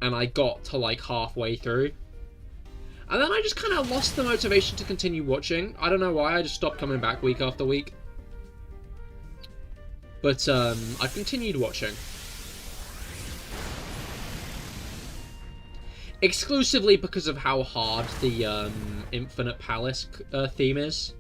Speaker 1: And I got to, like, halfway through. And then I just kind of lost the motivation to continue watching. I don't know why, I just stopped coming back week after week. But, I've continued watching. Exclusively because of how hard the, Infinite Palace theme is.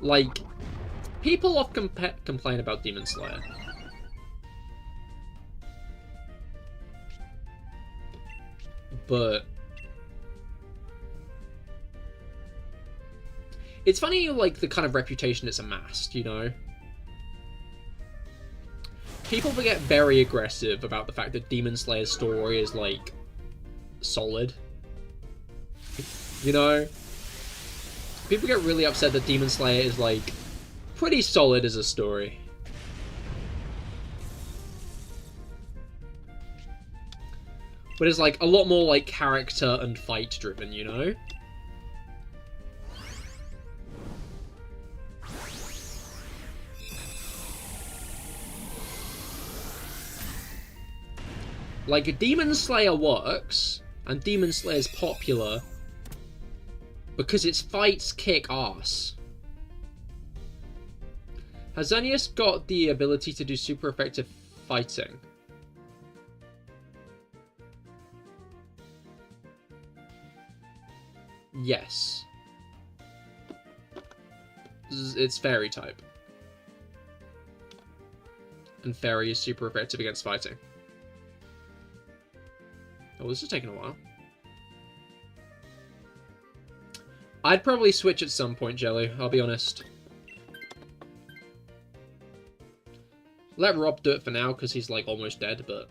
Speaker 1: Like, people often complain about Demon Slayer. But it's funny, like, the kind of reputation it's amassed, you know? People get very aggressive about the fact that Demon Slayer's story is, like, solid. You know? People get really upset that Demon Slayer is, like, pretty solid as a story. But it's, like, a lot more, like, character and fight driven, you know? Like, Demon Slayer works, and Demon Slayer's popular because its fights kick ass. Has Xerneas got the ability to do super effective fighting? Yes. It's Fairy type. And Fairy is super effective against fighting. Oh, this is taking a while. I'd probably switch at some point, Jelly, I'll be honest. Let Rob do it for now, because he's, like, almost dead, but...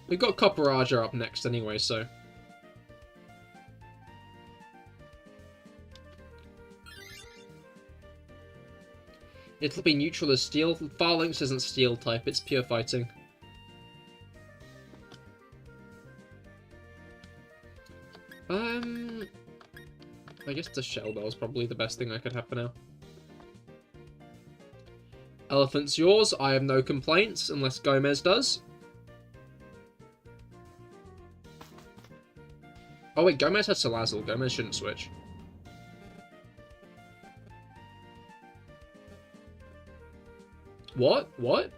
Speaker 1: We've got Pokerogue up next anyway, so... It'll be neutral as steel. Pharynx isn't steel type, it's pure fighting. I guess the Shell Bell is probably the best thing I could have for now. Elephant's yours. I have no complaints, unless Gomez does. Oh wait, Gomez has Salazzle. Gomez shouldn't switch. What? What?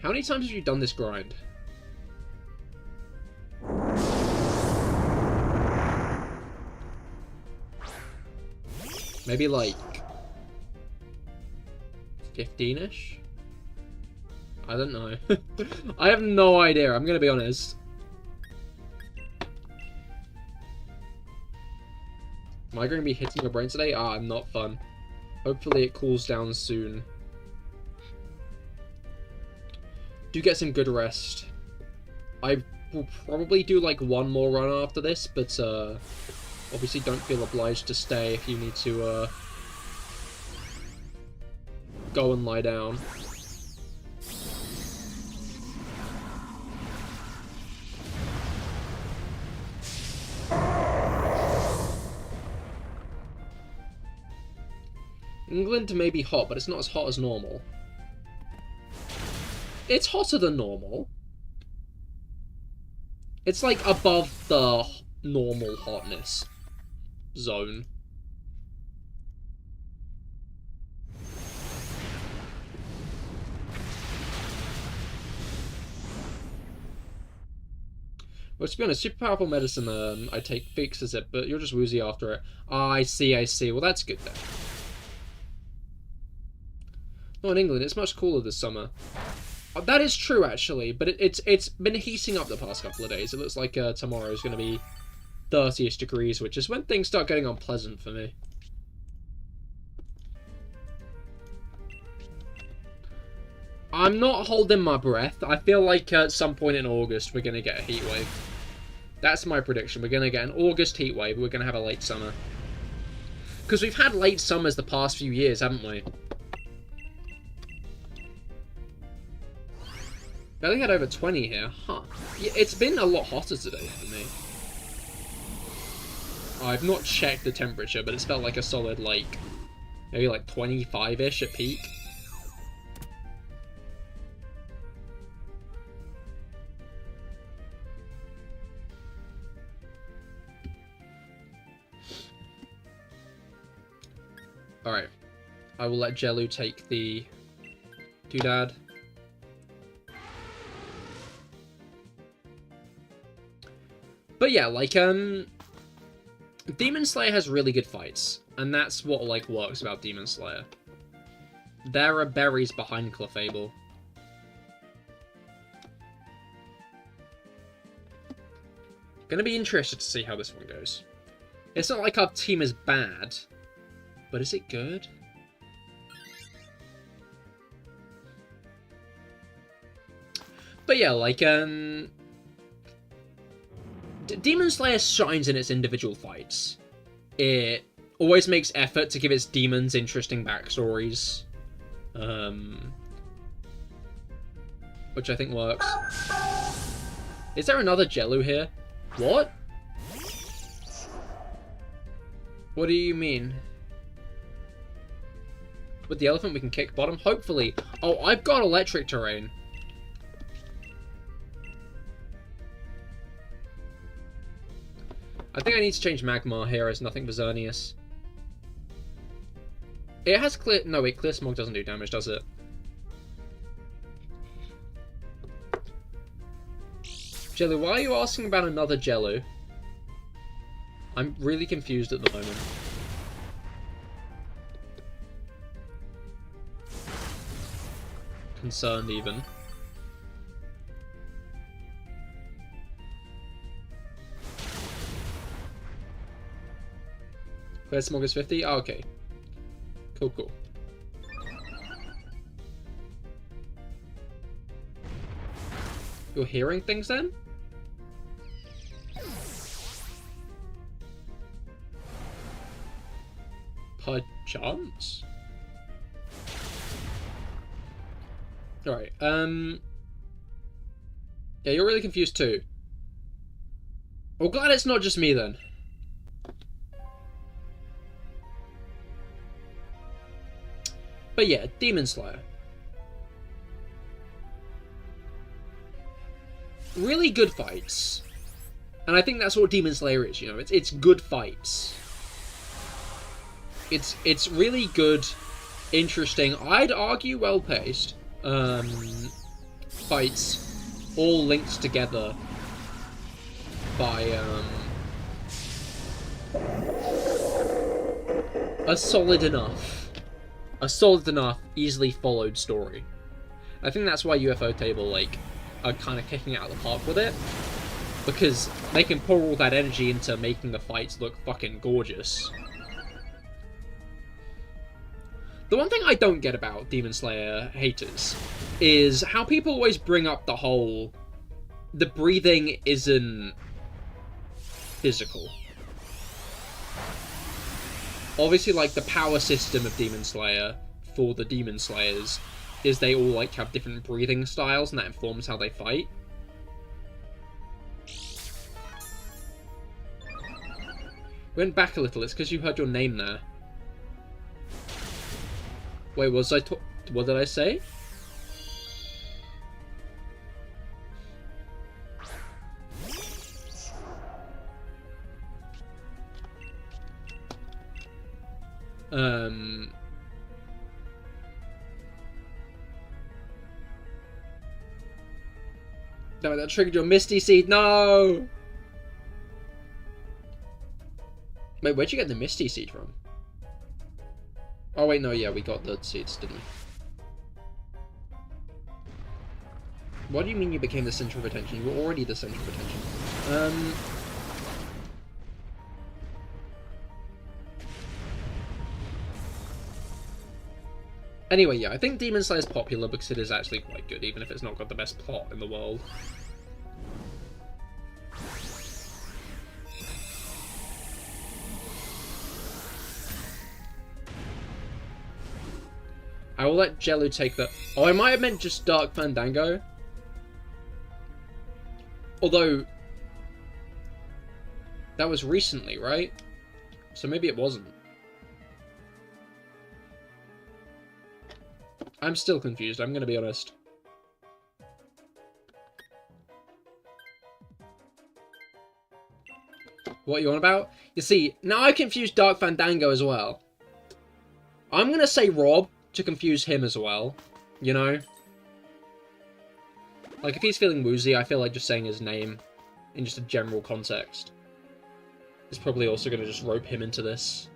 Speaker 1: How many times have you done this grind? Maybe like 15-ish? I don't know. I have no idea, I'm gonna be honest. Am I going to be hitting your brain today? Ah, not fun. Hopefully it cools down soon. Do get some good rest. I will probably do like one more run after this, but obviously don't feel obliged to stay if you need to go and lie down. England may be hot, but it's not as hot as normal. It's hotter than normal. It's like above the normal hotness zone. Well, to be honest, super powerful medicine I take fixes it, but you're just woozy after it. Ah, I see, I see. Well, that's good then. Not in England, it's much cooler this summer. That is true, actually, but it's been heating up the past couple of days. It looks like tomorrow is going to be 30-ish degrees, which is when things start getting unpleasant for me. I'm not holding my breath. I feel like at some point in August we're going to get a heat wave. That's my prediction. We're going to get an August heat wave. We're going to have a late summer. Because we've had late summers the past few years, haven't we? Barely had over 20 here. Huh. Yeah, it's been a lot hotter today for me. I've not checked the temperature, but it's felt like a solid, like, maybe like 25-ish at peak. Alright. I will let Jellu take the doodad. But yeah, like, Demon Slayer has really good fights, and that's what, like, works about Demon Slayer. There are berries behind Clefable. Gonna be interested to see how this one goes. It's not like our team is bad, but is it good? But yeah, like, Demon Slayer shines in its individual fights. It always makes effort to give its demons interesting backstories. Which I think works. Is there another Jellu here? What? What do you mean? With the elephant we can kick bottom? Hopefully. Oh, I've got electric terrain. I think I need to change Magmar here as nothing for Xerneas. It has clear... No, wait, Clear Smog doesn't do damage, does it? Jellu, why are you asking about another Jellu? I'm really confused at the moment. Concerned, even. Clear Smog is 50? Oh, okay. Cool, cool. You're hearing things then? Perchance? Alright, yeah, you're really confused too. Well, glad it's not just me then. But yeah, Demon Slayer. Really good fights. And I think that's what Demon Slayer is, you know, it's good fights. It's really good, interesting, I'd argue well-paced, fights, all linked together by, a solid enough, easily followed story. I think that's why UFO Table, like, are kind of kicking it out of the park with it, because they can pour all that energy into making the fights look fucking gorgeous. The one thing I don't get about Demon Slayer haters is how people always bring up the whole, the breathing isn't physical. Obviously, like, the power system of Demon Slayer for the Demon Slayers is they all, like, have different breathing styles, and that informs how they fight. Went back a little, it's because you heard your name there. Wait, was I what did I say? No, that triggered your Misty Seed. No! Wait, where'd you get the Misty Seed from? Oh wait, no, yeah, we got the seeds, didn't we? What do you mean you became the center of attention? You were already the center of attention. Anyway, yeah, I think Demon Slayer is popular because it is actually quite good, even if it's not got the best plot in the world. I will let Jellu take the... Oh, I might have meant just Dark Fandango. Although... that was recently, right? So maybe it wasn't. I'm still confused, I'm gonna be honest. What are you on about? You see, now I confused Dark Fandango as well. I'm gonna say Rob to confuse him as well, you know? Like, if he's feeling woozy, I feel like just saying his name in just a general context is probably also gonna just rope him into this.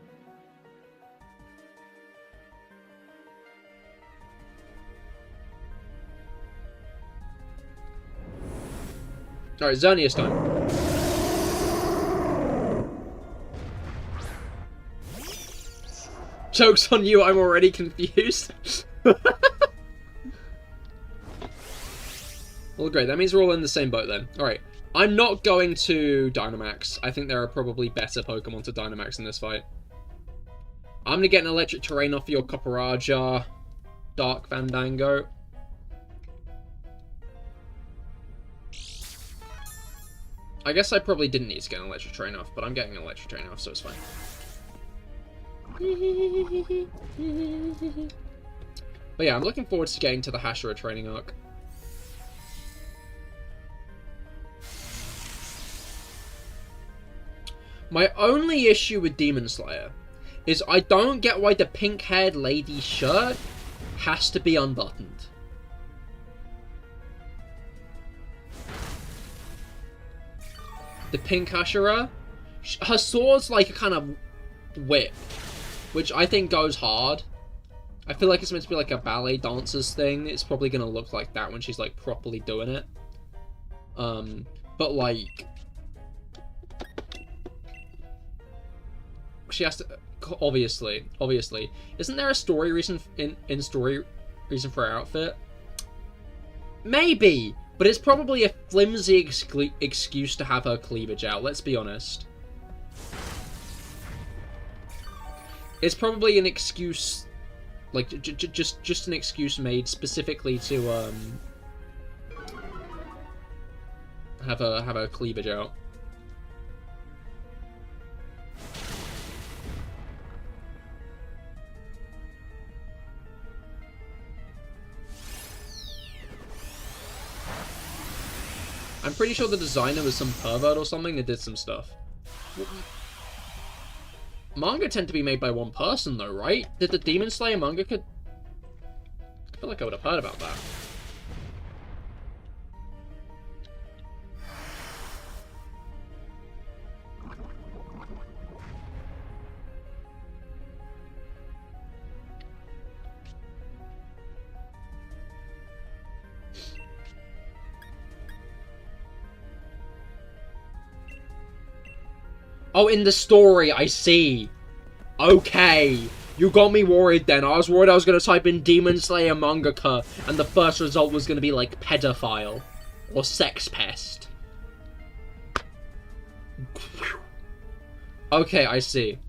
Speaker 1: Alright, Xerneas time. Joke's on you, I'm already confused. Well, great, that means we're all in the same boat then. Alright, I'm not going to Dynamax. I think there are probably better Pokemon to Dynamax in this fight. I'm gonna get an Electric Terrain off your Copperaja, Dark Fandango. I guess I probably didn't need to get an Electric Terrain off, but I'm getting an Electric Terrain off, so it's fine. But yeah, I'm looking forward to getting to the Hashira training arc. My only issue with Demon Slayer is I don't get why the pink-haired lady's shirt has to be unbuttoned. The pink Hashira, her sword's like a kind of whip, which I think goes hard. I feel like it's meant to be like a ballet dancer's thing. It's probably going to look like that when she's like properly doing it. But like, she has to, obviously, isn't there a story reason for her outfit? Maybe, but it's probably a flimsy excuse to have her cleavage out, let's be honest. It's probably an excuse, like, just an excuse made specifically to, have her cleavage out. I'm pretty sure the designer was some pervert or something that did some stuff. Manga tend to be made by one person though, right? Did the Demon Slayer manga I feel like I would have heard about that. Oh, in the story, I see. Okay. You got me worried then. I was worried I was going to type in Demon Slayer mangaka and the first result was going to be like pedophile or sex pest. Okay, I see.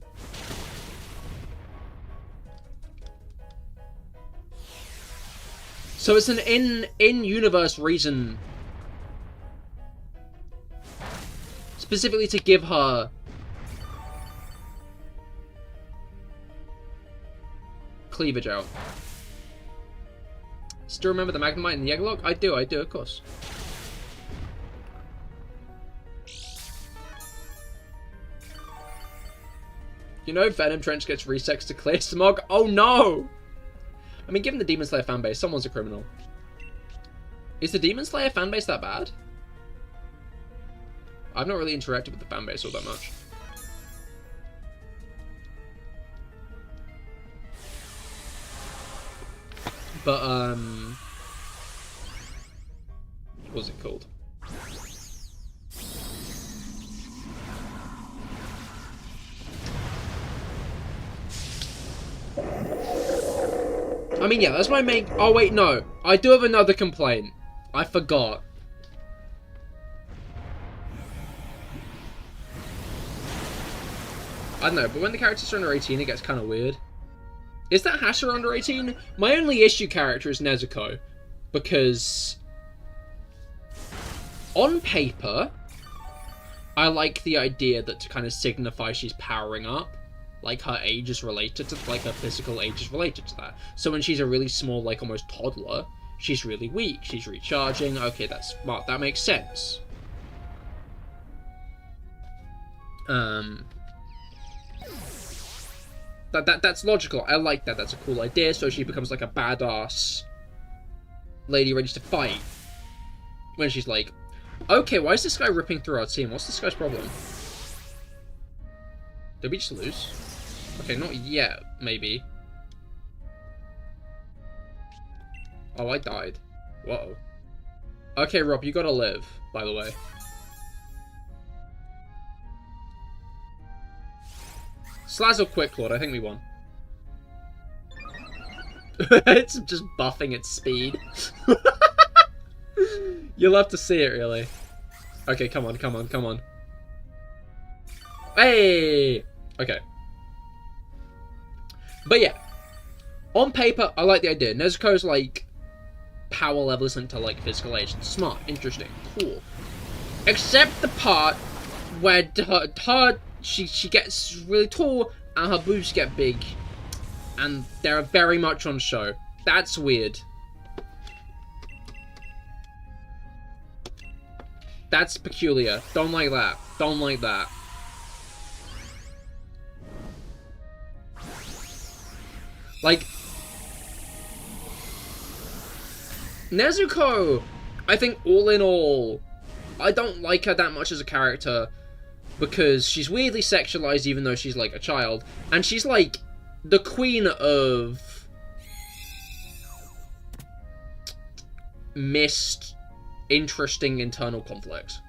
Speaker 1: So it's an in-universe reason specifically to give her cleavage out. Still remember the Magnemite and the Egglocke? I do, of course. You know Venom Trench gets resexed to clear smog? Oh no! I mean, given the Demon Slayer fanbase, someone's a criminal. Is the Demon Slayer fanbase that bad? I've not really interacted with the fanbase all that much. But, what's it called? I mean, yeah, that's my main... Oh, wait, no. I do have another complaint. I forgot. I don't know, but when the characters are under 18, it gets kind of weird. Is that Hasher under 18? My only issue character is Nezuko. Because... on paper, I like the idea that to kind of signify she's powering up, like her age is related to, like her physical age is related to that. So when she's a really small, like almost toddler, she's really weak, she's recharging, okay, that's smart, that makes sense. That's logical, I like that, that's a cool idea, so she becomes like a badass lady ready to fight. When she's like, okay, why is this guy ripping through our team? What's this guy's problem? Did we just lose? Okay, not yet, maybe. Oh, I died. Whoa. Okay, Rob, you gotta live, by the way. Slazzle Quick Lord, I think we won. It's just buffing its speed. You'll have to see it, really. Okay, come on, come on, come on. Hey! Okay. But yeah. On paper, I like the idea. Nezuko's, like, power level is linked to, like, physical age. Smart, interesting, cool. Except the part where she gets really tall and her boobs get big. And they're very much on show. That's weird. That's peculiar. Don't like that. Don't like that. Like, Nezuko, I think all in all, I don't like her that much as a character because she's weirdly sexualized even though she's like a child, and she's like the queen of missed interesting internal conflicts.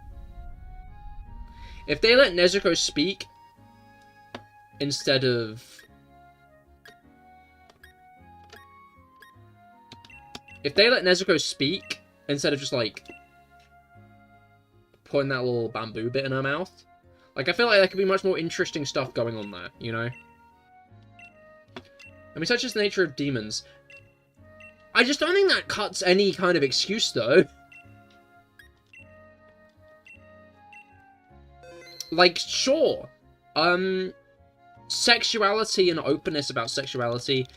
Speaker 1: If they let Nezuko speak instead of just like putting that little bamboo bit in her mouth, like I feel like there could be much more interesting stuff going on there, you know? I mean, such is the nature of demons. I just don't think that cuts any kind of excuse, though. Like, sure, sexuality and openness about sexuality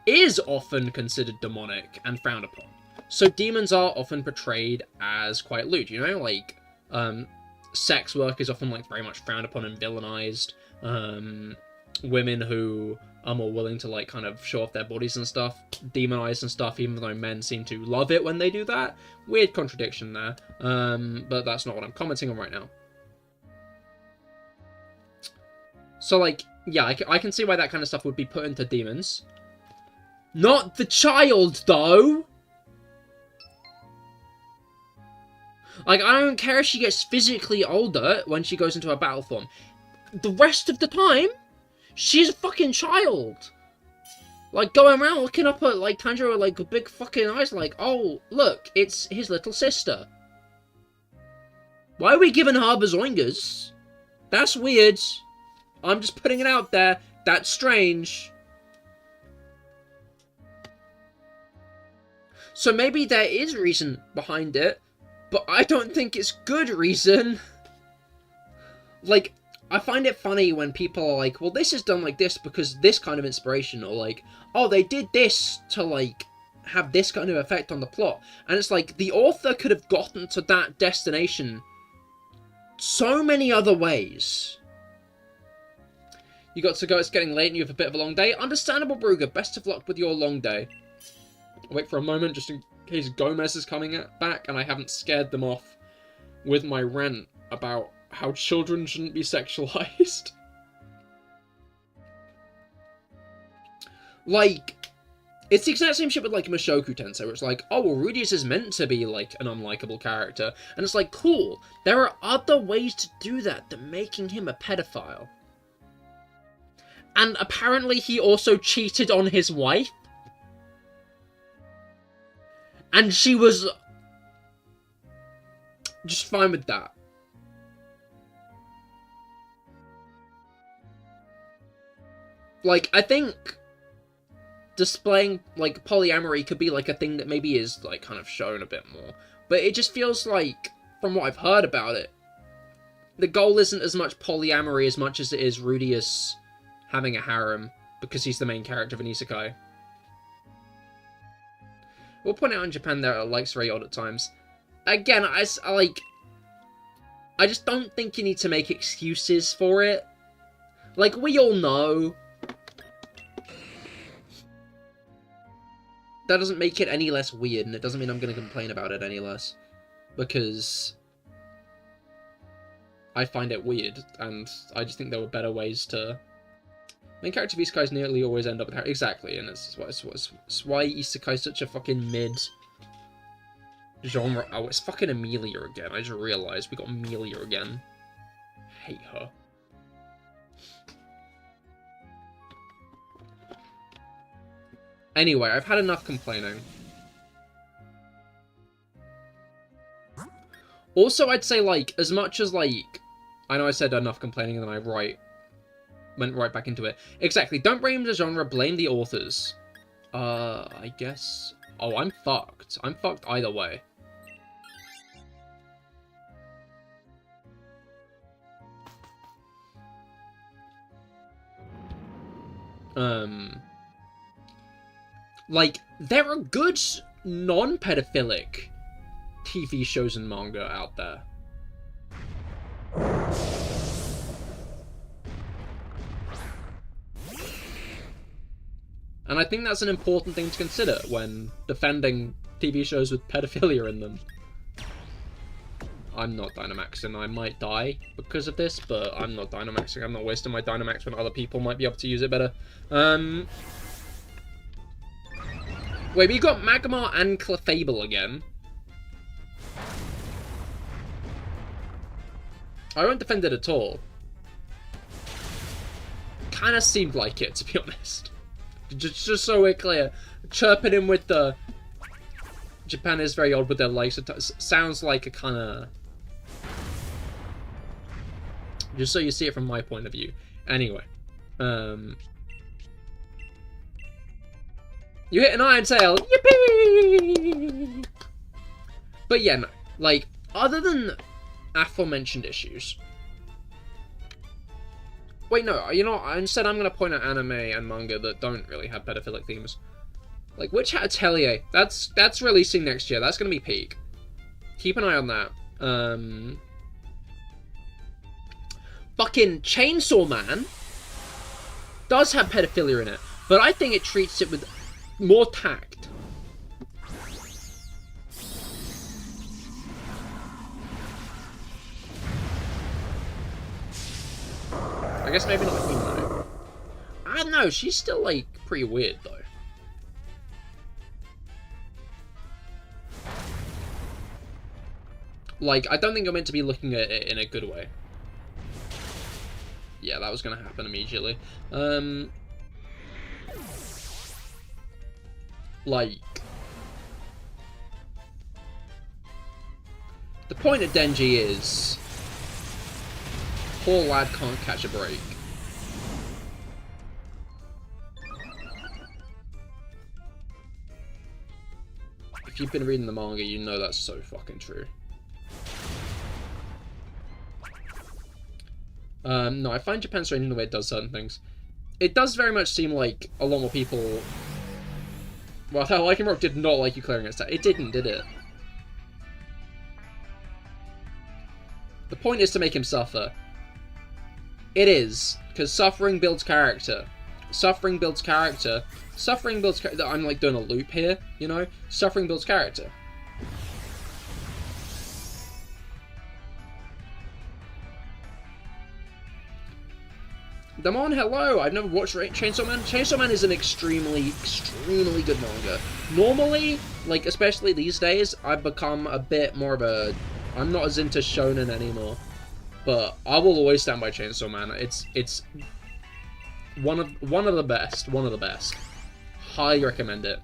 Speaker 1: is often considered demonic and frowned upon. So demons are often portrayed as quite lewd, you know? Like, sex work is often, like, very much frowned upon and villainized. Women who are more willing to, like, kind of show off their bodies and stuff, demonized and stuff, even though men seem to love it when they do that. Weird contradiction there, but that's not what I'm commenting on right now. So, like, yeah, I can see why that kind of stuff would be put into demons. Not the child, though! Like, I don't care if she gets physically older when she goes into her battle form. The rest of the time, she's a fucking child. Like, going around looking up at, like, Tanjiro with, like, big fucking eyes, like, oh, look, it's his little sister. Why are we giving her bazoingas? That's weird. I'm just putting it out there. That's strange. So maybe there is reason behind it, but I don't think it's good reason. Like, I find it funny when people are like, well, this is done like this because this kind of inspiration, or like, oh, they did this to, like, have this kind of effect on the plot. And it's like, the author could have gotten to that destination so many other ways. You got to go, it's getting late and you have a bit of a long day. Understandable, Brugger. Best of luck with your long day. I'll wait for a moment just in case Gomez is coming back and I haven't scared them off with my rant about how children shouldn't be sexualized. Like, it's the exact same shit with, like, Mushoku Tensei, where it's like, oh, well, Rudeus is meant to be, like, an unlikable character. And it's like, cool, there are other ways to do that than making him a pedophile. And apparently he also cheated on his wife. And she was just fine with that. Like, I think displaying, like, polyamory could be, like, a thing that maybe is, like, kind of shown a bit more. But it just feels like, from what I've heard about it, the goal isn't as much polyamory as much as it is Rudius having a harem, because he's the main character of an isekai. We'll point out in Japan there are likes very odd at times. Again, I just don't think you need to make excuses for it. Like, we all know. That doesn't make it any less weird, and it doesn't mean I'm going to complain about it any less. Because I find it weird, and I just think there were better ways to... Main character of isekais nearly always end up with... Exactly, and it's why isekai is such a fucking mid-genre... Oh, it's fucking Amelia again. I just realised we got Amelia again. Hate her. Anyway, I've had enough complaining. Also, I'd say, like, as much as, like... I know I said enough complaining and then I went right back into it. Exactly, don't blame the genre, blame the authors. I guess... Oh, I'm fucked. I'm fucked either way. Like, there are good non-pedophilic TV shows and manga out there. And I think that's an important thing to consider when defending TV shows with pedophilia in them. I'm not Dynamaxing. I might die because of this, but I'm not Dynamaxing. I'm not wasting my Dynamax when other people might be able to use it better. Wait, we got Magmar and Clefable again. I won't defend it at all. Kinda seemed like it, to be honest. Just so we're clear. Chirping him with the... Japan is very odd with their likes. It sounds like a kinda... Just so you see it from my point of view. Anyway. You hit an Iron Tail! Yippee! But yeah, no. Like, other than aforementioned issues... Wait, no, you know, instead I'm going to point out anime and manga that don't really have pedophilic themes. Like, Witch Hat Atelier, that's releasing next year. That's going to be peak. Keep an eye on that. Fucking Chainsaw Man does have pedophilia in it, but I think it treats it with more tact. I guess maybe not Hino. I don't know, she's still, like, pretty weird, though. Like, I don't think you're meant to be looking at it in a good way. Yeah, that was gonna happen immediately. Like... The point of Denji is... Poor lad can't catch a break. If you've been reading the manga, you know that's so fucking true. No, I find Japan strange in the way it does certain things. It does very much seem like a lot more people... Well, that Like and Rock did not like you clearing its... It didn't, did it? The point is to make him suffer. It is, because suffering builds character. Suffering builds character. Suffering builds character. I'm like doing a loop here, you know? Suffering builds character. Damon, hello! I've never watched Chainsaw Man. Chainsaw Man is an extremely, extremely good manga. Normally, like, especially these days, I've become a bit more of a... I'm not as into shonen anymore. But I will always stand by Chainsaw Man. It's one of the best. One of the best. Highly recommend it.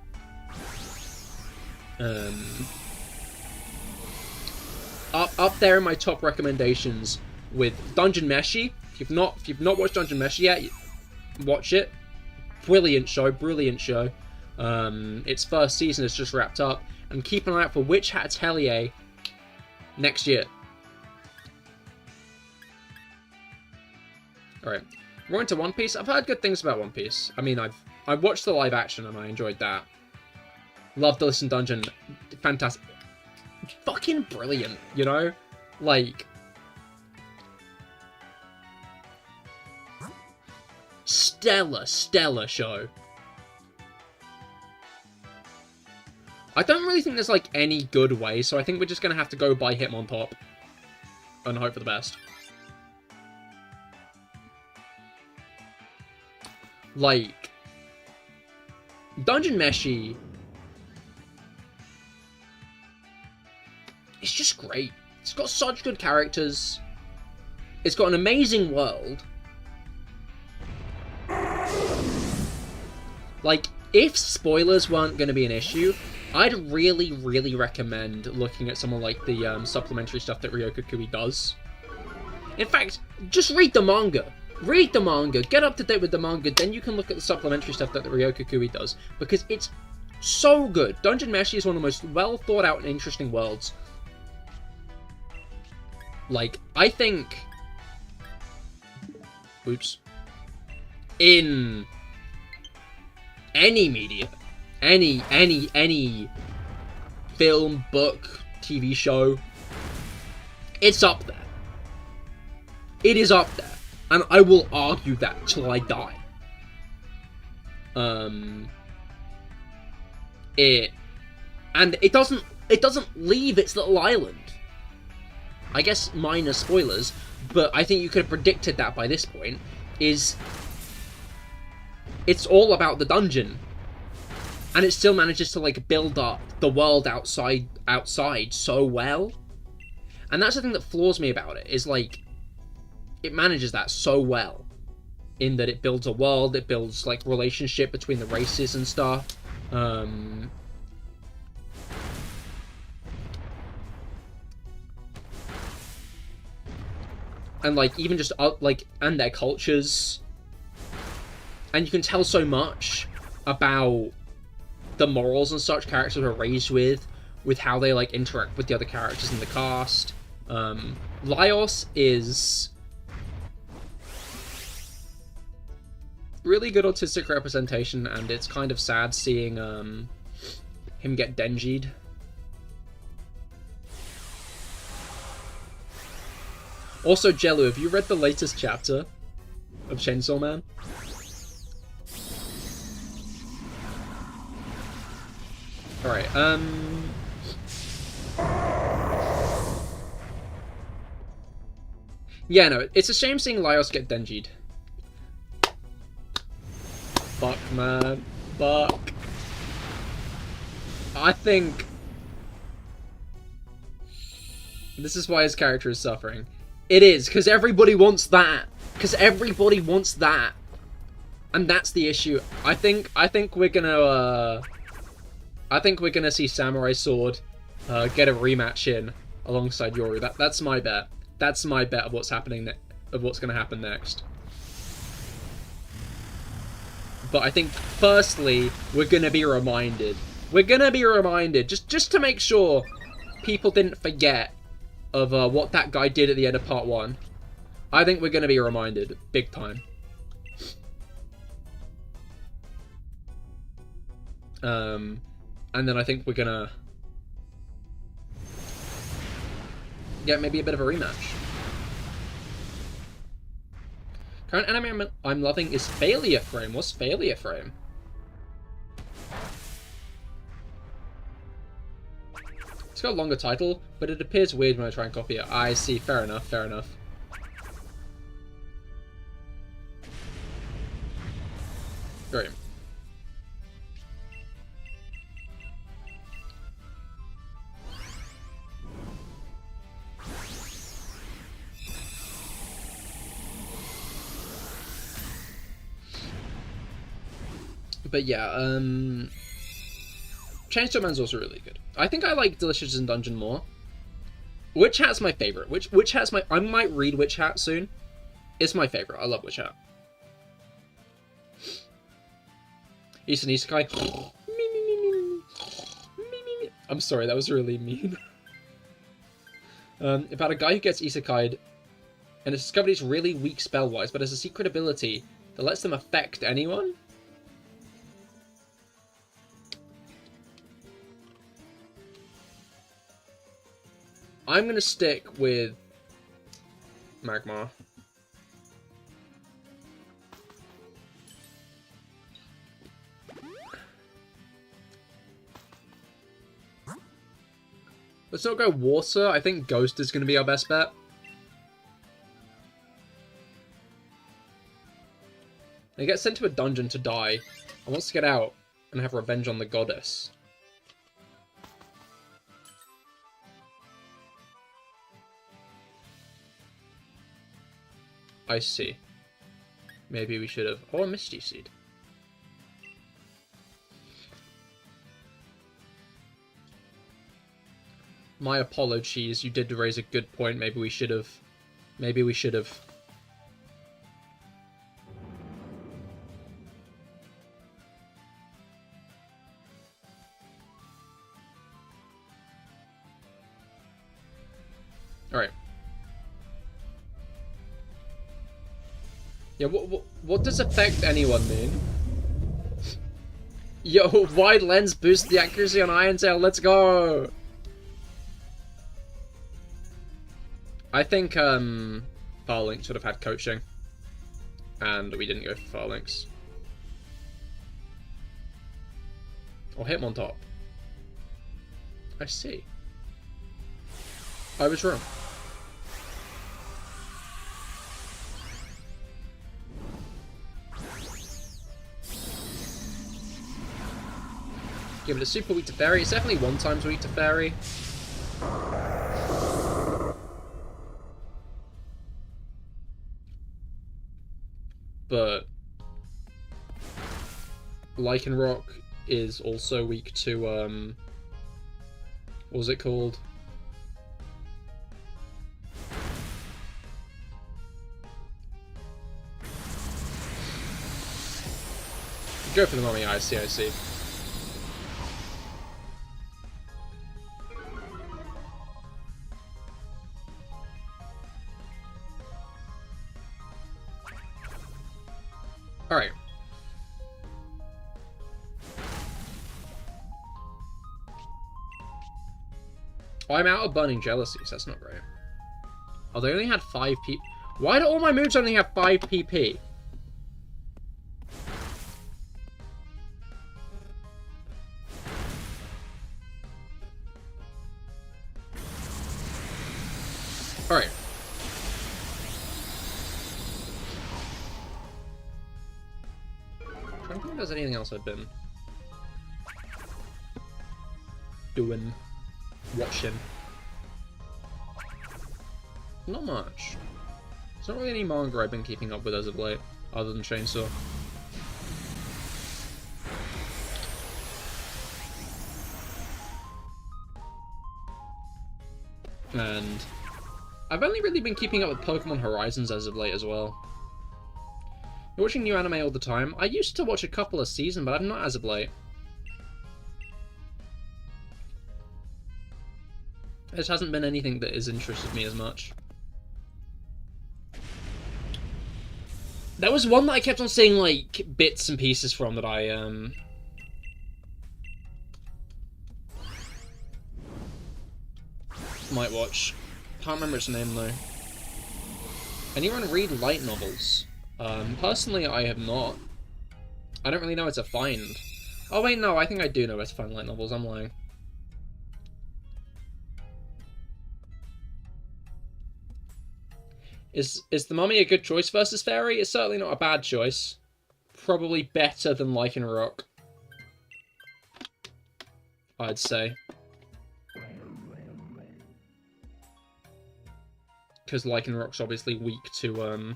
Speaker 1: Up there in my top recommendations with Dungeon Meshi. If you've not watched Dungeon Meshi yet, watch it. Brilliant show, brilliant show. Its first season has just wrapped up, and keep an eye out for Witch Hat Atelier next year. Alright, we're on to One Piece. I've heard good things about One Piece. I mean, I've watched the live action and I enjoyed that. Loved the Listen Dungeon. Fantastic. Fucking brilliant, you know? Like... stellar show. I don't really think there's, like, any good way, so I think we're just gonna have to go by Hitmontop and hope for the best. Like, Dungeon Meshi, it's just great. It's got such good characters. It's got an amazing world. Like, if spoilers weren't going to be an issue, I'd really, really recommend looking at someone like the supplementary stuff that Ryoka Kui does. In fact, just read the manga. Read the manga, get up to date with the manga, then you can look at the supplementary stuff that the Ryoka Kui does, because it's so good. Dungeon Meshi is one of the most well thought out and interesting worlds. Like, I think... oops. In any media, any film, book, TV show, it's up there. It is up there. And I will argue that till I die. It doesn't leave its little island. I guess minor spoilers, but I think you could have predicted that by this point. It's all about the dungeon, and it still manages to like build up the world outside so well. And that's the thing that floors me about it, is like, it manages that so well, in that it builds a world, it builds like relationship between the races and stuff. And like even just like, and their cultures, and you can tell so much about the morals and such characters are raised with how they like interact with the other characters in the cast. Laios is really good autistic representation, and it's kind of sad seeing him get denji'd. Also, Jello, have you read the latest chapter of Chainsaw Man? Alright, yeah, no, it's a shame seeing Laios get denji'd. Fuck, man. Fuck. I think this is why his character is suffering. It is, because everybody wants that. Because everybody wants that. And that's the issue. I think we're gonna see Samurai Sword get a rematch in alongside Yoru. That's my bet. That's my bet of what's happening of what's gonna happen next. But I think, firstly, we're gonna be reminded. We're gonna be reminded, just to make sure people didn't forget of what that guy did at the end of part 1. I think we're gonna be reminded, big time. And then I think we're gonna get maybe a bit of a rematch. Current anime I'm loving is Failure Frame. What's Failure Frame? It's got a longer title, but it appears weird when I try and copy it. I see. Fair enough. Fair enough. Great. But yeah, Chainsaw Man's also really good. I think I like Delicious in Dungeon more. Witch Hat's my favorite. Witch Hat's my... I might read Witch Hat soon. It's my favorite. I love Witch Hat. Eastern Isekai. I'm sorry, that was really mean. About a guy who gets isekai'd and has discovered he's really weak spell-wise, but has a secret ability that lets them affect anyone? I'm gonna stick with Magmar. Let's not go water. I think Ghost is going to be our best bet. He gets sent to a dungeon to die and wants to get out and have revenge on the goddess. I see. Maybe we should have... Oh, a Misty Seed. My apologies, you did raise a good point. Maybe we should have. Maybe we should have. Alright. Yeah, what does affect anyone mean? Yo, wide lens boosts the accuracy on Iron Tail, let's go! I think Farlink should have had coaching, and we didn't go for Farlinks. Or Hitmontop. I see. I was wrong. Give it a super weak to Fairy. It's definitely 1 times weak to Fairy. But Lycanroc is also weak to what was it called? Go for the mummy. I see. Alright. Oh, I'm out of Burning Jealousies. That's not great. Oh, they only had 5 PP. Why do all my moves only have 5 PP? Alright. I don't think there's anything else I've been doing, watching. Not much. There's not really any manga I've been keeping up with as of late, other than Chainsaw. And I've only really been keeping up with Pokemon Horizons as of late as well. You're watching new anime all the time. I used to watch a couple a season, but I'm not as of late. There just hasn't been anything that has interested me as much. There was one that I kept on seeing, like, bits and pieces from that I, might watch. Can't remember its name, though. Anyone read light novels? Personally, I have not. I don't really know where to find. Oh, wait, no, I think I do know where to find light novels. I'm lying. Is the mummy a good choice versus Fairy? It's certainly not a bad choice. Probably better than Lycanroc, I'd say. Because Lycanroc's obviously weak to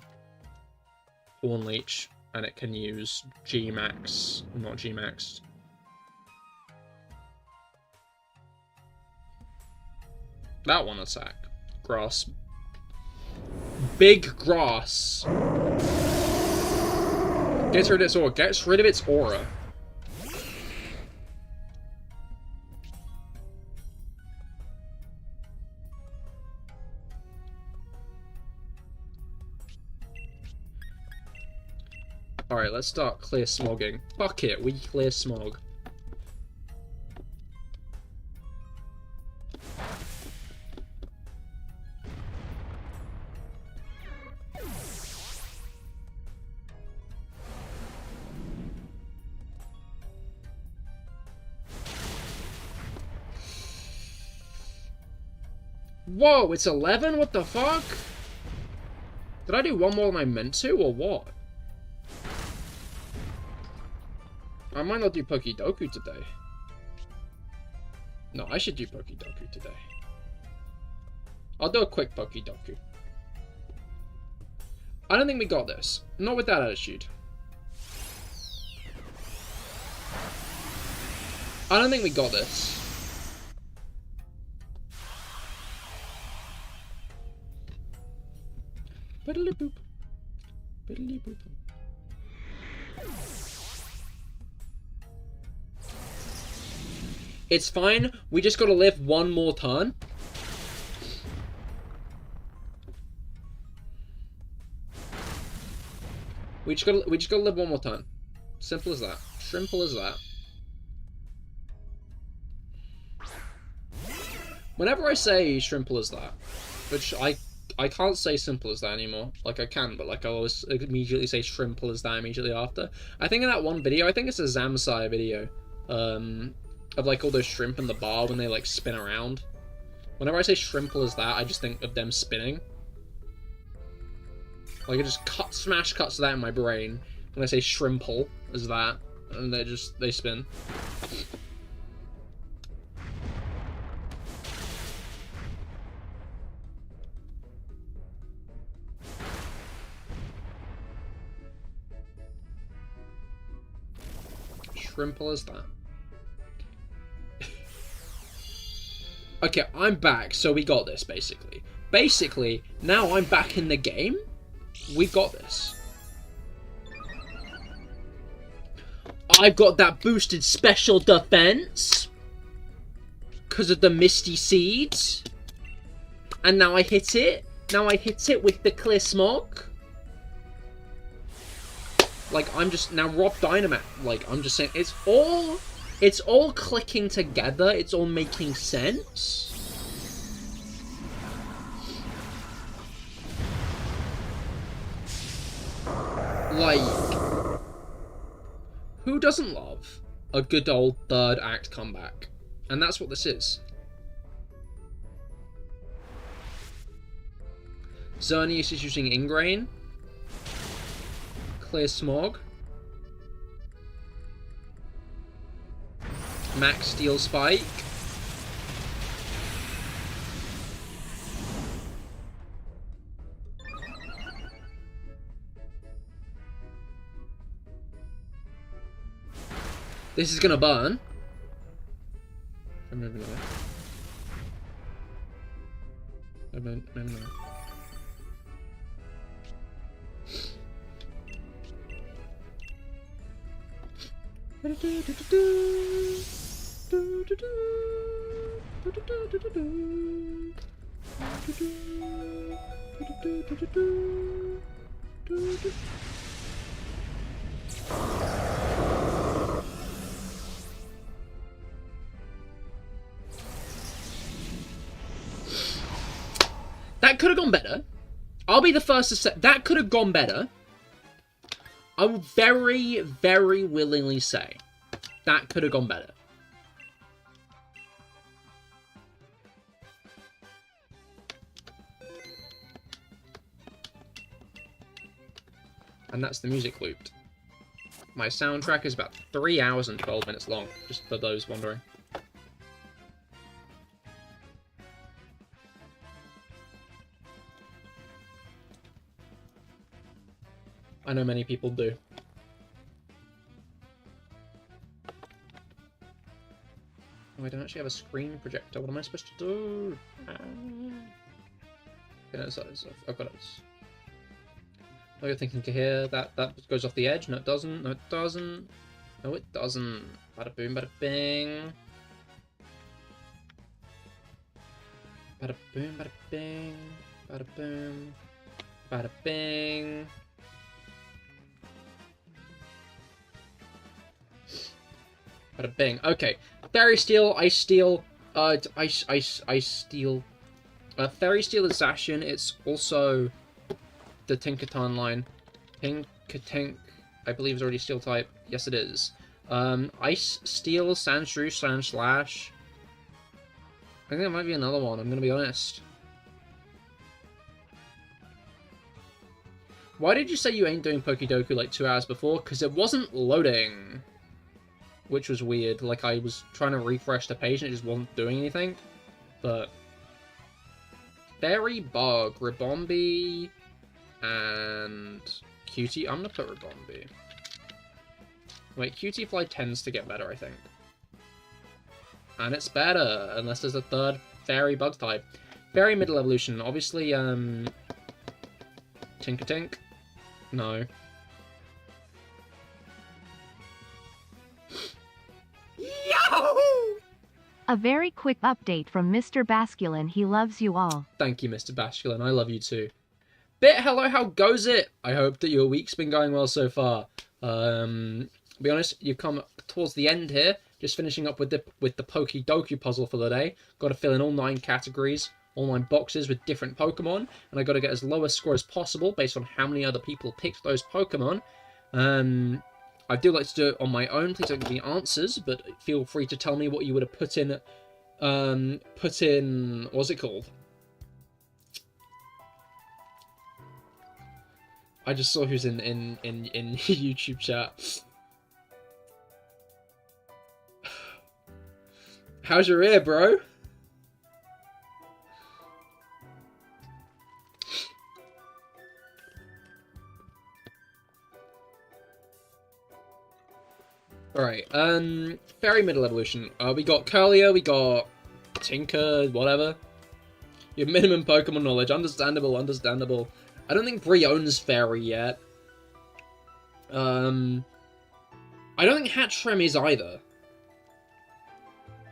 Speaker 1: Hornleech, and it can use G-Max, not G-Maxed. That one attack. Grass. Big grass. Gets rid of its aura. Gets rid of its aura. Alright, let's start clear smogging. Fuck it, we clear smog. Whoa, it's 11? What the fuck? Did I do one more than I meant to, or what? I might not do Pokedoku today. No, I should do Pokedoku today. I'll do a quick Pokedoku. I don't think we got this. Not with that attitude. I don't think we got this. Biddly boop. Biddly boop. It's fine. We just gotta live one more turn. We just gotta live one more turn. Simple as that. Simple as that. Whenever I say simple as that, which I can't say simple as that anymore. Like, I can, but, like, I always immediately say shrimple as that immediately after. I think in that one video, I think it's a Zamsai video, of, like, all those shrimp in the bar when they, like, spin around. Whenever I say shrimple as that, I just think of them spinning. Like, it just smash cuts that in my brain when I say shrimple as that, and they spin. Shrimple as that. Okay, I'm back, so we got this, basically. Basically, now I'm back in the game. We've got this. I've got that boosted special defense because of the Misty Seeds. And now I hit it. Now I hit it with the Clear Smog. Like, I'm just... Now, Rob Dynamax... Like, I'm just saying... It's all clicking together. It's all making sense. Like... Who doesn't love a good old third act comeback? And that's what this is. Xerneas is using Ingrain. Clear Smog. Max Steel Spike. This is gonna burn. Maybe not. Maybe not. That could have gone better. I'll be the first to say that could have gone better. I will very, very willingly say that could have gone better. And that's the music looped. My soundtrack is about 3 hours and 12 minutes long, just for those wondering. I know many people do. Oh, I don't actually have a screen projector. What am I supposed to do? Okay, no, so I've got it. Oh, you're thinking Cahir, that goes off the edge. No, it doesn't. No, it doesn't. No, it doesn't. Bada boom, bada bing. Bada boom, bada bing. Bada boom. Bada bing. Bada bing. Okay. Fairy Steel, Ice Steel, Ice Steel. Fairy Steel is Zacian. It's also the Tinkaton line. Tinkatink, I believe, is already Steel type. Yes, it is. Ice Steel, Sandshrew, Sandslash. I think there might be another one, I'm gonna be honest. Why did you say you ain't doing Pokedoku like 2 hours before? Because it wasn't loading. Which was weird. Like, I was trying to refresh the page and it just wasn't doing anything. But... Fairy Bug, Ribombee, and Cutie. I'm gonna put Ribombee. Wait, Cutie Fly tends to get better, I think. And it's better, unless there's a third Fairy Bug type. Fairy Middle Evolution, obviously, Tinkatink? No. Yahoo!
Speaker 3: A very quick update from Mr. Basculin. He loves you all.
Speaker 1: Thank you, Mr. Basculin. I love you too. Bit, hello, how goes it? I hope that your week's been going well so far. To be honest, you've come towards the end here. Just finishing up with the Pokedoku puzzle for the day. Got to fill in all 9 categories, all 9 boxes with different Pokemon, and I got to get as low a score as possible based on how many other people picked those Pokemon. I do like to do it on my own. Please don't give me answers, but feel free to tell me what you would have put in. What's it called? I just saw who's in YouTube chat. How's your ear, bro? Alright, Fairy Middle Evolution. We got Curlier, we got Tinker, whatever. Your minimum Pokemon knowledge, understandable, understandable. I don't think Bree owns Fairy yet. I don't think Hattrem is either.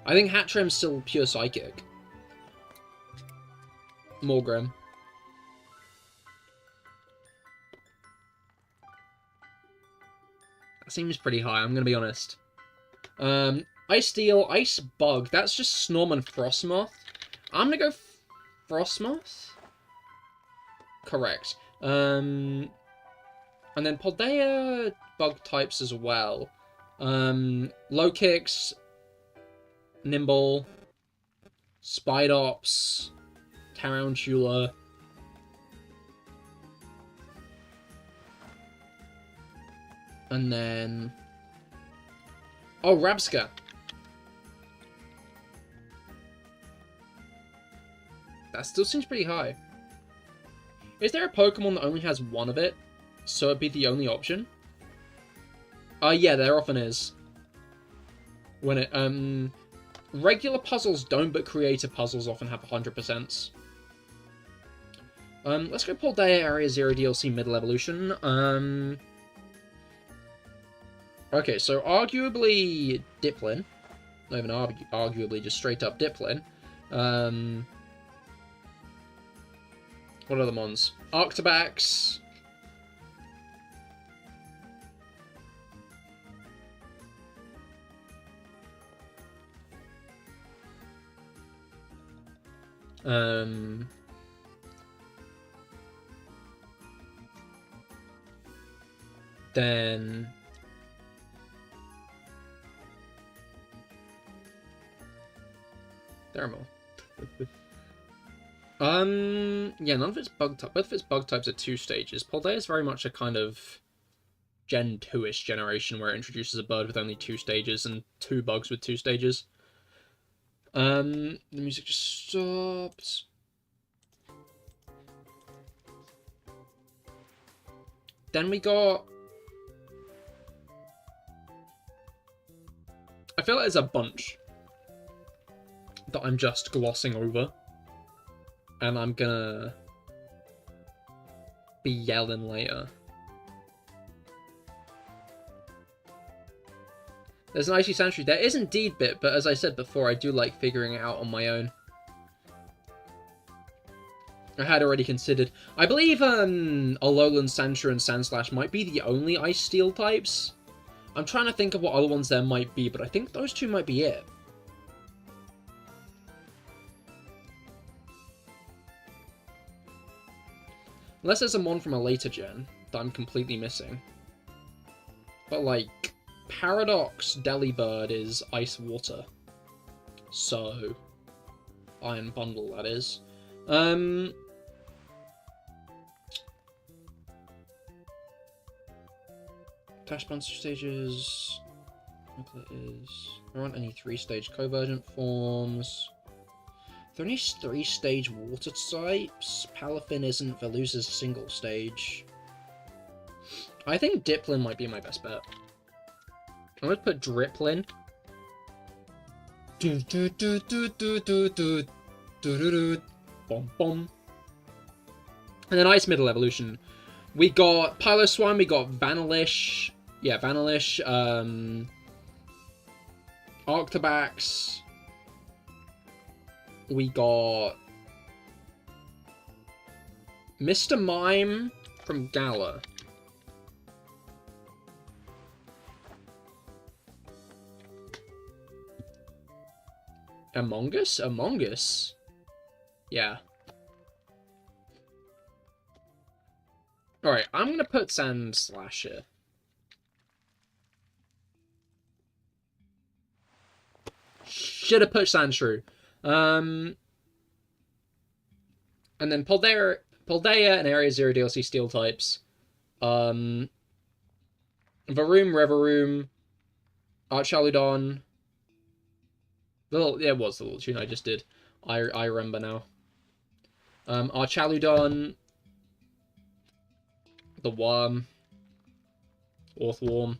Speaker 1: I think Hattrem's still pure Psychic. Morgrem. That seems pretty high, I'm gonna be honest. Ice Steel, Ice Bug, that's just Snorm and Frostmoth. I'm gonna go Frostmoth? Correct. And then Paldea bug types as well. Low Kicks, Nimble, Spidops, Tarantula. And then... Oh, Rabska. That still seems pretty high. Is there a Pokemon that only has one of it? So it'd be the only option? Yeah, there often is. When it, regular puzzles don't, but creative puzzles often have 100%. Let's go Paldea Area 0 DLC Middle Evolution. Okay, so arguably Diplin. Not even arguably, just straight up Diplin. What are the mons? Arctobax. Then... There are more. Yeah, none of its bug types. Both of its bug types are 2 stages. Paldea is very much a kind of Gen 2-ish generation where it introduces a bird with only 2 stages and 2 bugs with 2 stages. The music just stopped. Then we got... I feel like there's a bunch. that I'm just glossing over. And I'm gonna be yelling later. There's an Icy Sanctuary. There is indeed bit, but as I said before, I do like figuring it out on my own. I had already considered. I believe Alolan Sandshrew and Sandslash might be the only Ice Steel types. I'm trying to think of what other ones there might be, but I think those two might be it. Unless there's a mon from a later gen that I'm completely missing. But like, Paradox Delibird is Ice Water. So, Iron Bundle, that is. Cash Monster stages. There aren't any 3-stage Convergent forms. There are only 3-stage water types. Palafin isn't. Veluza's a single stage. I think Diplin might be my best bet. I'm gonna put Driplin. Bom bom. And then Ice Middle Evolution. We got Piloswine, we got Vanillish. Yeah, Vanillish. Arctobax. We got Mr. Mime from Gala. Among Us? Among Us? Yeah. Alright, I'm gonna put Sandslash here. Should have put Sandshrew. And then Paldea and Area Zero DLC Steel types. Varoom, Revaroom, Archaludon. It was the little tune I just did. I remember now. Archaludon, the Worm, Orthworm.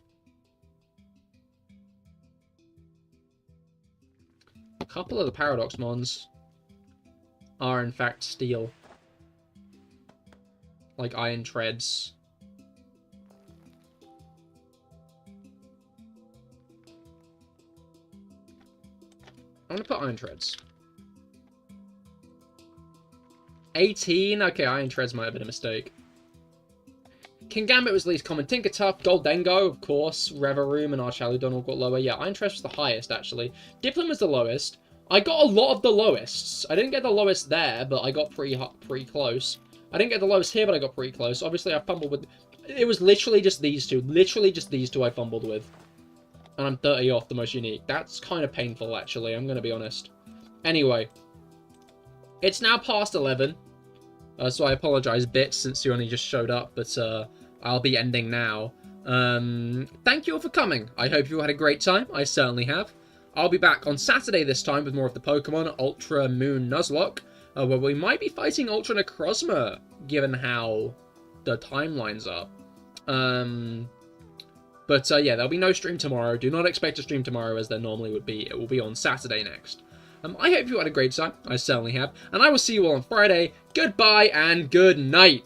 Speaker 1: A couple of the Paradox Mons are in fact steel. Like Iron Treads. I'm gonna put Iron Treads. 18? Okay, Iron Treads might have been a mistake. Kingambit was least common. Tinkertuff, Goldengo, of course. Revaroom and Archaludon all got lower. Yeah, Iron Treads was the highest, actually. Diplin was the lowest. I got a lot of the lowests. I didn't get the lowest there, but I got pretty close. I didn't get the lowest here, but I got pretty close. Obviously, I fumbled with... It was literally just these two. Literally just these two I fumbled with. And I'm 30 off the most unique. That's kind of painful, actually. I'm going to be honest. Anyway. It's now past 11. So I apologize bits since you only just showed up. But I'll be ending now. Thank you all for coming. I hope you had a great time. I certainly have. I'll be back on Saturday this time with more of the Pokemon Ultra Moon Nuzlocke. Where we might be fighting Ultra Necrozma. Given how the timelines are. But yeah, there'll be no stream tomorrow. Do not expect a stream tomorrow as there normally would be. It will be on Saturday next. I hope you had a great time. I certainly have. And I will see you all on Friday. Goodbye and good night.